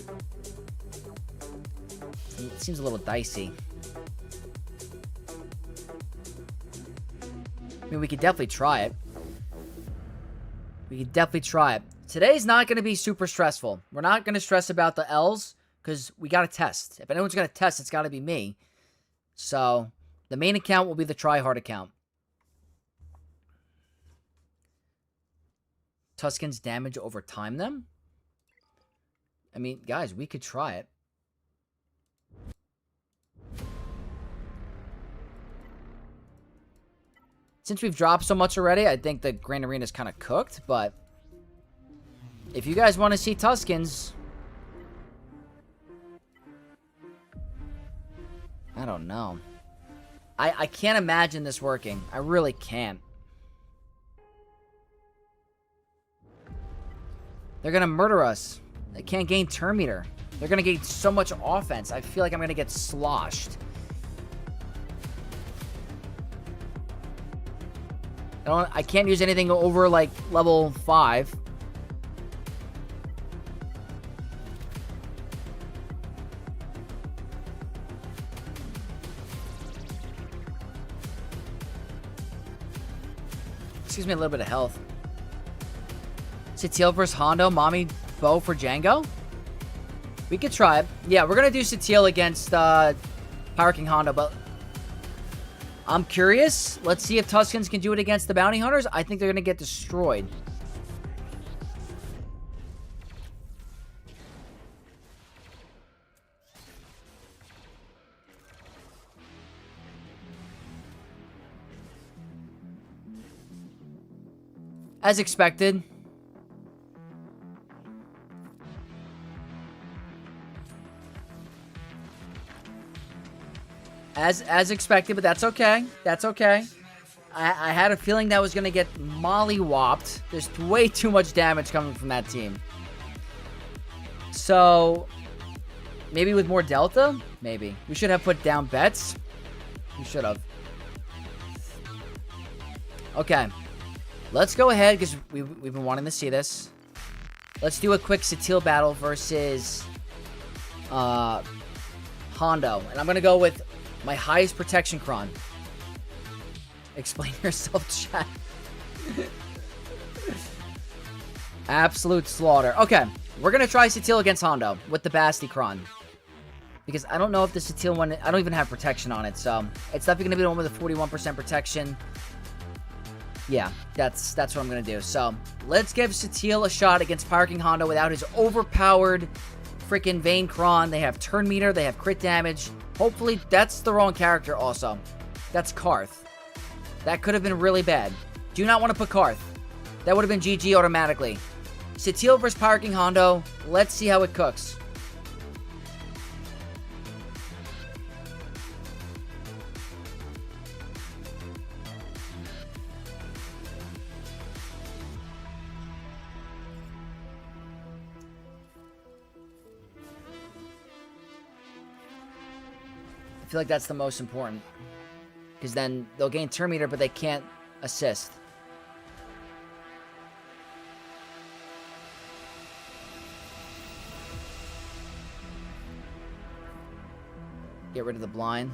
It seems a little dicey. I mean, we could definitely try it. We could definitely try it. Today's not going to be super stressful. We're not going to stress about the L's because we got to test. If anyone's going to test, it's got to be me. So, the main account will be the try-hard account. Tuscans damage over time them? I mean, guys, we could try it. Since we've dropped so much already, I think the Grand Arena is kind of cooked, but if you guys want to see Tuscans, I don't know. I can't imagine this working. I really can't. They're going to murder us. They can't gain turn meter. They're going to gain so much offense. I feel like I'm going to get sloshed. I can't use anything over, like, level 5. Excuse me, a little bit of health. Satil versus Hondo, Mommy Bow for Jango? We could try it. Yeah, we're going to do Satil against Pyro King Hondo, but I'm curious. Let's see if Tuscans can do it against the Bounty Hunters. I think they're going to get destroyed. As expected. As expected, but that's okay. That's okay. I had a feeling that was going to get molly-whopped. There's way too much damage coming from that team. So, maybe with more Delta? Maybe. We should have put down bets. We should have. Okay. Let's go ahead, because we've been wanting to see this. Let's do a quick Satil battle versus Hondo. And I'm going to go with my highest protection Kron. Explain yourself, chat. Absolute slaughter. Okay, we're going to try Satil against Hondo with the Basti Kron. Because I don't know if the Satil one... I don't even have protection on it, so... It's definitely going to be the one with the 41% protection. Yeah, that's what I'm going to do. So, let's give Satil a shot against Pyro King Hondo without his overpowered freaking Vayne Kron. They have turn meter, they have crit damage. Hopefully, that's the wrong character also. That's Karth. That could have been really bad. Do not want to put Karth. That would have been GG automatically. Satil versus Pyro King Hondo. Let's see how it cooks. I feel like that's the most important. Because then they'll gain turn meter, but they can't assist. Get rid of the blind.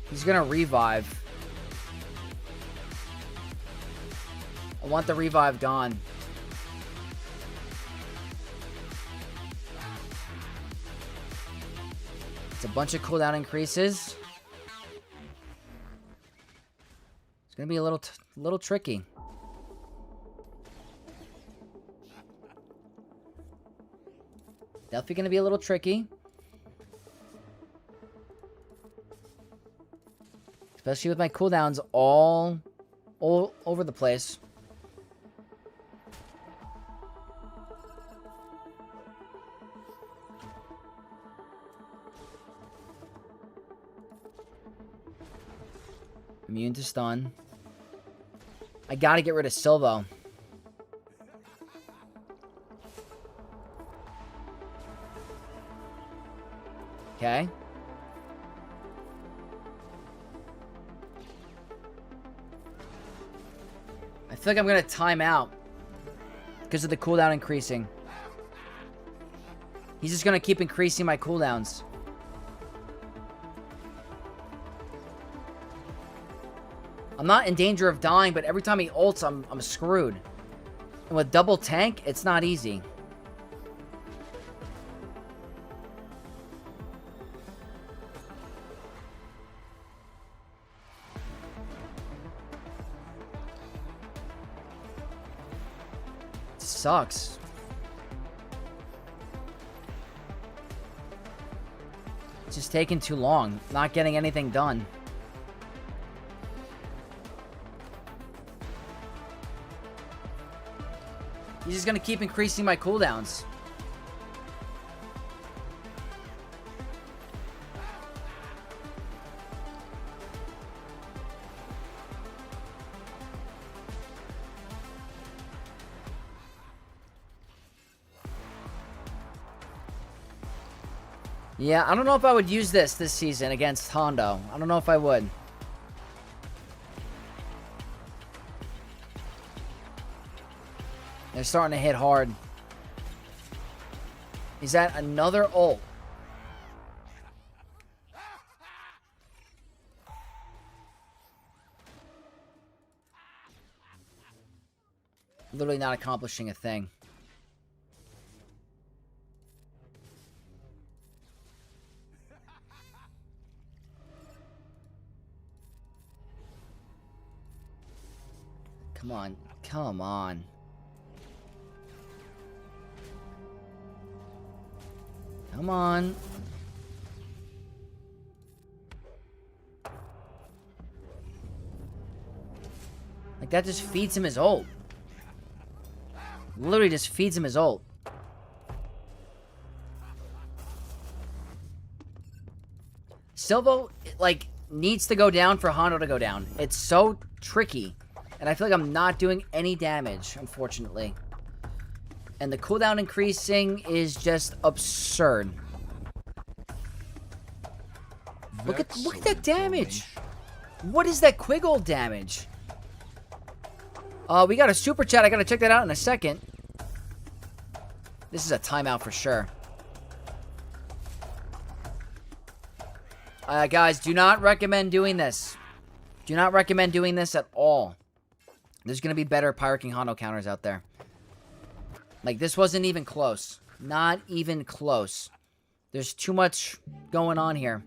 He's gonna revive. I want the revive gone. It's a bunch of cooldown increases. It's gonna be a little tricky. Definitely gonna be a little tricky. Especially with my cooldowns all over the place. Immune to stun. I gotta get rid of Silvo. Okay. I feel like I'm gonna time out because of the cooldown increasing. He's just gonna keep increasing my cooldowns. I'm not in danger of dying, but every time he ults, I'm screwed. And with double tank, it's not easy. Sucks. It's just taking too long. Not getting anything done. He's just gonna keep increasing my cooldowns. Yeah, I don't know if I would use this season against Hondo. I don't know if I would. They're starting to hit hard. Is that another ult? Literally not accomplishing a thing. Come on. Come on. Come on. that just feeds him his ult. Literally just feeds him his ult. Silvo, like, needs to go down for Hondo to go down. It's so tricky. And I feel like I'm not doing any damage, unfortunately. And the cooldown increasing is just absurd. Look at that damage. What is that Quiggle damage? We got a super chat. I gotta check that out in a second. This is a timeout for sure. Guys, do not recommend doing this. Do not recommend doing this at all. There's gonna be better Pyro King Hondo counters out there. Like, this wasn't even close. Not even close. There's too much going on here.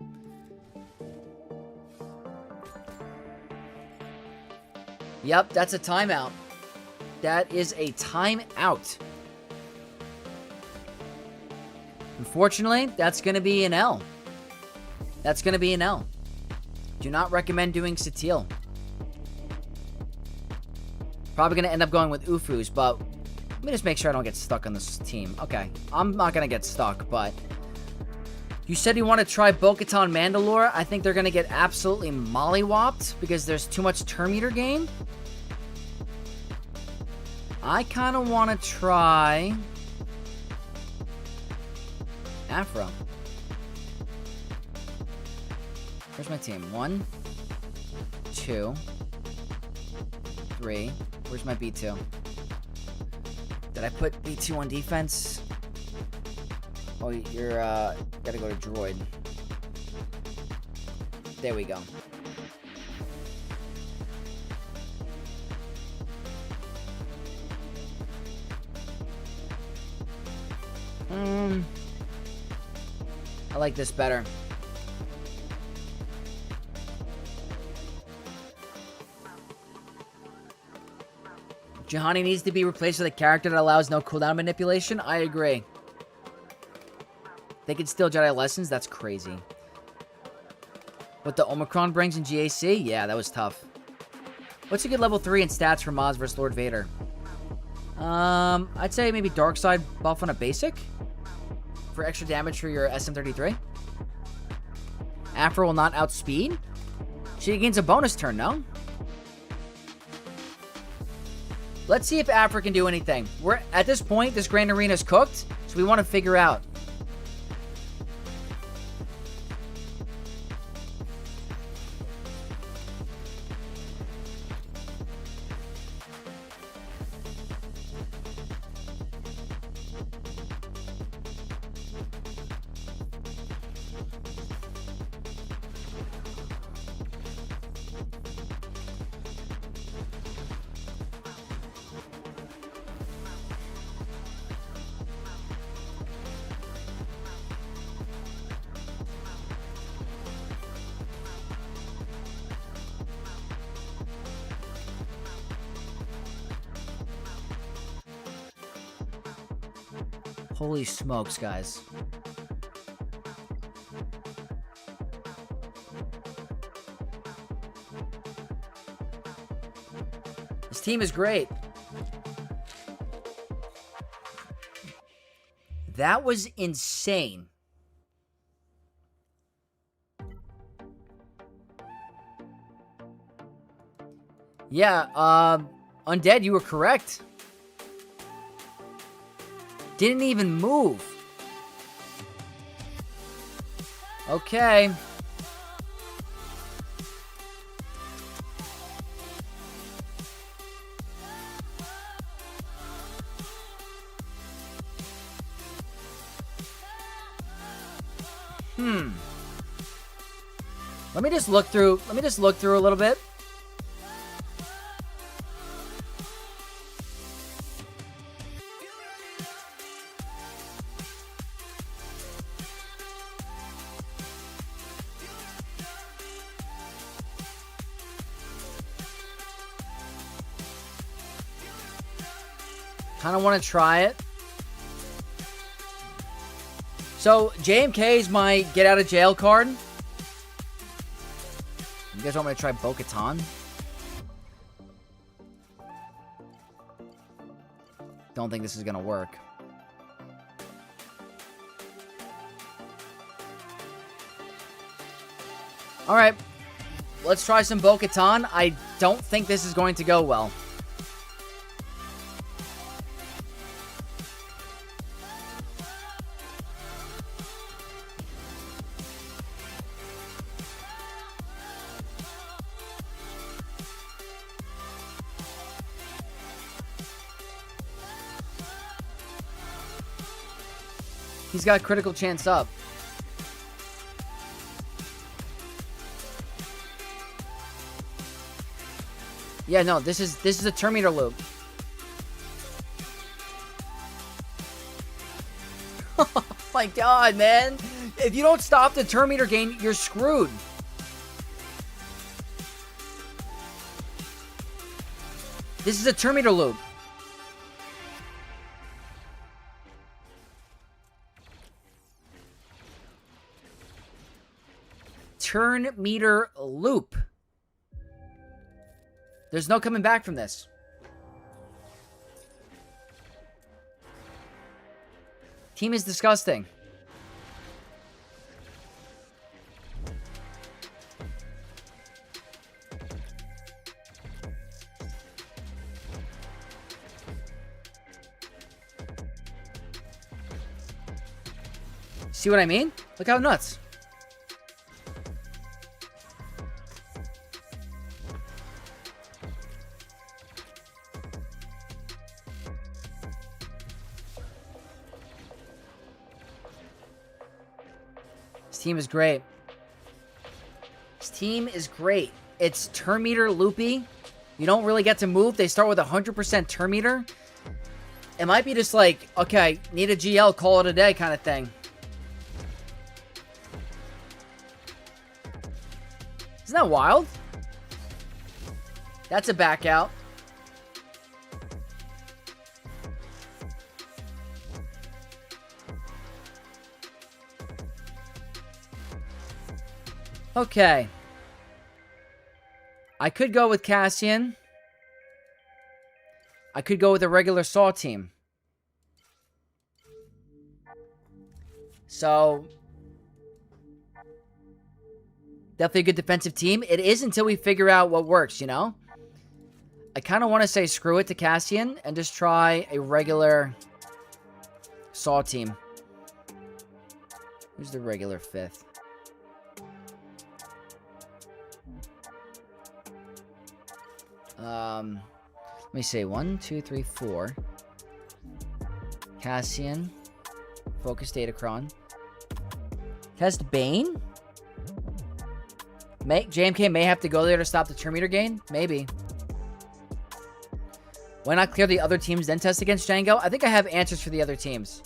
Yep, that's a timeout. That is a timeout. Unfortunately, that's going to be an L. That's going to be an L. Do not recommend doing Satil. Probably going to end up going with Ufus, but let me just make sure I don't get stuck on this team. Okay, I'm not going to get stuck, but you said you want to try Bo-Katan Mandalore. I think they're going to get absolutely mollywopped because there's too much turn meter gain. I kind of want to try Afro. Where's my team? 1, 2, 3. Where's my B2? Did I put B2 on defense? Oh, you're, gotta go to droid. There we go. I like this better. Juhani needs to be replaced with a character that allows no cooldown manipulation. I agree. They can steal Jedi lessons? That's crazy. What the Omicron brings in GAC? Yeah, that was tough. What's a good level 3 in stats for mods versus Lord Vader? I'd say maybe Dark Side buff on a basic. For extra damage for your SM33. Afro will not outspeed? She gains a bonus turn, no? Let's see if Afro can do anything. We're at this point, this Grand Arena is cooked, so we want to figure out. Holy smokes, guys. This team is great. That was insane. Yeah, Undead, you were correct. Didn't even move. Okay. Let me just look through a little bit. Kind of want to try it. So, JMK is my get out of jail card. You guys want me to try Bo-Katan? don't think this is going to work. All right. Let's try some Bo-Katan. I don't think this is going to go well. He's got critical chance up. Yeah, no, this is a turn meter loop. Oh my god, man. If you don't stop the turn meter gain, you're screwed. This is a turn meter loop. Turn meter loop. There's no coming back from this. Team is disgusting. See what I mean? Look how nuts. This team is great. This team is great. It's turn meter loopy. You don't really get to move. They start with 100% turn meter. It might be just like, okay, need a GL, call it a day kind of thing. Isn't that wild? That's a back out. Okay. I could go with Cassian. I could go with a regular Saw team. So, definitely a good defensive team. It is until we figure out what works, you know? I kind of want to say screw it to Cassian and just try a regular Saw team. Who's the regular fifth? Let me see. 1, 2, 3, 4. Cassian. Focus Datacron. Test Bane? JMK may have to go there to stop the turn meter gain? Maybe. Why not clear the other teams, then test against Jango? I think I have answers for the other teams.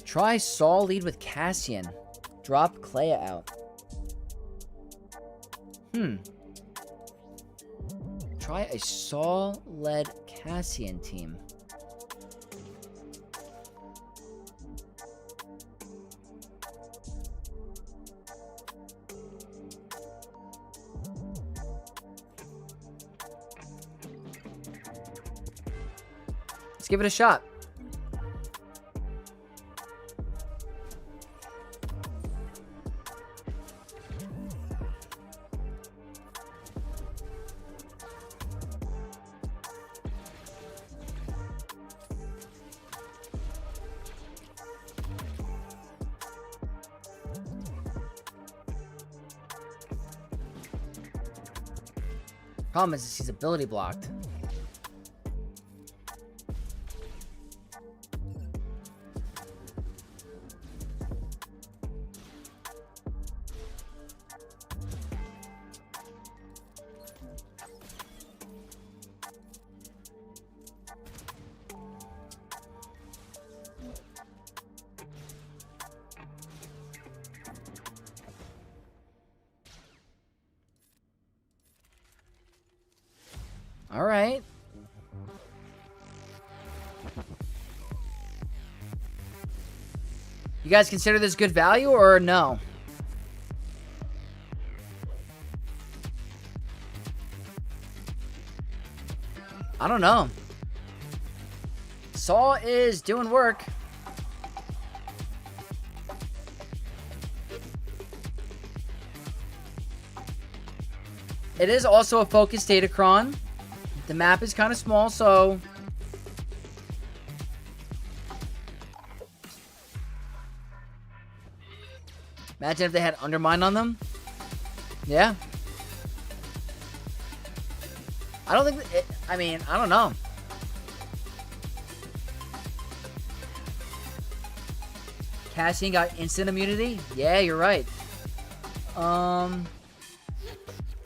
Try Saul lead with Cassian. Drop Clea out. Try a Saul-led Cassian team. Let's give it a shot. Problem is, he's ability blocked. All right. You guys consider this good value or no? I don't know. Saw is doing work. It is also a focused datachron. The map is kind of small, so... Imagine if they had Undermine on them. Yeah. I don't think... I mean, I don't know. Cassian got instant immunity? Yeah, you're right.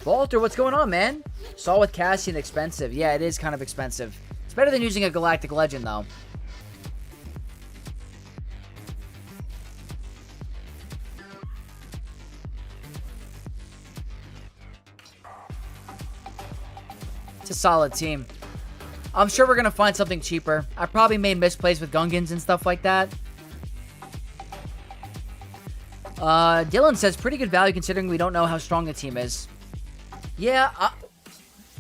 Walter, what's going on, man? Saw with Cassian expensive. Yeah, it is kind of expensive. It's better than using a Galactic Legend, though. It's a solid team. I'm sure we're going to find something cheaper. I probably made misplays with Gungans and stuff like that. Dylan says, pretty good value considering we don't know how strong the team is. Yeah,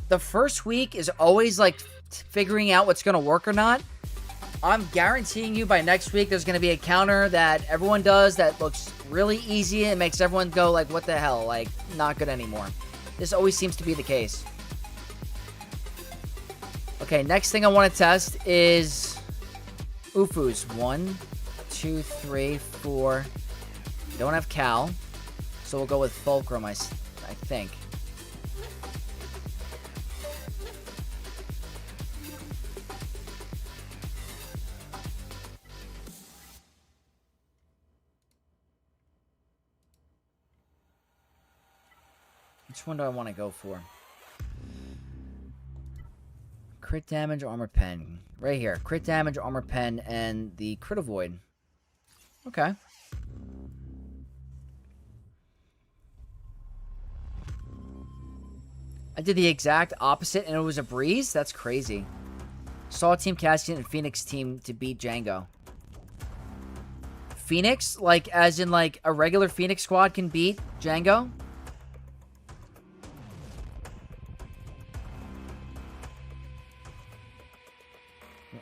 the first week is always like figuring out what's going to work or not. I'm guaranteeing you by next week there's going to be a counter that everyone does that looks really easy and makes everyone go like, what the hell? Like, not good anymore. This always seems to be the case. Okay, next thing I want to test is Ufus. 1, 2, 3, 4. Don't have Cal, so we'll go with Fulcrum, I think. Which one do I want to go for? Crit damage, armor pen. Right here. Crit damage, armor pen, and the crit avoid. Okay. I did the exact opposite, and it was a breeze? That's crazy. Saw Team Cassian and Phoenix team to beat Jango. Phoenix? Like, as in, like, a regular Phoenix squad can beat Jango?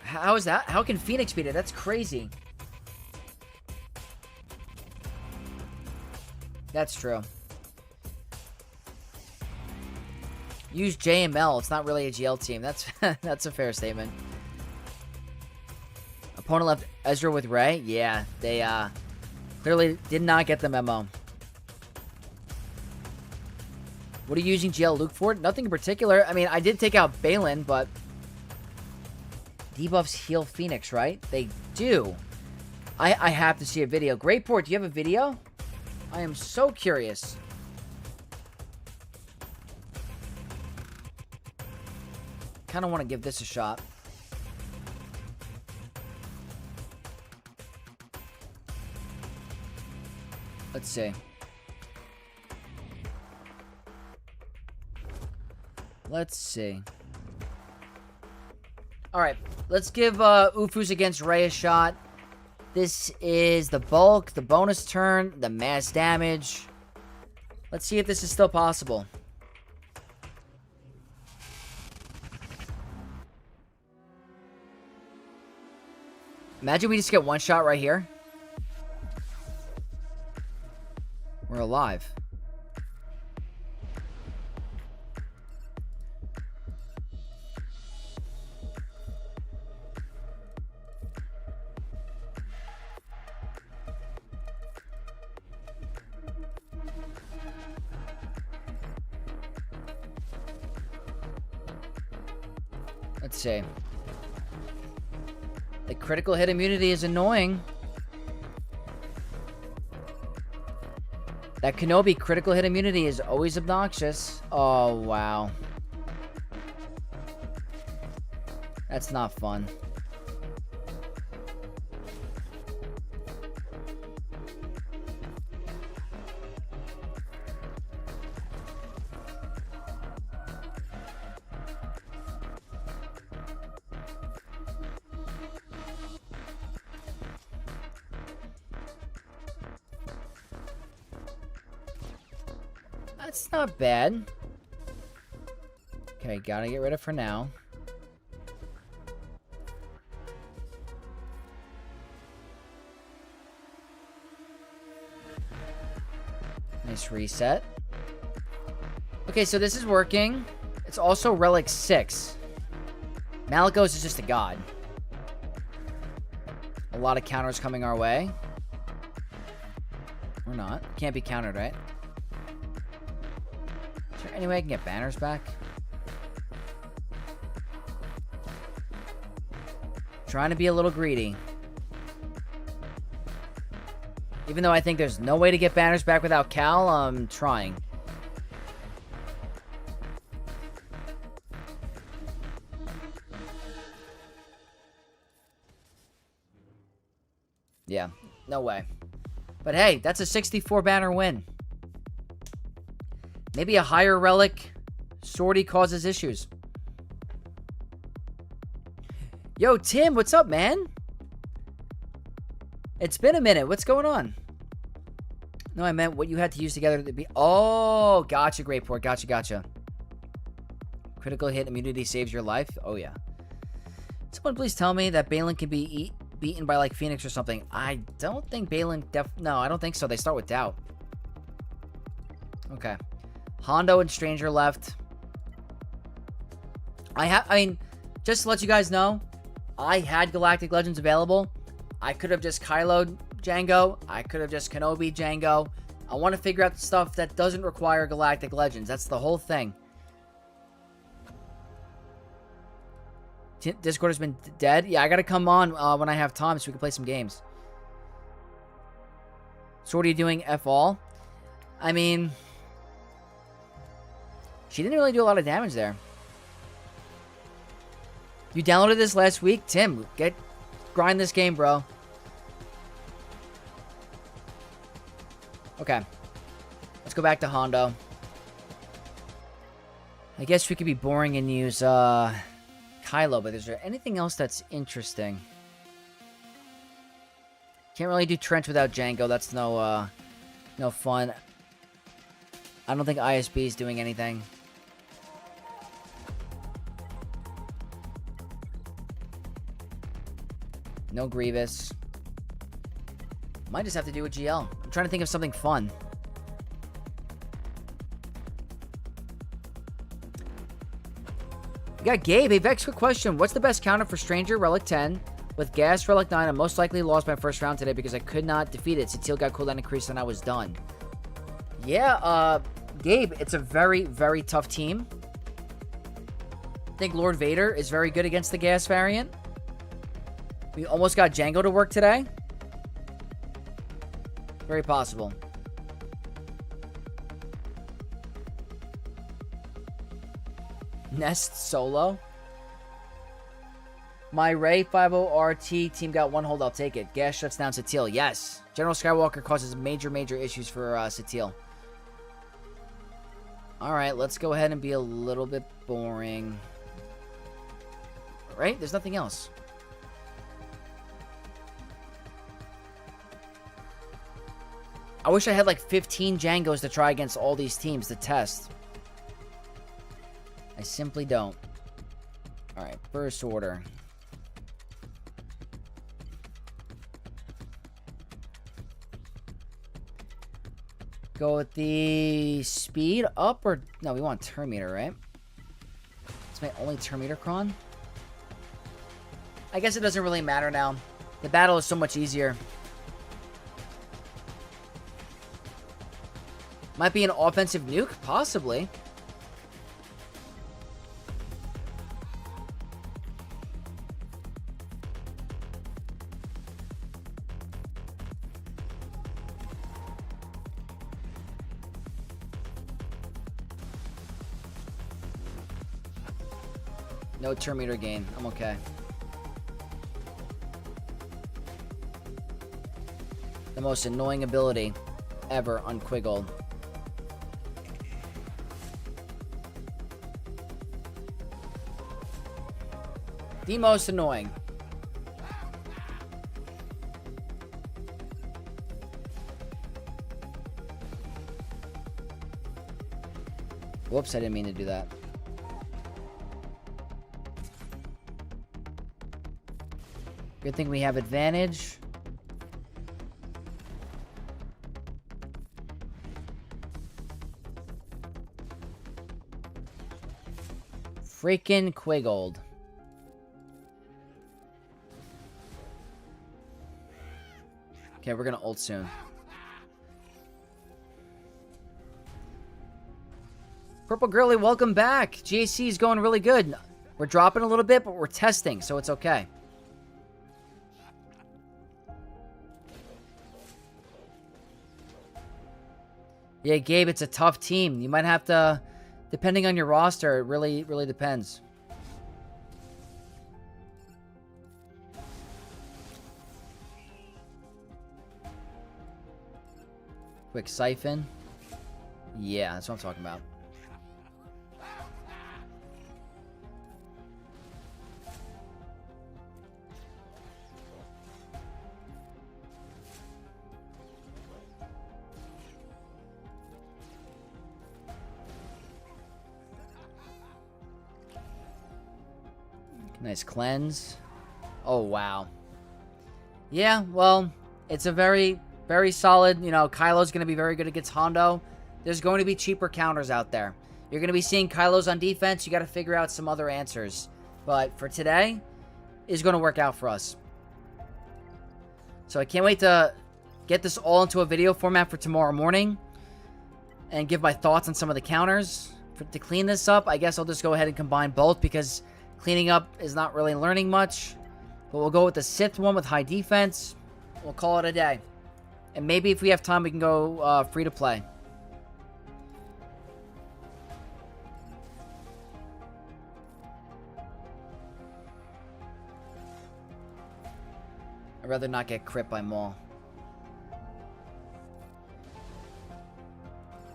How is that? How can Phoenix beat it? That's crazy. That's true. Use JML. It's not really a GL team. That's that's a fair statement. Opponent left Ezra with Ray. Yeah, they clearly did not get the memo. What are you using GL Luke for? Nothing in particular. I mean, I did take out Balin, but debuffs heal Phoenix, right? They do. I have to see a video. Great Port, do you have a video? I am so curious. Kind of want to give this a shot. Let's see. Let's see. Alright, let's give Ufus against Ray a shot. This is the bulk, the bonus turn, the mass damage. Let's see if this is still possible. Imagine we just get one shot right here. We're alive. Let's see. The critical hit immunity is annoying. That Kenobi critical hit immunity is always obnoxious. Oh, wow. That's not fun. That's not bad. Okay, gotta get rid of for now. Nice reset. Okay, so this is working. It's also Relic 6. Malikos is just a god. A lot of counters coming our way. Or not. Can't be countered, right? Is there any way I can get banners back? Trying to be a little greedy. Even though I think there's no way to get banners back without Cal, I'm trying. Yeah, no way. But hey, that's a 64 banner win. Maybe a higher relic sortie causes issues. Yo, Tim, what's up, man? It's been a minute. What's going on? No, I meant what you had to use together to be... Oh, gotcha, Great Port. Gotcha. Critical hit immunity saves your life? Oh, yeah. Someone please tell me that Balin can be beaten by, like, Phoenix or something. I don't think Balin... No, I don't think so. They start with Doubt. Okay. Hondo and Stranger left. I mean, just to let you guys know, I had Galactic Legends available. I could have just Kylo'd Jango. I could have just Kenobi Jango. I want to figure out the stuff that doesn't require Galactic Legends. That's the whole thing. Discord has been dead. Yeah, I gotta come on when I have time so we can play some games. So what are you doing, F all? I mean... She didn't really do a lot of damage there. You downloaded this last week? Tim, grind this game, bro. Okay. Let's go back to Hondo. I guess we could be boring and use Kylo, but is there anything else that's interesting? Can't really do Trench without Jango. That's no fun. I don't think ISB is doing anything. No Grievous. Might just have to do a GL. I'm trying to think of something fun. We got Gabe. Hey, Vex, quick question. What's the best counter for Stranger, Relic 10? With Gas, Relic 9, I most likely lost my first round today because I could not defeat it. Sateel got cooldown increased and I was done. Yeah, Gabe, it's a very, very tough team. I think Lord Vader is very good against the Gas variant. We almost got Jango to work today. Very possible. Nest solo. My Ray 50RT team got one hold. I'll take it. Gas shuts down Sateel. Yes. General Skywalker causes major issues for Sateel. Alright, let's go ahead and be a little bit boring. Right? There's nothing else. I wish I had like 15 Jangos to try against all these teams to test. I simply don't. Alright, first order. Go with the speed up or... No, we want turn meter, right? It's my only turn meter cron. I guess it doesn't really matter now. The battle is so much easier. Might be an offensive nuke? Possibly. No turn meter gain. I'm okay. The most annoying ability ever on Quiggle. The most annoying. Whoops, I didn't mean to do that. Good thing we have advantage. Freaking Quiggold. Okay, we're gonna ult soon. Purple Girly, welcome back. GAC is going really good. We're dropping a little bit, but we're testing, so it's okay. Yeah, Gabe, it's a tough team. You might have to, depending on your roster, it really depends. Quick siphon. Yeah, that's what I'm talking about. Nice cleanse. Oh, wow. Yeah, well, it's a very solid, you know, Kylo's going to be very good against Hondo. There's going to be cheaper counters out there. You're going to be seeing Kylo's on defense. You got to figure out some other answers. But for today, is going to work out for us. So I can't wait to get this all into a video format for tomorrow morning and give my thoughts on some of the counters. To clean this up, I guess I'll just go ahead and combine both because cleaning up is not really learning much. But we'll go with the Sith one with high defense. We'll call it a day. And maybe if we have time, we can go free to play. I'd rather not get crit by Maul.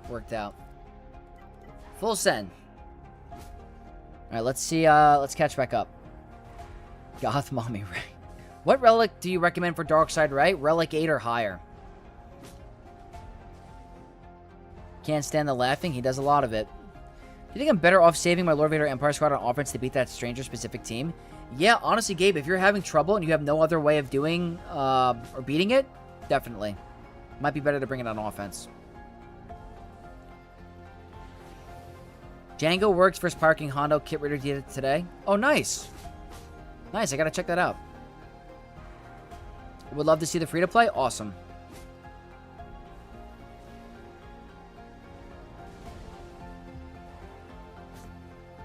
Worked out. Full send. Alright, let's see, let's catch back up. Goth Mommy Ray. What relic do you recommend for Darkside Ray? Relic 8 or higher. Can't stand the laughing. He does a lot of it. Do you think I'm better off saving my Lord Vader Empire Squad on offense to beat that stranger-specific team? Yeah, honestly, Gabe, if you're having trouble and you have no other way of doing, or beating it, definitely. Might be better to bring it on offense. Jango works versus Parking Hondo. Kit Reader did it today. Oh, nice. Nice, I gotta check that out. Would love to see the free-to-play. Awesome.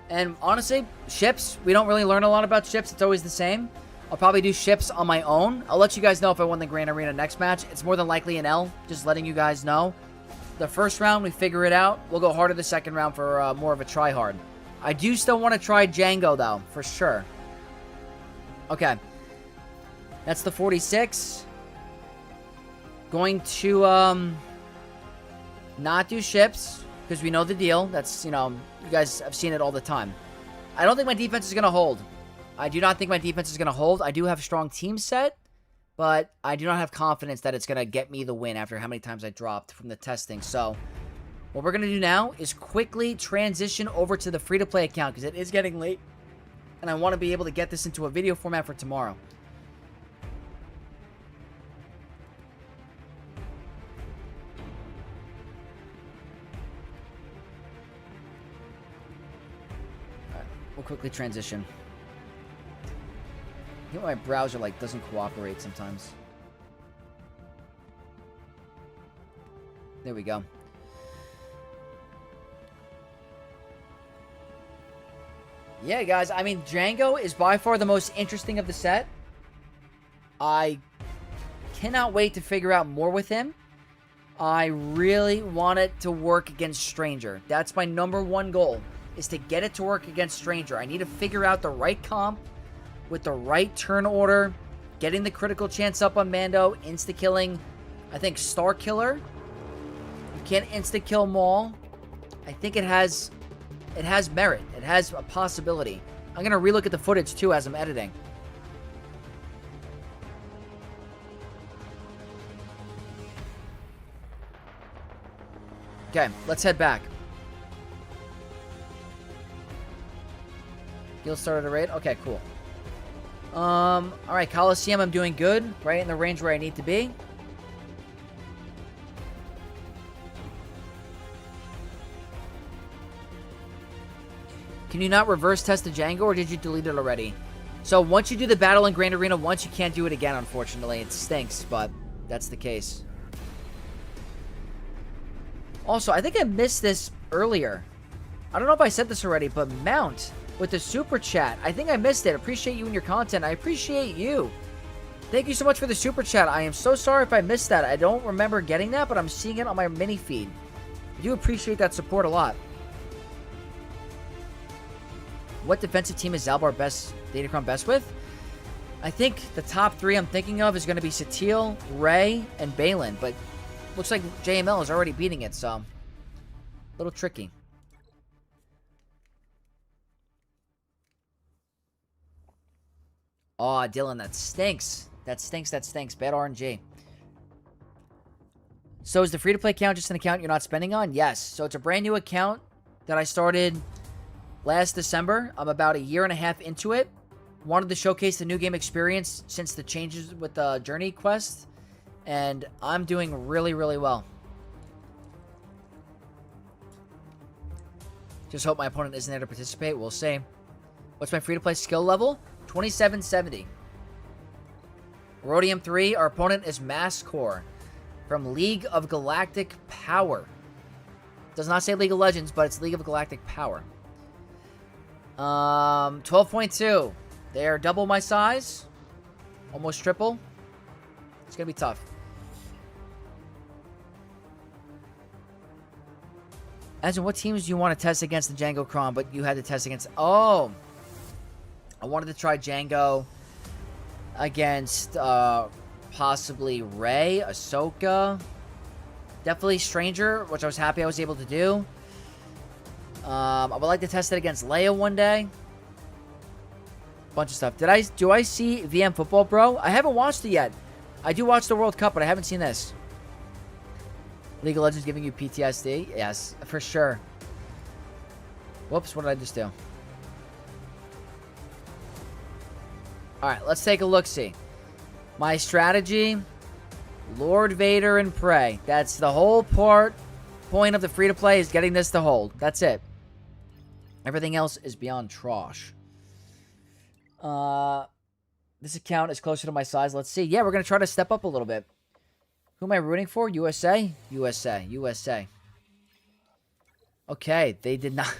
And honestly, ships, we don't really learn a lot about ships. It's always the same. I'll probably do ships on my own. I'll let you guys know if I win the Grand Arena next match. It's more than likely an L. Just letting you guys know. The first round, we figure it out. We'll go harder the second round for more of a try-hard. I do still want to try Jango, though, for sure. Okay. That's the 46. Going to not do ships, because we know the deal. That's, you know, you guys have seen it all the time. I don't think my defense is going to hold. I do not think my defense is going to hold. I do have a strong team set, but I do not have confidence that it's going to get me the win after how many times I dropped from the testing. So what we're going to do now is quickly transition over to the free-to-play account because it is getting late, and I want to be able to get this into a video format for tomorrow. We'll quickly transition. You know, my browser like doesn't cooperate sometimes. There we go. Yeah, guys, I mean, Jango is by far the most interesting of the set. I cannot wait to figure out more with him. I really want it to work against Stranger. That's my #1 goal, is to get it to work against Stranger. I need to figure out the right comp with the right turn order, getting the critical chance up on Mando, insta-killing, I think, Star Killer. You can't insta-kill Maul. I think it has merit. It has a possibility. I'm going to relook at the footage, too, as I'm editing. Okay, let's head back. Guild started a raid? Okay, cool. Alright, Coliseum, I'm doing good. Right in the range where I need to be. Can you not reverse test the Jango, or did you delete it already? So once you do the battle in Grand Arena once, you can't do it again, unfortunately. It stinks, but that's the case. Also, I think I missed this earlier. I don't know if I said this already, but Mount with the super chat. I think I missed it. Appreciate you and your content. I appreciate you. Thank you so much for the super chat. I am so sorry if I missed that. I don't remember getting that, but I'm seeing it on my mini feed. I do appreciate that support a lot. What defensive team is Zalbar Datacron best with? I think the top 3 I'm thinking of is going to be Satil, Ray, and Balin, but looks like JML is already beating it, so a little tricky. Oh, Dylan, that stinks. That stinks. Bad RNG. So is the free-to-play account just an account you're not spending on? Yes. So it's a brand new account that I started last December. I'm about 1.5 years into it. Wanted to showcase the new game experience since the changes with the Journey quest. And I'm doing really, really well. Just hope my opponent isn't there to participate. We'll see. What's my free-to-play skill level? 2770. Rhodium 3, our opponent is Maskor from League of Galactic Power. Does not say League of Legends, but it's League of Galactic Power. 12.2. They are double my size. Almost triple. It's going to be tough. As in, what teams do you want to test against the Jango Kron, but you had to test against... Oh! I wanted to try Jango against possibly Rey, Ahsoka. Definitely Stranger, which I was happy I was able to do. I would like to test it against Leia one day. Bunch of stuff. Do I see VM football, bro? I haven't watched it yet. I do watch the World Cup, but I haven't seen this. League of Legends giving you PTSD? Yes, for sure. Whoops, what did I just do? Alright, let's take a look-see. My strategy, Lord Vader and Prey. That's the whole point of the free-to-play is getting this to hold. That's it. Everything else is beyond trash. This account is closer to my size. Let's see. Yeah, we're going to try to step up a little bit. Who am I rooting for? USA? USA. USA. Okay, they did not...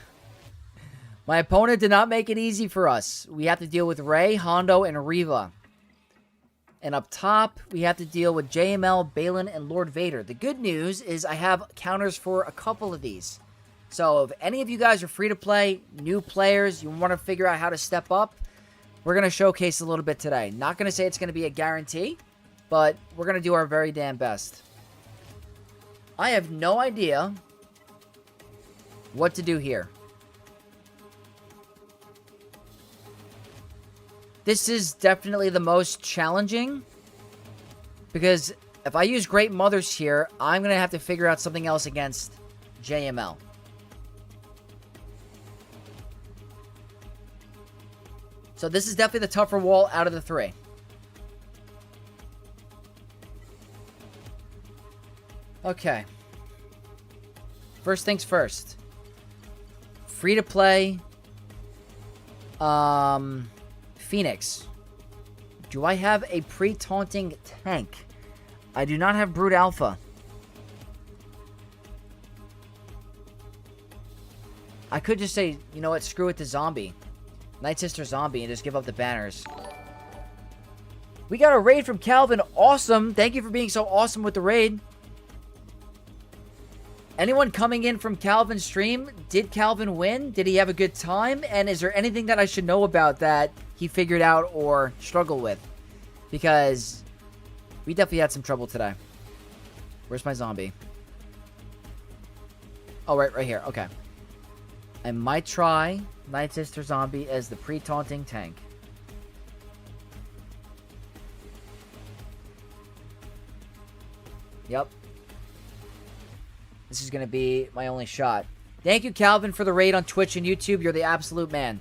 My opponent did not make it easy for us. We have to deal with Rey, Hondo, and Reva. And up top, we have to deal with JML, Balin, and Lord Vader. The good news is I have counters for a couple of these. So if any of you guys are free to play, new players, you want to figure out how to step up, we're going to showcase a little bit today. Not going to say it's going to be a guarantee, but we're going to do our very damn best. I have no idea what to do here. This is definitely the most challenging, because if I use Great Mothers here, I'm going to have to figure out something else against JML. So this is definitely the tougher wall out of the 3. Okay. First things first. Free to play. Phoenix. Do I have a pre-taunting tank? I do not have Brood Alpha. I could just say, you know what, screw it to Zombie. Night Sister Zombie, and just give up the banners. We got a raid from Calvin. Awesome. Thank you for being so awesome with the raid. Anyone coming in from Calvin's stream? Did Calvin win? Did he have a good time? And is there anything that I should know about that he figured out or struggled with? Because we definitely had some trouble today. Where's my zombie? Oh, right here. Okay. I might try Night Sister Zombie as the pre-taunting tank. Yep. This is going to be my only shot. Thank you, Calvin, for the raid on Twitch and YouTube. You're the absolute man.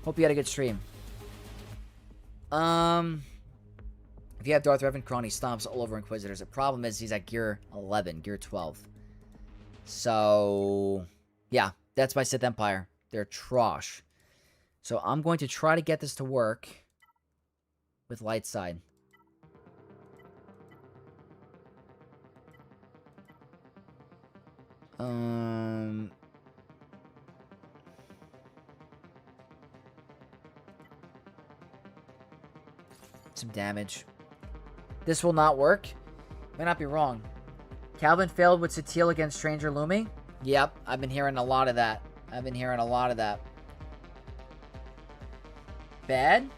Hope you had a good stream. If you have Darth Revan, Kron, he stomps all over Inquisitors. The problem is he's at gear 11, gear 12. So, yeah, that's my Sith Empire. They're trash. So I'm going to try to get this to work with light side. Some damage. This will not work. May not be wrong. Calvin failed with Satil against Stranger Lumi. Yep, I've been hearing a lot of that. Bad?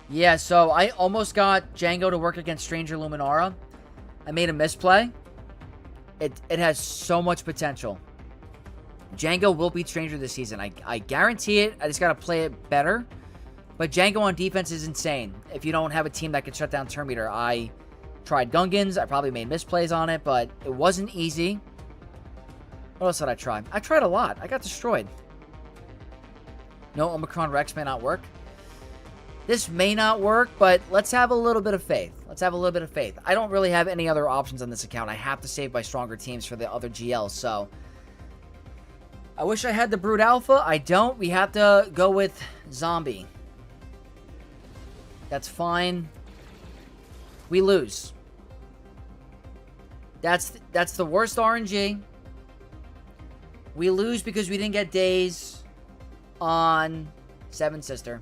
Yeah, so I almost got Jango to work against Stranger Luminara. I made a misplay. It has so much potential. Jango will beat Stranger this season. I guarantee it. I just got to play it better. But Jango on defense is insane. If you don't have a team that can shut down Turn Meter. I tried Gungans. I probably made misplays on it, but it wasn't easy. What else did I try? I tried a lot. I got destroyed. No, Omicron Rex may not work. This may not work, but let's have a little bit of faith. I don't really have any other options on this account. I have to save my stronger teams for the other GLs, so... I wish I had the Brood Alpha. I don't. We have to go with Zombie. That's fine. We lose. That's the worst RNG. We lose because we didn't get days on Seven Sister.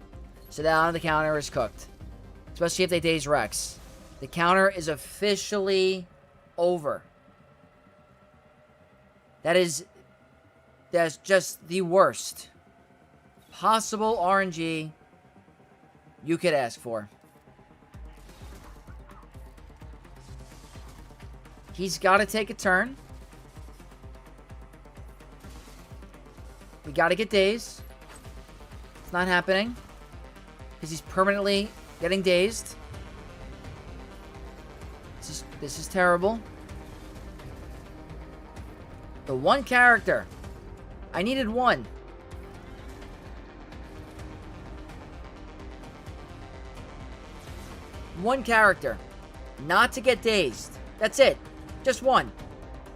So now the counter is cooked. Especially if they daze Rex. The counter is officially over. That's just the worst possible RNG you could ask for. He's got to take a turn. We got to get dazed. It's not happening. Because he's permanently getting dazed. This is terrible. The one character. I needed one. One character. Not to get dazed. That's it. Just one.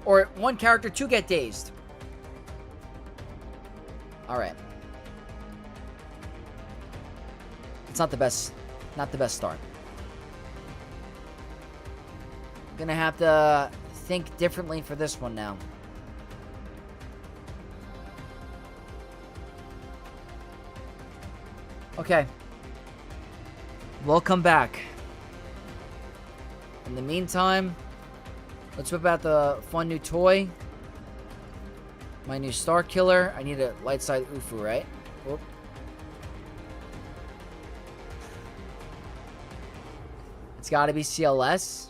Or one character to get dazed. Alright. It's not the best start. Gonna have to think differently for this one now. Okay. We'll come back. In the meantime, let's whip out the fun new toy. My new Star Killer. I need a light side Ufu, right? Whoop. It's got to be CLS.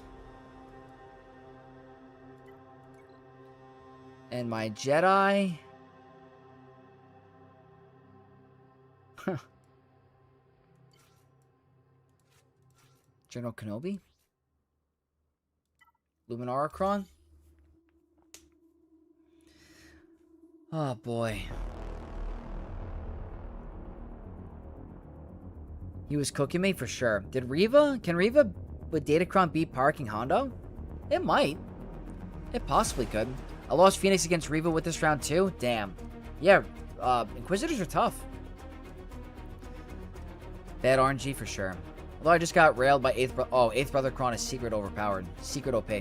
And my Jedi. General Kenobi? Luminarachron? Oh boy. He was cooking me for sure. Can Riva with Datacron beat Power King Hondo? It might. It possibly could. I lost Phoenix against Riva with this round too? Damn. Yeah, Inquisitors are tough. Bad RNG for sure. Although I just got railed by 8th Brother... Oh, 8th Brother Kron is secret overpowered. Secret OP.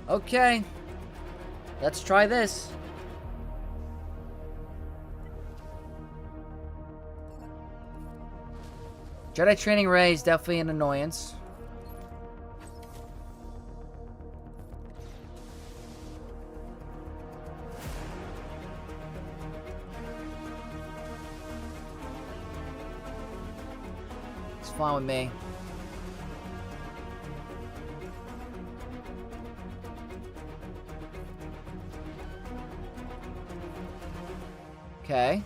Okay. Let's try this. Jedi Training Ray is definitely an annoyance. It's fine with me. Okay.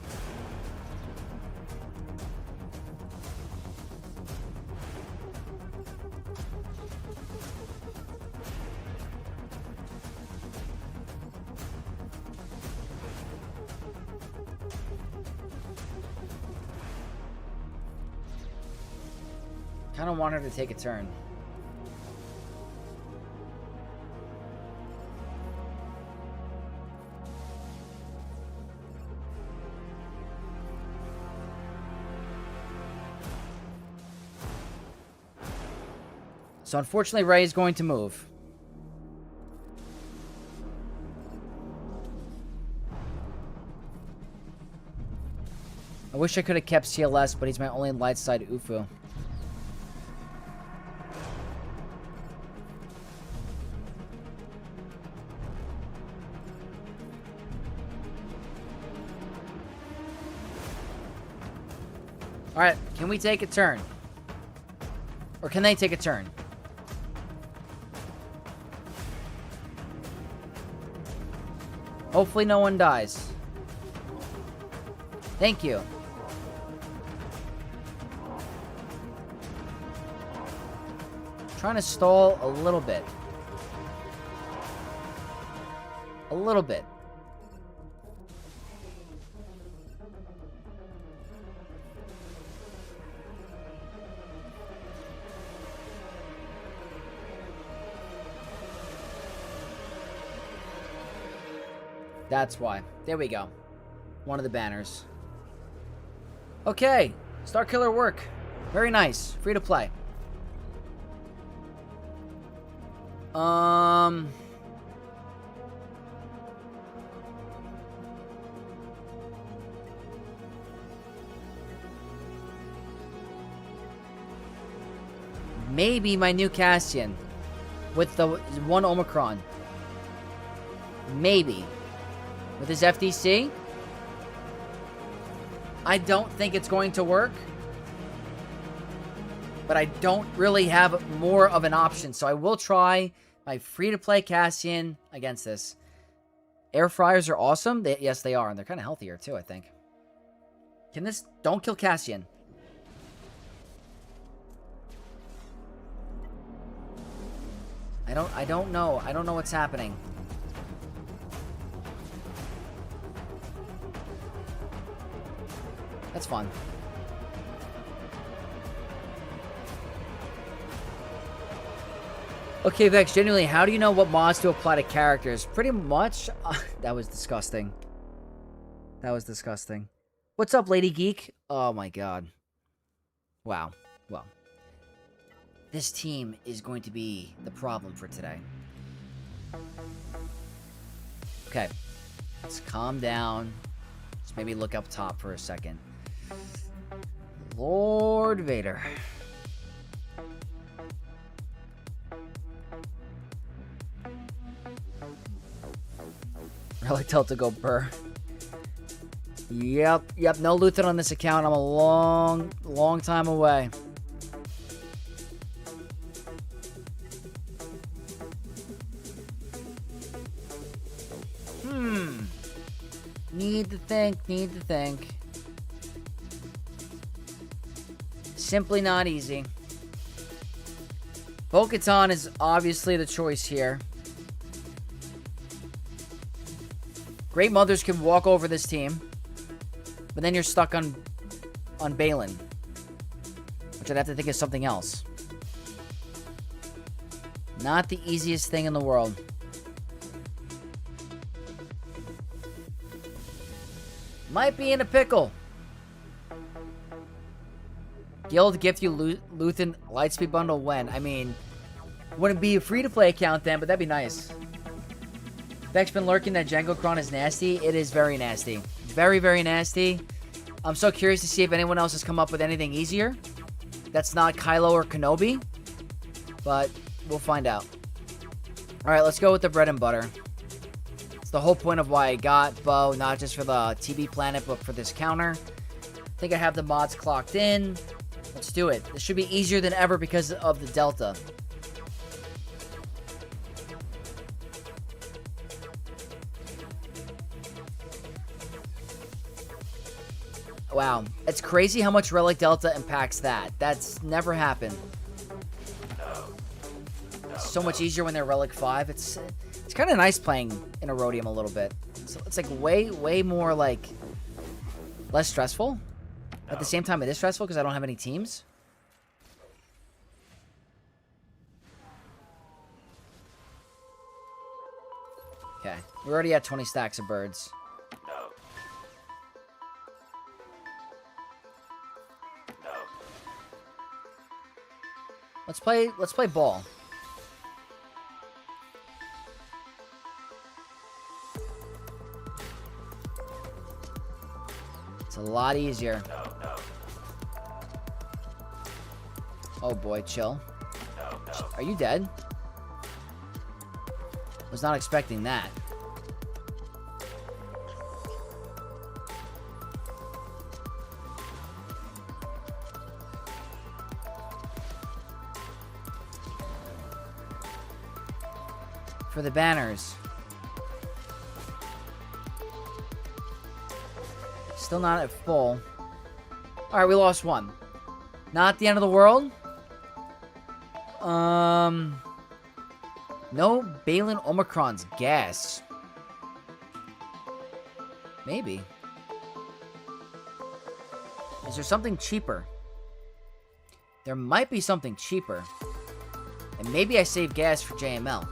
Kind of want her to take a turn. So unfortunately, Ray is going to move. I wish I could have kept CLS, but he's my only light side Ufu. Alright, can we take a turn? Or can they take a turn? Hopefully no one dies. Thank you. Trying to stall a little bit. A little bit. That's why. There we go. One of the banners. Okay. Star Killer work. Very nice. Free to play. Maybe my new Cassian with the one Omicron. Maybe. With his FDC? I don't think it's going to work. But I don't really have more of an option. So I will try my free-to-play Cassian against this. Air fryers are awesome. Yes, they are. And they're kind of healthier, too, I think. Can this... Don't kill Cassian. I don't know. I don't know what's happening. That's fun. Okay, Vex, genuinely, how do you know what mods to apply to characters? Pretty much... that was disgusting. That was disgusting. What's up, Lady Geek? Oh my god. Wow. Well. This team is going to be the problem for today. Okay. Let's calm down. Let's maybe look up top for a second. Lord Vader. Relic Delta go burr. Yep, no Lutheran on this account. I'm a long time away. Need to think. Simply not easy. Bo-Katan is obviously the choice here. Great Mothers can walk over this team. But then you're stuck on Balin. Which I'd have to think is something else. Not the easiest thing in the world. Might be in a pickle. Guild gift you Luthen Lightspeed bundle when? I mean, wouldn't be a free-to-play account then, but that'd be nice. Beck's been lurking that Jango Kron is nasty. It is very nasty. Very, very nasty. I'm so curious to see if anyone else has come up with anything easier. That's not Kylo or Kenobi. But we'll find out. Alright, let's go with the bread and butter. The whole point of why I got Bo, not just for the TV planet, but for this counter. I think I have the mods clocked in. Let's do it. This should be easier than ever because of the Delta. Wow. It's crazy how much Relic Delta impacts that. That's never happened. So much easier when they're Relic 5. It's kind of nice playing in Erodium a little bit. So it's like way more like less stressful. At the same time, it is stressful because I don't have any teams. Okay, we're already at 20 stacks of birds. Let's play ball. It's a lot easier. Oh boy, chill. Are you dead? Was not expecting that. For the banners. Still not at full. Alright, we lost one. Not the end of the world. No Balin Omicron's gas. Maybe. Is there something cheaper? There might be something cheaper. And maybe I save gas for JML.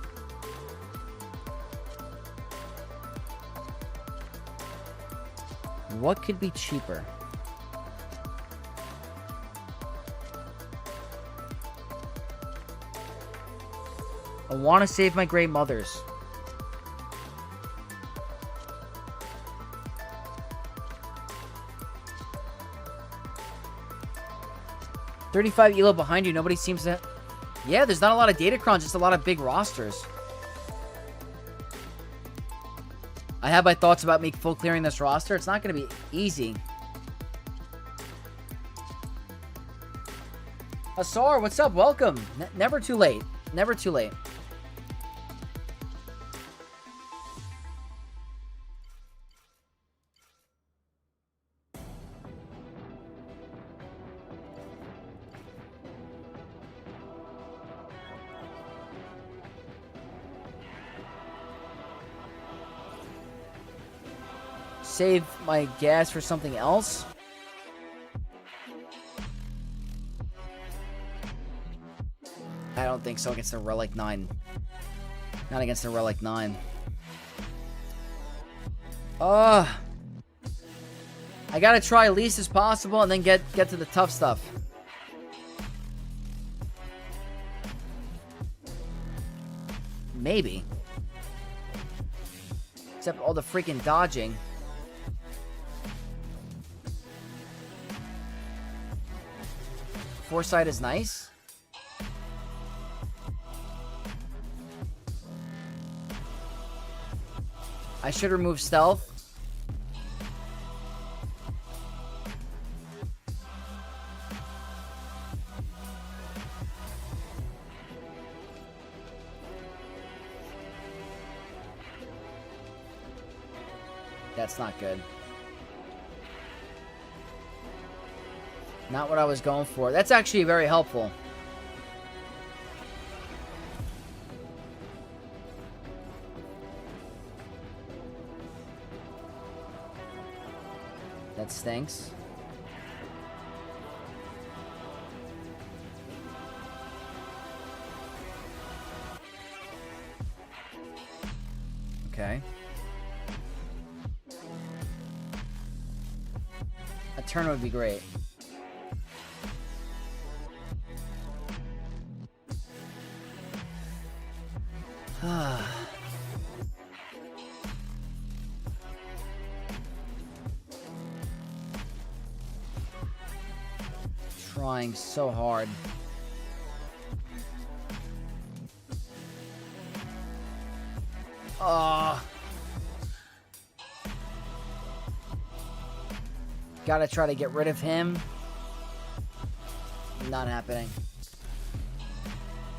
What could be cheaper? I want to save my Great Mothers. $35 ELO behind you. Nobody seems to... Yeah, there's not a lot of Datacrons, just a lot of big rosters. I have my thoughts about me full clearing this roster. It's not going to be easy. Asar, what's up? Welcome. Never too late. Never too late. Save my gas for something else. I don't think so against the Relic 9. Not against the Relic 9. I gotta try least as possible and then get to the tough stuff. Maybe. Except all the freaking dodging. Foresight is nice. I should remove stealth. That's not good. Not what I was going for. That's actually very helpful. That stinks. Okay. A turn would be great. Trying so hard. Gotta try to get rid of him. Not happening.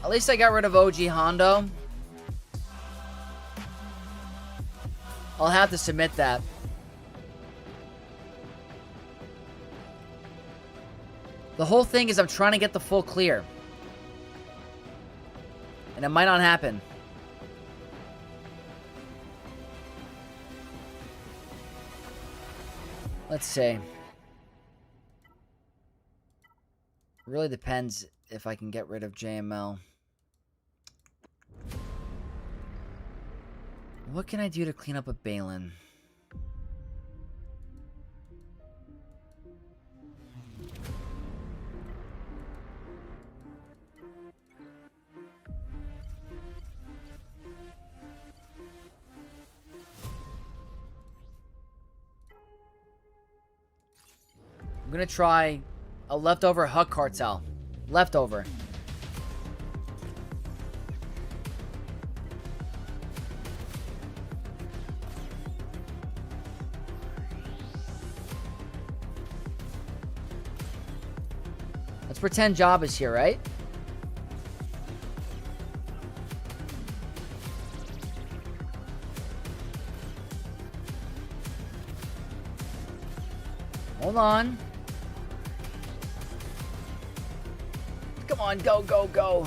At least I got rid of OG Hondo. I'll have to submit that. The whole thing is I'm trying to get the full clear. And it might not happen. Let's see. Really depends if I can get rid of JML. What can I do to clean up a Balin? I'm gonna try a leftover Huck Cartel. Leftover. Let's pretend Job is here, right? Hold on. Come on, go, go, go.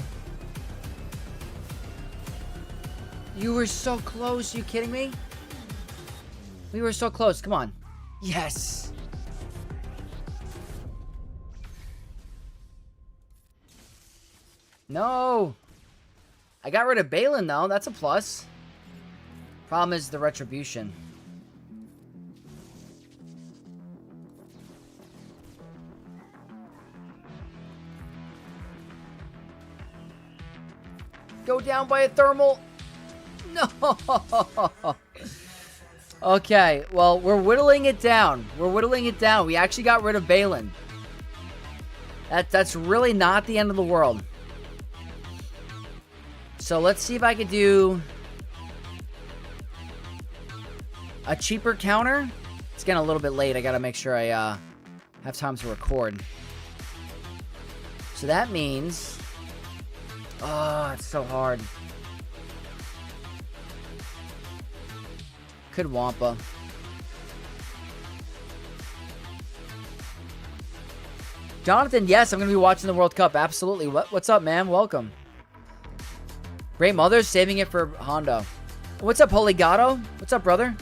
You were so close. Are you kidding me? We were so close. Come on. Yes. No. I got rid of Balin, though. That's a plus. Problem is the retribution. Go down by a thermal. No. Okay, well, we're whittling it down. We're whittling it down. We actually got rid of Balin. That's really not the end of the world. So let's see if I could do a cheaper counter. It's getting a little bit late. I gotta make sure I have time to record. So that means... Oh, it's so hard. Could Wampa. Jonathan, yes, I'm going to be watching the World Cup. Absolutely. What's up, man? Welcome. Great Mother, saving it for Hondo. What's up, Poligato? What's up, brother?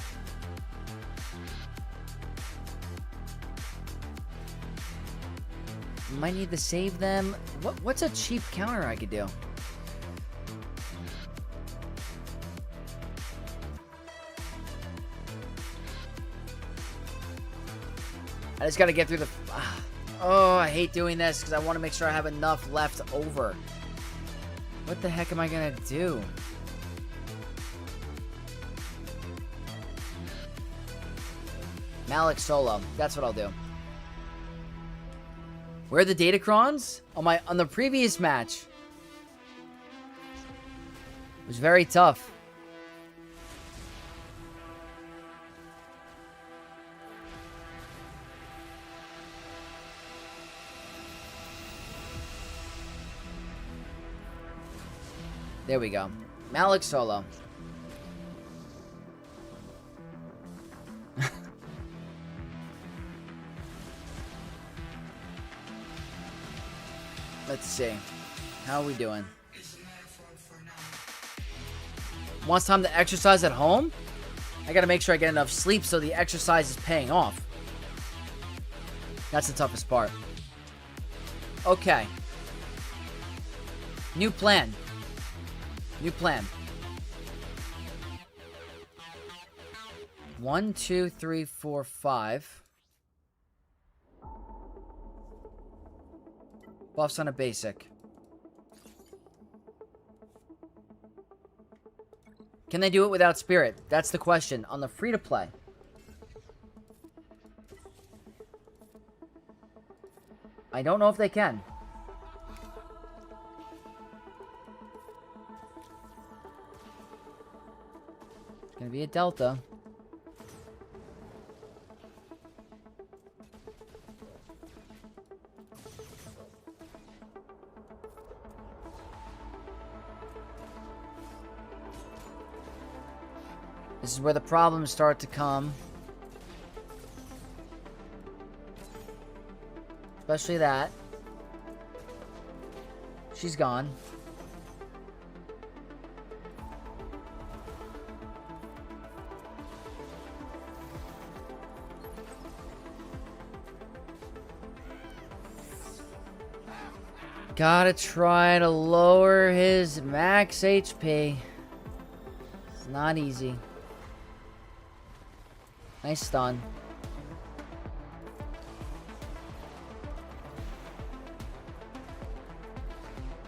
Might need to save them. What's a cheap counter I could do? I just got to get through the... Oh, I hate doing this because I want to make sure I have enough left over. What the heck am I going to do? Malik solo. That's what I'll do. Where are the Datacrons? On the previous match. It was very tough. There we go. Malik solo. Let's see. How are we doing? Wants time to exercise at home? I gotta make sure I get enough sleep so the exercise is paying off. That's the toughest part. Okay. New plan. New plan. 1, 2, 3, 4, 5. Buffs on a basic. Can they do it without spirit? That's the question. On the free-to-play. I don't know if they can. It's gonna be a Delta. This is where the problems start to come. Especially that. She's gone. Gotta try to lower his max HP. It's not easy. Nice stun.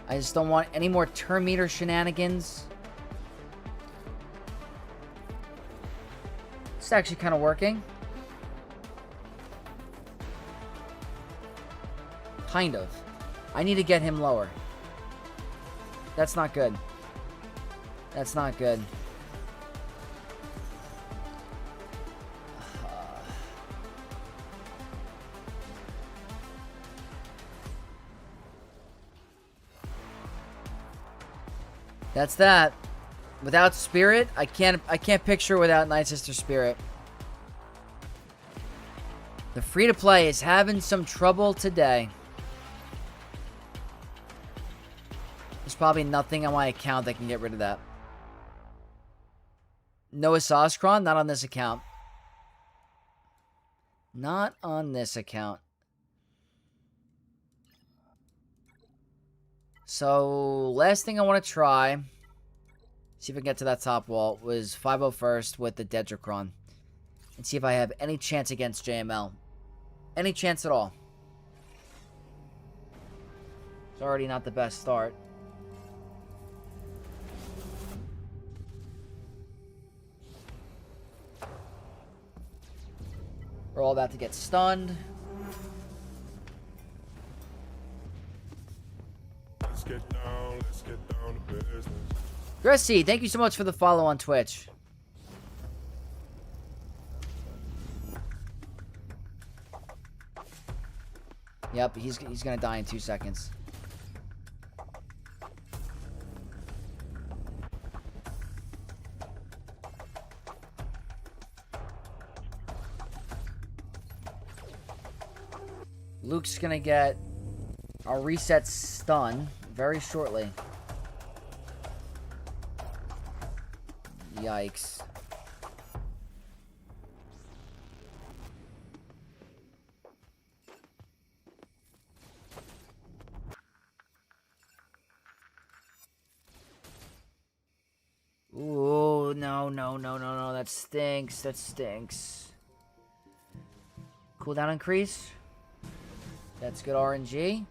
I just don't want any more turn meter shenanigans. It's actually kind of working. Kind of. I need to get him lower. That's not good. That's not good. That's that. Without Spirit, I can't picture without Night Sister Spirit. The free-to-play is having some trouble today. There's probably nothing on my account that can get rid of that. Noah Saucekron? Not on this account. Not on this account. So, last thing I want to try, see if I can get to that top wall, was 501st with the Dedricron. And see if I have any chance against JML. Any chance at all. It's already not the best start. We're all about to get stunned. Let's get down to business. Gracie, thank you so much for the follow on Twitch. Yep, he's gonna die in 2 seconds. Luke's gonna get a reset stun very shortly. Yikes. Ooh, no, that stinks, that stinks. Cooldown increase. That's good RNG.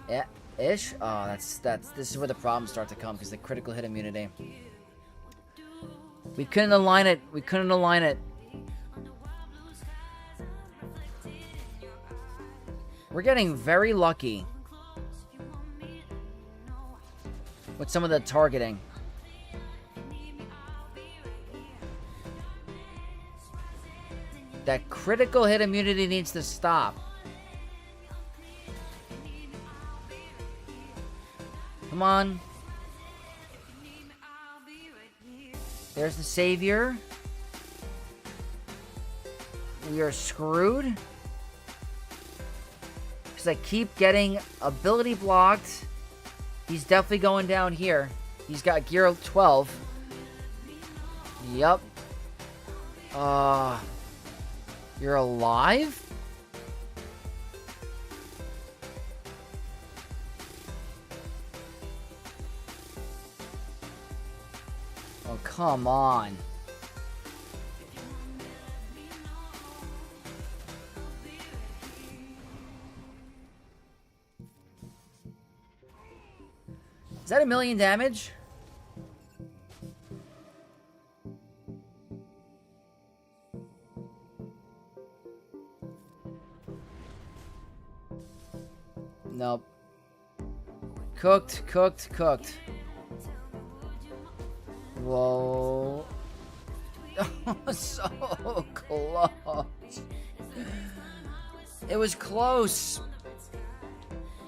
Yeah, ish. Oh, this is where the problems start to come, because the critical hit immunity. We couldn't align it. We couldn't align it. We're getting very lucky with some of the targeting. That critical hit immunity needs to stop. Come on. There's the savior. We are screwed. Because I keep getting ability blocked. He's definitely going down here. He's got gear 12. Yep. You're alive? Oh, come on. Is that 1,000,000 damage? Nope. Cooked. Whoa. So close. It was close.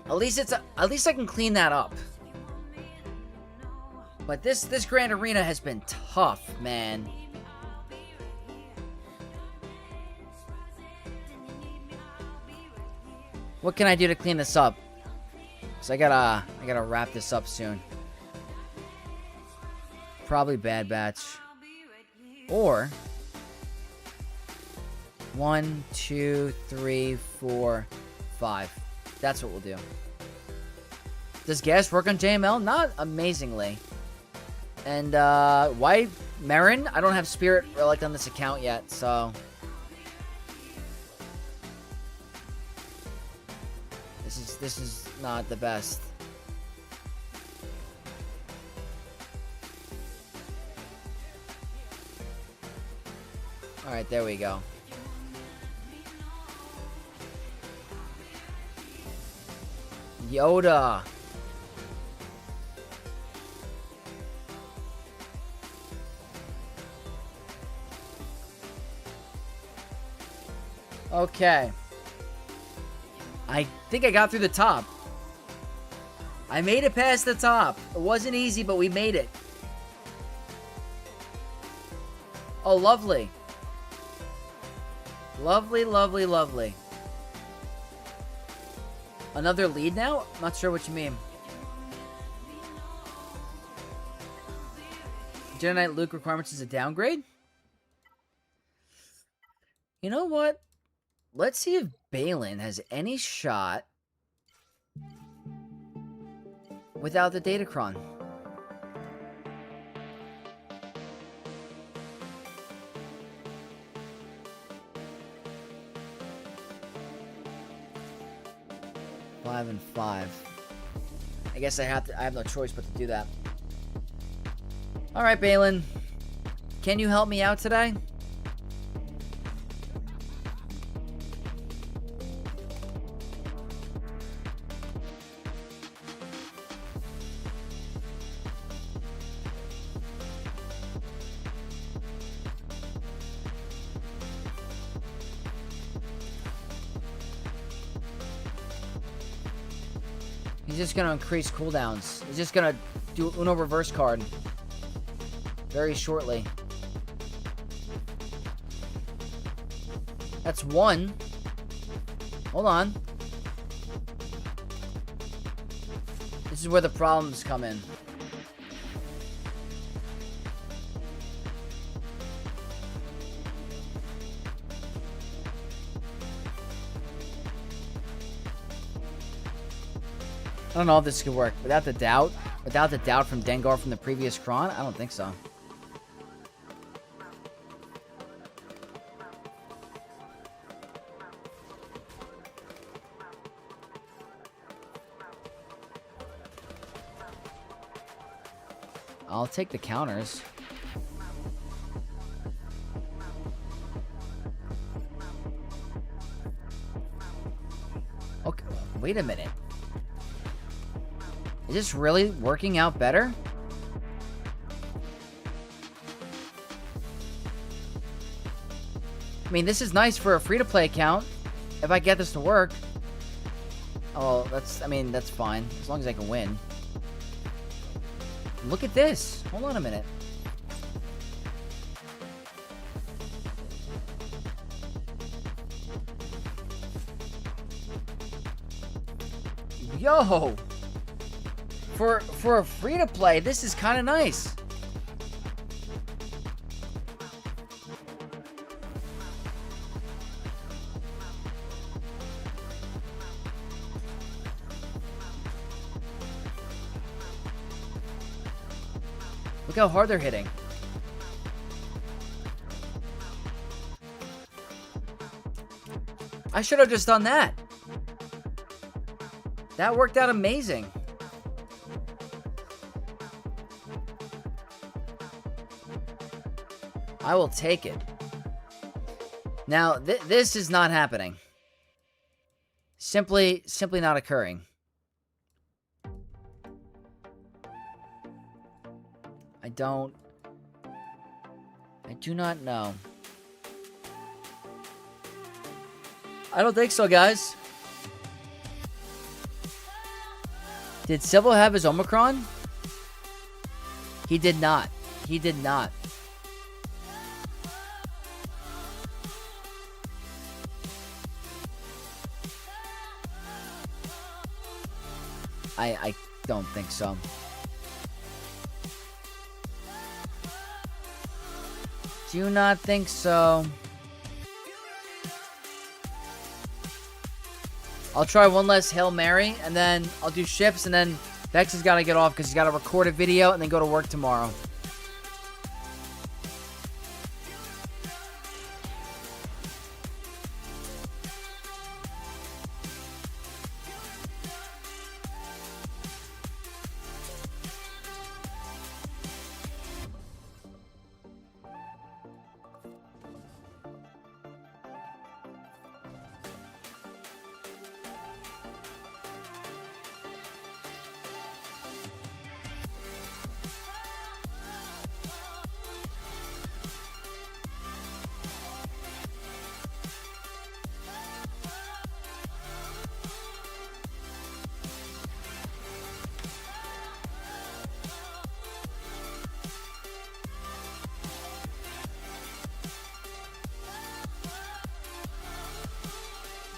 At least I can clean that up. But this Grand Arena has been tough, man. What can I do to clean this up? Cause I gotta wrap this up soon. Probably Bad Batch. Or 1, 2, 3, 4, 5. That's what we'll do. Does gas work on JML? Not amazingly. And why Marin? I don't have Spirit Relic on this account yet, so this is not the best. All right, there we go. Yoda. Okay. I think I got through the top. I made it past the top. It wasn't easy, but we made it. Oh, lovely. Lovely, lovely, lovely. Another lead now? I'm not sure what you mean. Jedi Knight Luke requirements is a downgrade? You know what? Let's see if Balin has any shot without the Datacron. Five and 5. I guess I have no choice but to do that. All right, Balin. Can you help me out today? He's just going to increase cooldowns. He's just going to do Uno reverse card very shortly. That's 1. Hold on. This is where the problems come in. I don't know if this could work. Without the doubt from Dengar from the previous Kron, I don't think so. I'll take the counters. Okay, wait a minute. Is this really working out better? I mean, this is nice for a free-to-play account. If I get this to work. Oh, that's fine. As long as I can win. Look at this. Hold on a minute. Yo! For a free-to-play, this is kind of nice. Look how hard they're hitting. I should have just done that. That worked out amazing. I will take it. Now, this is not happening. Simply not occurring. I do not know. I don't think so, guys. Did Civil have his Omicron? He did not. He did not. I don't think so. Do not think so. I'll try one less Hail Mary, and then I'll do ships, and then Vex has got to get off because he's got to record a video and then go to work tomorrow.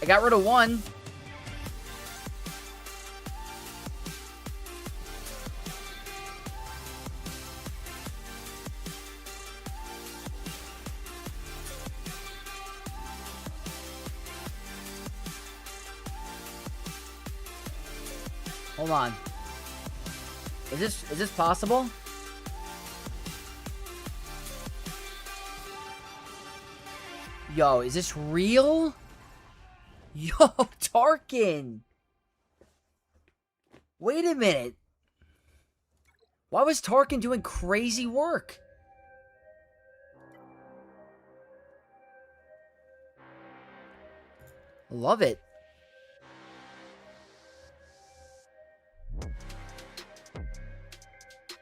I got rid of one. Hold on. Is this possible? Yo, is this real? Yo, Tarkin. Wait a minute. Why was Tarkin doing crazy work? Love it.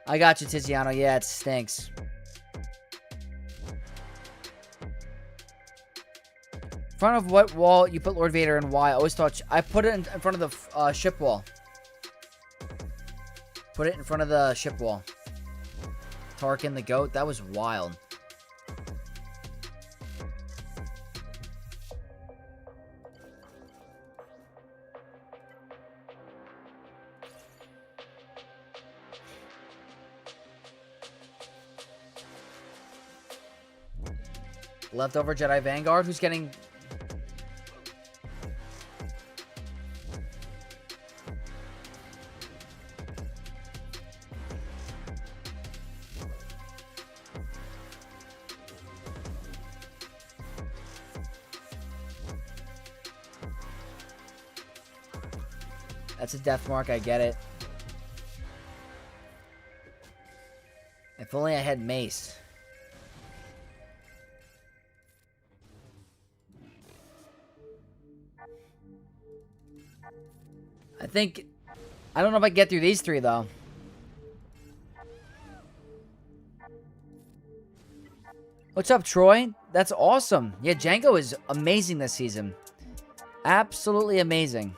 I got you, Tiziano. Yeah, it stinks. In front of what wall you put Lord Vader and why? I always thought... I put it in front of the ship wall. Put it in front of the ship wall. Tarkin the goat. That was wild. Leftover Jedi Vanguard. Who's getting... That's a death mark. I get it. If only I had mace. I don't know if I can get through these three, though. What's up, Troy? That's awesome. Yeah, Jango is amazing this season. Absolutely amazing.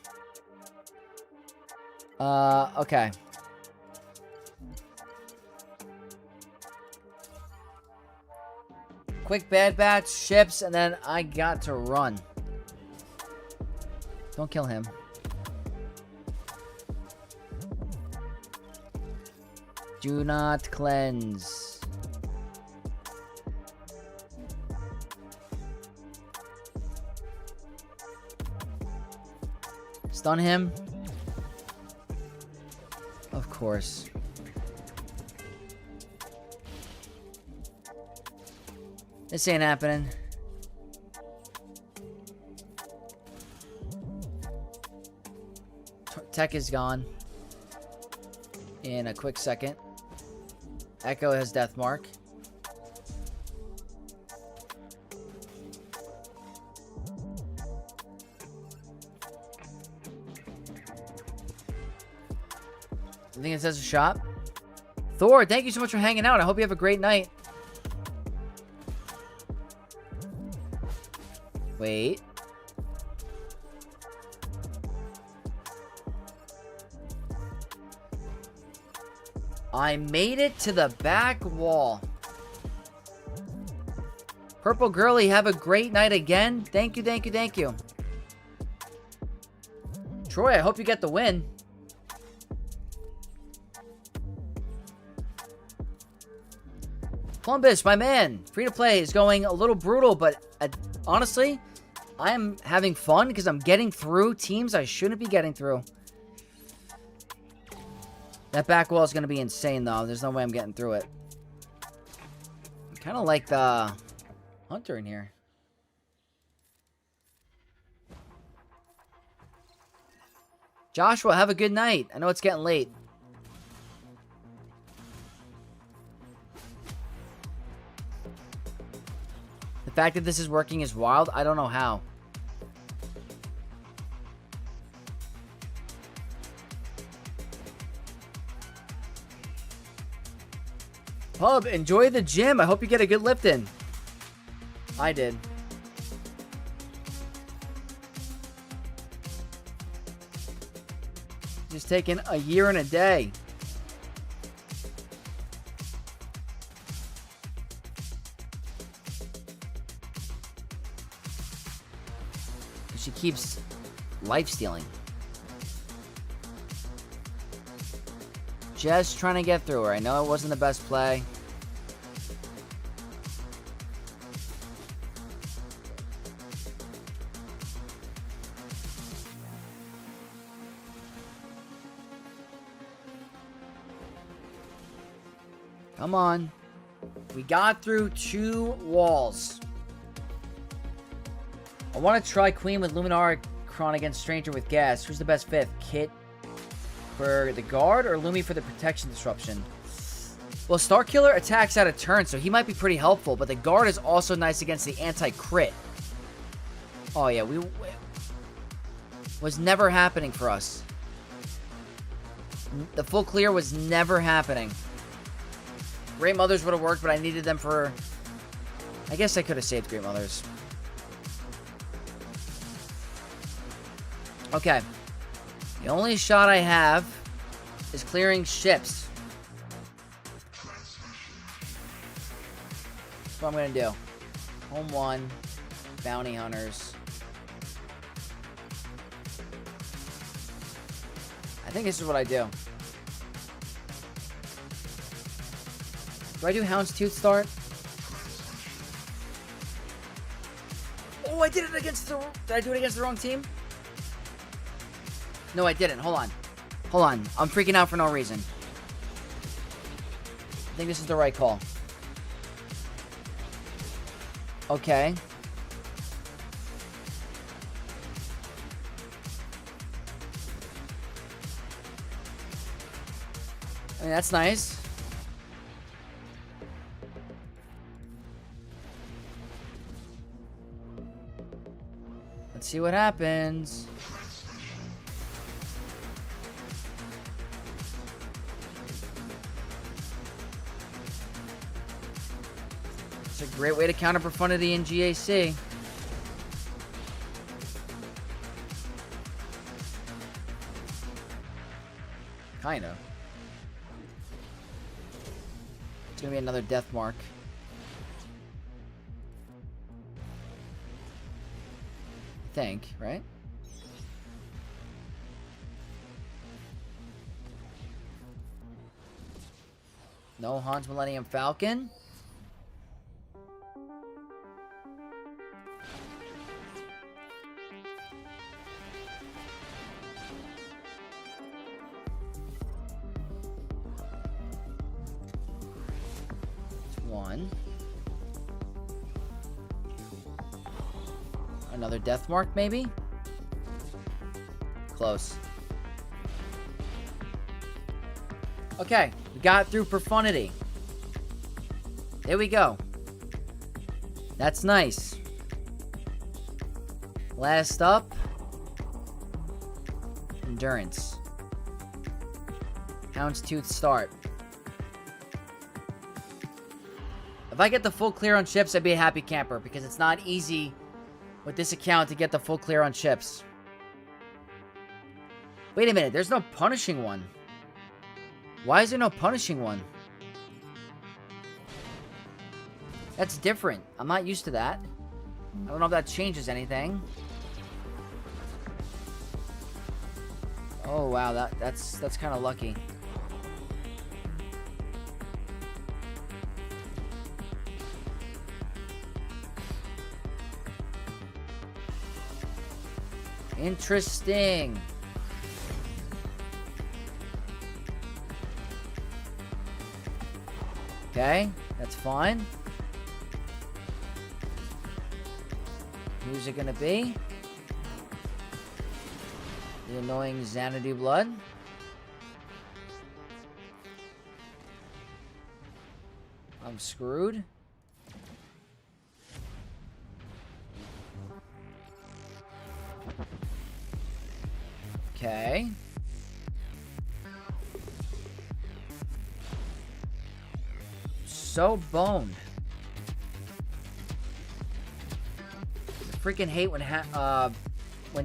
Okay. Quick bad batch, ships, and then I got to run. Don't kill him. Do not cleanse. Stun him. Of course. This ain't happening. Tech is gone. In a quick second. Echo has death mark. I think it says a shot. Thor, thank you so much for hanging out. I hope you have a great night. Wait. I made it to the back wall. Purple Girly, have a great night again. Thank you, thank you, thank you. Troy, I hope you get the win. Columbus, my man. Free to play is going a little brutal, but honestly, I am having fun because I'm getting through teams I shouldn't be getting through. That back wall is going to be insane, though. There's no way I'm getting through it. Kind of like the Hunter in here. Joshua, have a good night. I know it's getting late. The fact that this is working is wild. I don't know how. Pub, enjoy the gym. I hope you get a good lift in. I did. Just taking a year and a day. She keeps life stealing. Just trying to get through her. I know it wasn't the best play. Come on. We got through 2 walls. I want to try Queen with Luminara Kron against Stranger with Gas. Who's the best 5th? Kit for the guard or Lumi for the protection disruption? Well, Starkiller attacks out of turn, so he might be pretty helpful, but the guard is also nice against the anti-crit. Oh, yeah, was never happening for us. The full clear was never happening. Great Mothers would have worked, but I needed them for... I guess I could have saved Great Mothers. Okay. The only shot I have is clearing ships. That's what I'm going to do. Home 1. Bounty Hunters. I think this is what I do. Do I do Houndstooth start? Oh, I did it against the... Did I do it against the wrong team? No, I didn't. Hold on. Hold on. I'm freaking out for no reason. I think this is the right call. Okay. I mean, that's nice. Let's see what happens. It's a great way to counter Profundity in GAC. Kinda. It's gonna be another death mark. I think, right? No Hans Millennium Falcon. One. Another death mark, maybe? Close. Okay, we got through Profundity. There we go. That's nice. Last up. Endurance. Houndstooth start. If I get the full clear on ships, I'd be a happy camper, because it's not easy with this account to get the full clear on ships. Wait a minute, there's no punishing one. Why is there no punishing one? That's different. I'm not used to that. I don't know if that changes anything. Oh wow, that's kind of lucky. Interesting. Okay, that's fine. Who's it gonna be? The annoying Xanadu Blood. I'm screwed. Okay. So boned. I freaking hate when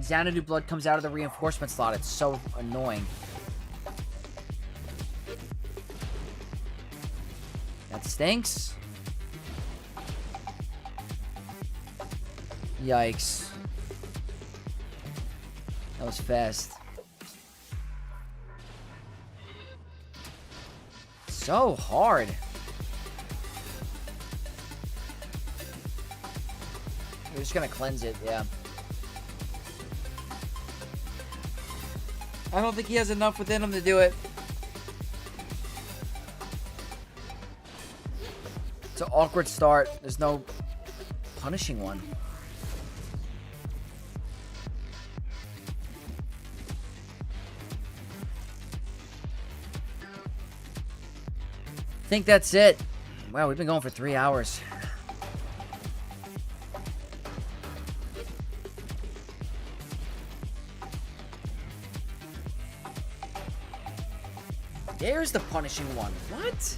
Xanadu Blood comes out of the reinforcement slot. It's so annoying. That stinks. Yikes. was fast. So hard. We're just gonna cleanse it, yeah. I don't think he has enough within him to do it. It's an awkward start. There's no punishing one. I think that's it. Wow, we've been going for 3 hours. There's the punishing one. What?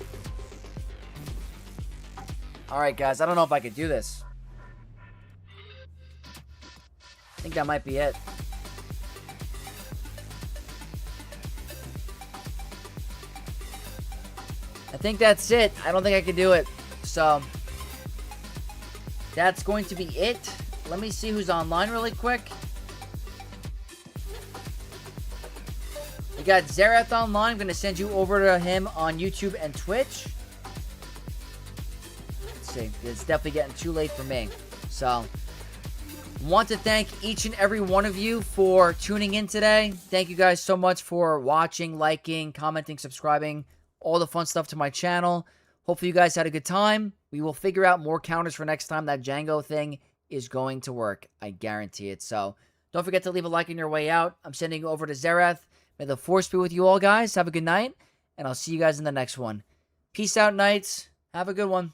Alright, guys. I don't know if I could do this. I think that might be it. I think that's it. I don't think I can do it. So, that's going to be it. Let me see who's online really quick. We got Zerath online. I'm going to send you over to him on YouTube and Twitch. Let's see. It's definitely getting too late for me. So, want to thank each and every one of you for tuning in today. Thank you guys so much for watching, liking, commenting, subscribing, all the fun stuff to my channel. Hopefully you guys had a good time. We will figure out more counters for next time. That Jango thing is going to work. I guarantee it. So, don't forget to leave a like on your way out. I'm sending you over to Zerath. May the force be with you all, guys. Have a good night, and I'll see you guys in the next one. Peace out, Knights. Have a good one.